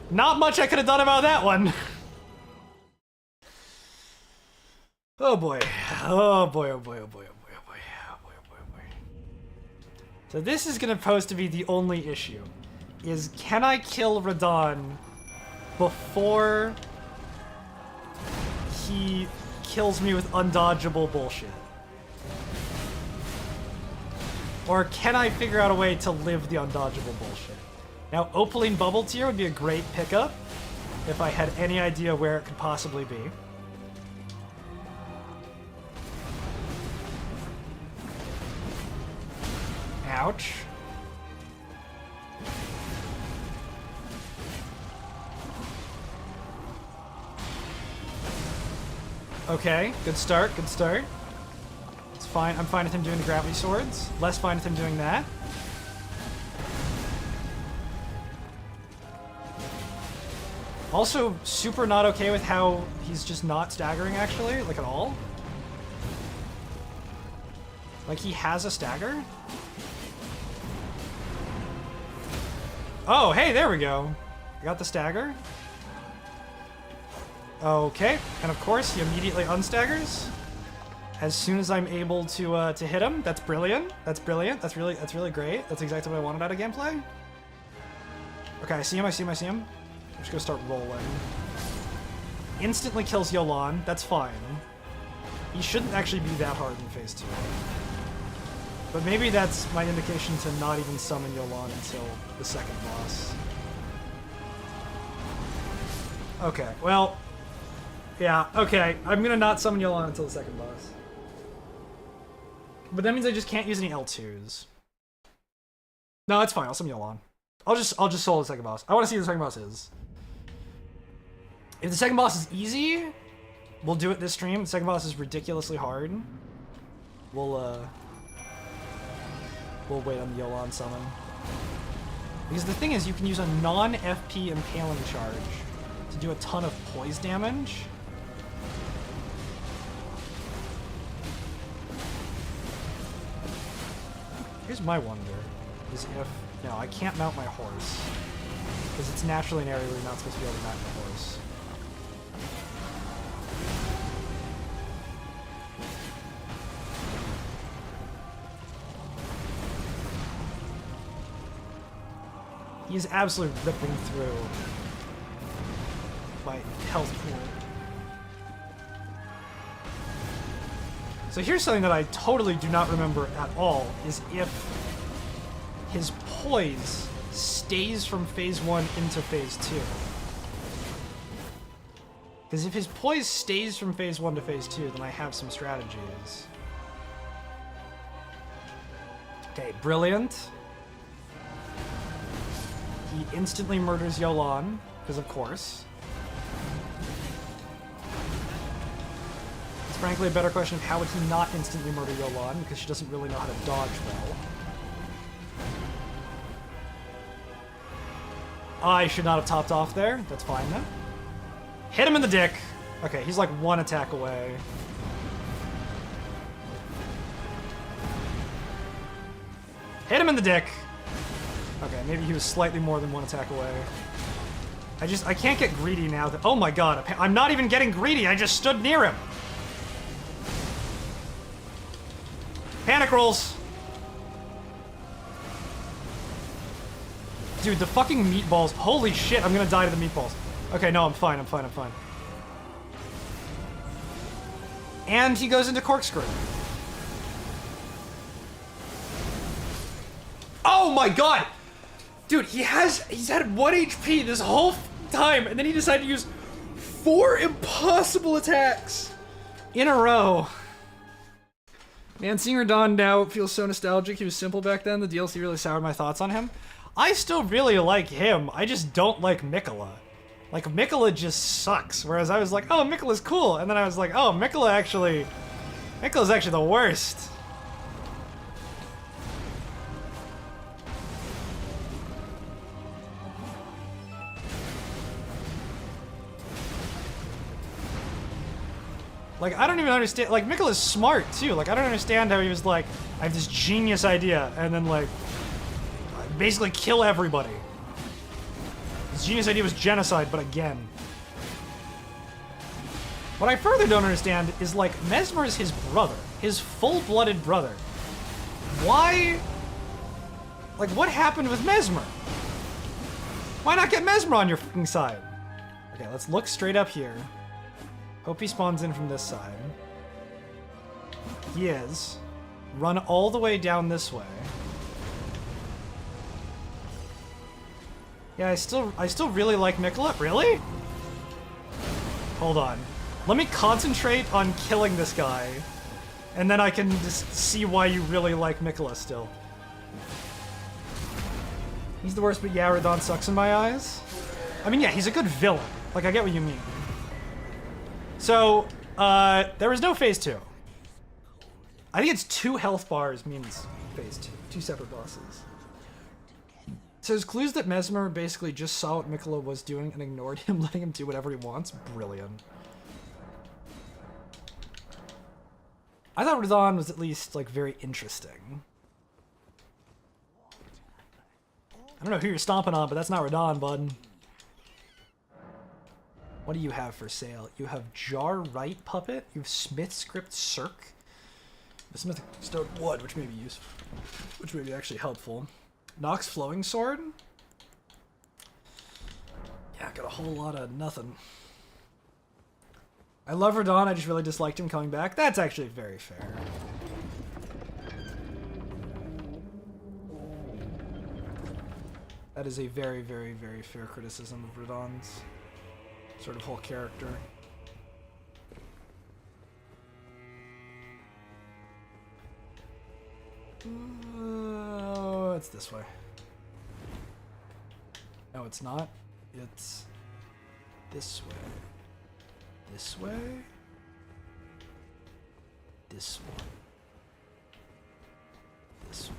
Not much I could have done about that one. Oh boy. Oh boy, oh boy, oh boy, oh boy, oh boy, oh boy, oh boy, oh boy. So this is gonna pose to be the only issue. Is can I kill Radahn before he kills me with undodgeable bullshit? Or can I figure out a way to live the undodgeable bullshit? Now, Opaline Bubble Tier would be a great pickup if I had any idea where it could possibly be. Ouch. Okay, good start, good start. It's fine. I'm fine with him doing the gravity swords. Less fine with him doing that. Also, super not okay with how he's just not staggering, actually, like at all. Like, he has a stagger? Oh, hey, there we go. I got the stagger. Okay, and of course, he immediately unstaggers. As soon as I'm able to hit him. That's brilliant. That's brilliant. That's really great. That's exactly what I wanted out of gameplay. Okay, I see him, I see him, I see him. I'm just gonna start rolling. Instantly kills Yolan. That's fine. He shouldn't actually be that hard in phase 2. But maybe that's my indication to not even summon Yolan until the second boss. Okay, well... Yeah, okay. I'm gonna not summon Yolan until the second boss. But that means I just can't use any L2s. No, it's fine. I'll summon Yolan. I'll just solo the second boss. I want to see what the second boss is. If the second boss is easy, we'll do it this stream. The second boss is ridiculously hard. We'll wait on the Yolan summon. Because the thing is, you can use a non-FP impaling charge to do a ton of poise damage. Here's my wonder, is if... No, I can't mount my horse. Because it's naturally an area where you're not supposed to be able to mount your horse. He is absolutely ripping through my health pool. So here's something that I totally do not remember at all, is if his poise stays from phase 1 into phase 2. Because if his poise stays from phase 1 to phase 2, then I have some strategies. Okay, brilliant. He instantly murders Yolan, because of course. It's frankly a better question of how would he not instantly murder Yolan, because she doesn't really know how to dodge well. I should not have topped off there. That's fine though. Hit him in the dick. Okay, he's like one attack away. Hit him in the dick. Okay, maybe he was slightly more than one attack away. I can't get greedy now that— oh my god, I'm not even getting greedy, I just stood near him! Panic rolls! Dude, the fucking meatballs, holy shit, I'm gonna die to the meatballs. Okay, no, I'm fine. And he goes into corkscrew. Oh my god! Dude, he's had 1 HP this whole time, and then he decided to use 4 impossible attacks in a row. Man, seeing Radon now feels so nostalgic. He was simple back then. The DLC really soured my thoughts on him. I still really like him. I just don't like Mikola. Like, Mikola just sucks. Whereas I was like, oh, Mikola's cool. And then I was like, oh, Mikola's actually the worst. Like, I don't even understand. Like, Mikola's smart, too. Like, I don't understand how he was like, I have this genius idea, and then, like, basically kill everybody. His genius idea was genocide, but again. What I further don't understand is, like, Mesmer is his brother. His full-blooded brother. Why? Like, what happened with Mesmer? Why not get Mesmer on your fucking side? Okay, let's look straight up here. Hope he spawns in from this side. He is. Run all the way down this way. Yeah, I still really like Mikola. Really? Hold on. Let me concentrate on killing this guy. And then I can just see why you really like Mikola still. He's the worst, but yeah, Radon sucks in my eyes. I mean, yeah, he's a good villain. Like, I get what you mean. So, there was no phase 2. I think it's 2 health bars means phase 2. 2 separate bosses. So there's clues that Mesmer basically just saw what Mikola was doing and ignored him, letting him do whatever he wants. Brilliant. I thought Radon was at least, like, very interesting. I don't know who you're stomping on, but that's not Radon, bud. What do you have for sale? You have Jar Right Puppet. You have Smith Script Circ. The Smith Stone Wood, which may be useful. Which may be actually helpful. Nox Flowing Sword. Yeah, got a whole lot of nothing. I love Radon, I just really disliked him coming back. That's actually very fair. That is a very, very, very fair criticism of Radon's sort of whole character. Oh, it's this way. No, it's not. It's this way. This way. This one. This one.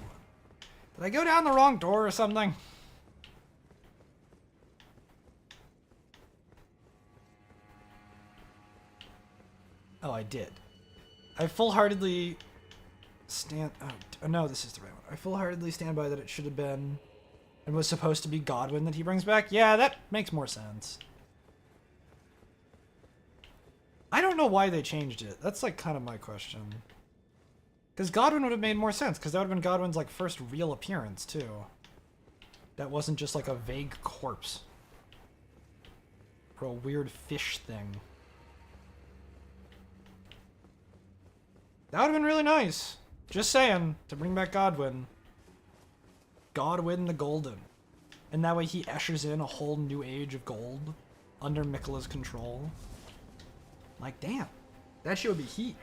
Did I go down the wrong door or something? Oh, I did. I full-heartedly stand... Oh, no, this is the right one. I full-heartedly stand by that it should have been and was supposed to be Godwin that he brings back. Yeah, that makes more sense. I don't know why they changed it. That's, like, kind of my question. Because Godwin would have made more sense, because that would have been Godwin's, like, first real appearance, too. That wasn't just, like, a vague corpse. Or a weird fish thing. That would have been really nice. Just saying, to bring back Godwin. Godwin the Golden. And that way he ushers in a whole new age of gold under Miquella's control. Like, damn. That shit would be heat.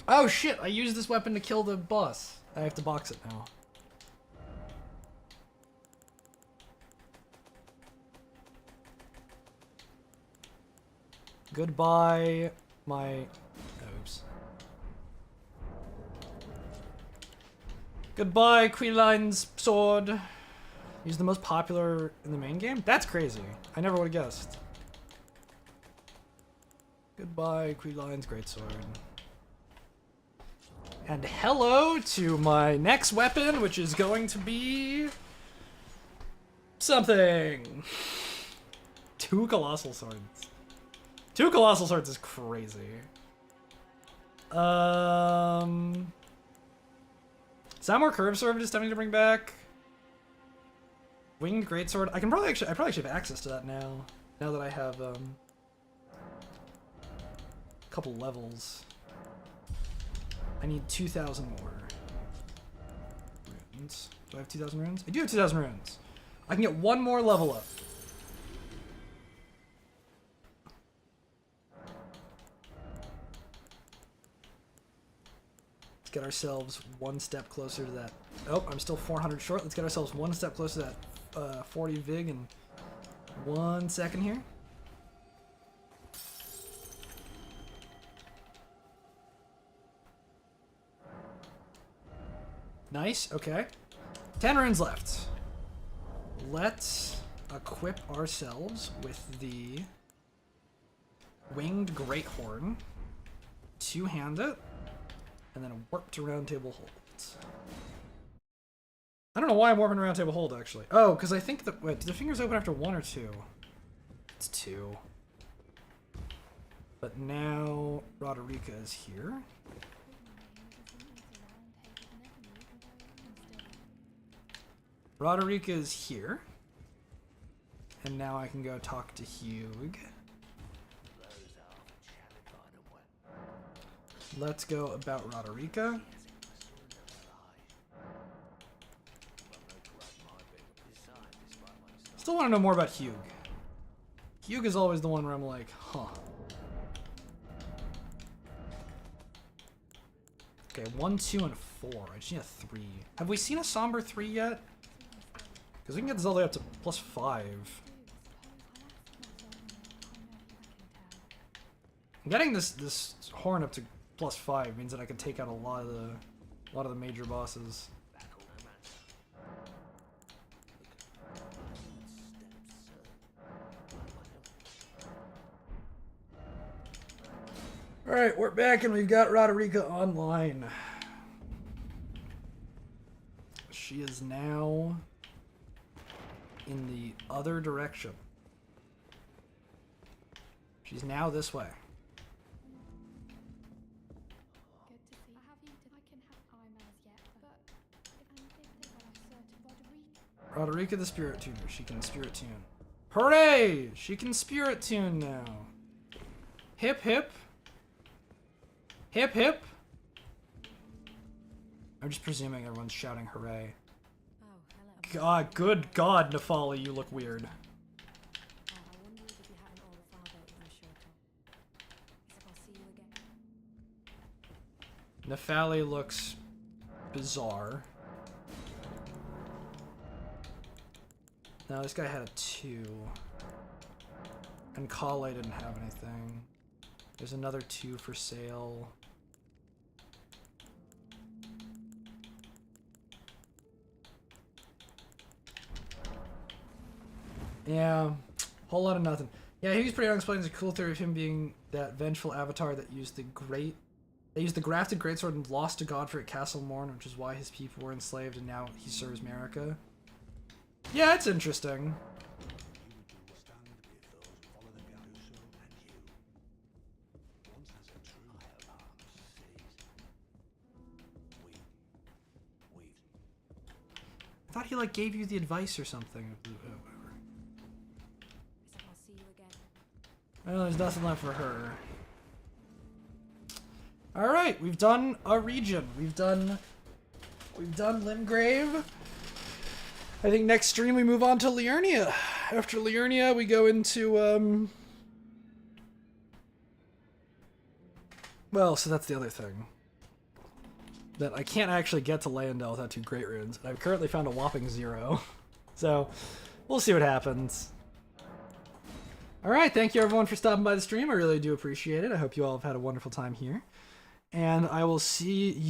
Oh shit, I used this weapon to kill the boss. I have to box it now. Goodbye, my... Oops. Goodbye, Queline's sword. He's the most popular in the main game? That's crazy. I never would have guessed. Goodbye, Queline's greatsword. And hello to my next weapon, which is going to be... something. 2 colossal swords. 2 colossal swords is crazy. Sour Curve Sword is tempting to bring back. Winged Greatsword. I probably actually have access to that now. Now that I have a couple levels. I need 2,000 more runes. Do I have 2,000 runes? I do have 2,000 runes. I can get 1 more level up. Let's get ourselves 1 step closer to that. Oh, I'm still 400 short. Let's get ourselves 1 step closer to that 40 Vig in 1 second here. Nice, okay. 10 runes left. Let's equip ourselves with the Winged Greathorn. 2-hand it. And then a warp to round table hold. I don't know why I'm warping around table hold, actually. Oh, because I think that... Wait, do the fingers open after 1 or 2? It's 2. But now Roderica is here. Roderica is here. And now I can go talk to Hugh. Let's go about Roderica. Still want to know more about Hugh. Hugh is always the one where I'm like, huh. Okay, 1, 2, and 4. I just need a 3. Have we seen a Somber 3 yet? Because we can get this all the way up to +5. Getting this horn up to +5 means that I can take out a lot of the major bosses. Alright, we're back and we've got Roderica online. She is now in the other direction. She's now this way. Roderica the Spirit Tuner. She can Spirit Tune. Hooray! She can spirit tune now. Hip hip. Hip hip. I'm just presuming everyone's shouting hooray. Oh, hello. God, good God, Nefali, you look weird. Oh, I wonder if you hadn't all the father in a shirt on. Guess I'll see you again. Nefali looks bizarre. No, this guy had a 2. And Kale didn't have anything. There's another 2 for sale. Yeah, whole lot of nothing. Yeah, he was pretty unexplained. It's a cool theory of him being that vengeful avatar that used the grafted greatsword and lost to Godfrey at Castle Morn, which is why his people were enslaved and now he serves Marika. Yeah, it's interesting. I thought he like gave you the advice or something. Whatever. Guess I'll see you again. Well, there's nothing left for her. Alright, we've done a region. We've done Limgrave. I think next stream we move on to Liurnia. After Liurnia we go into well, so that's the other thing. That I can't actually get to Leyendell without 2 Great Runes. I've currently found a whopping 0. So, we'll see what happens. Alright, thank you everyone for stopping by the stream. I really do appreciate it. I hope you all have had a wonderful time here. And I will see you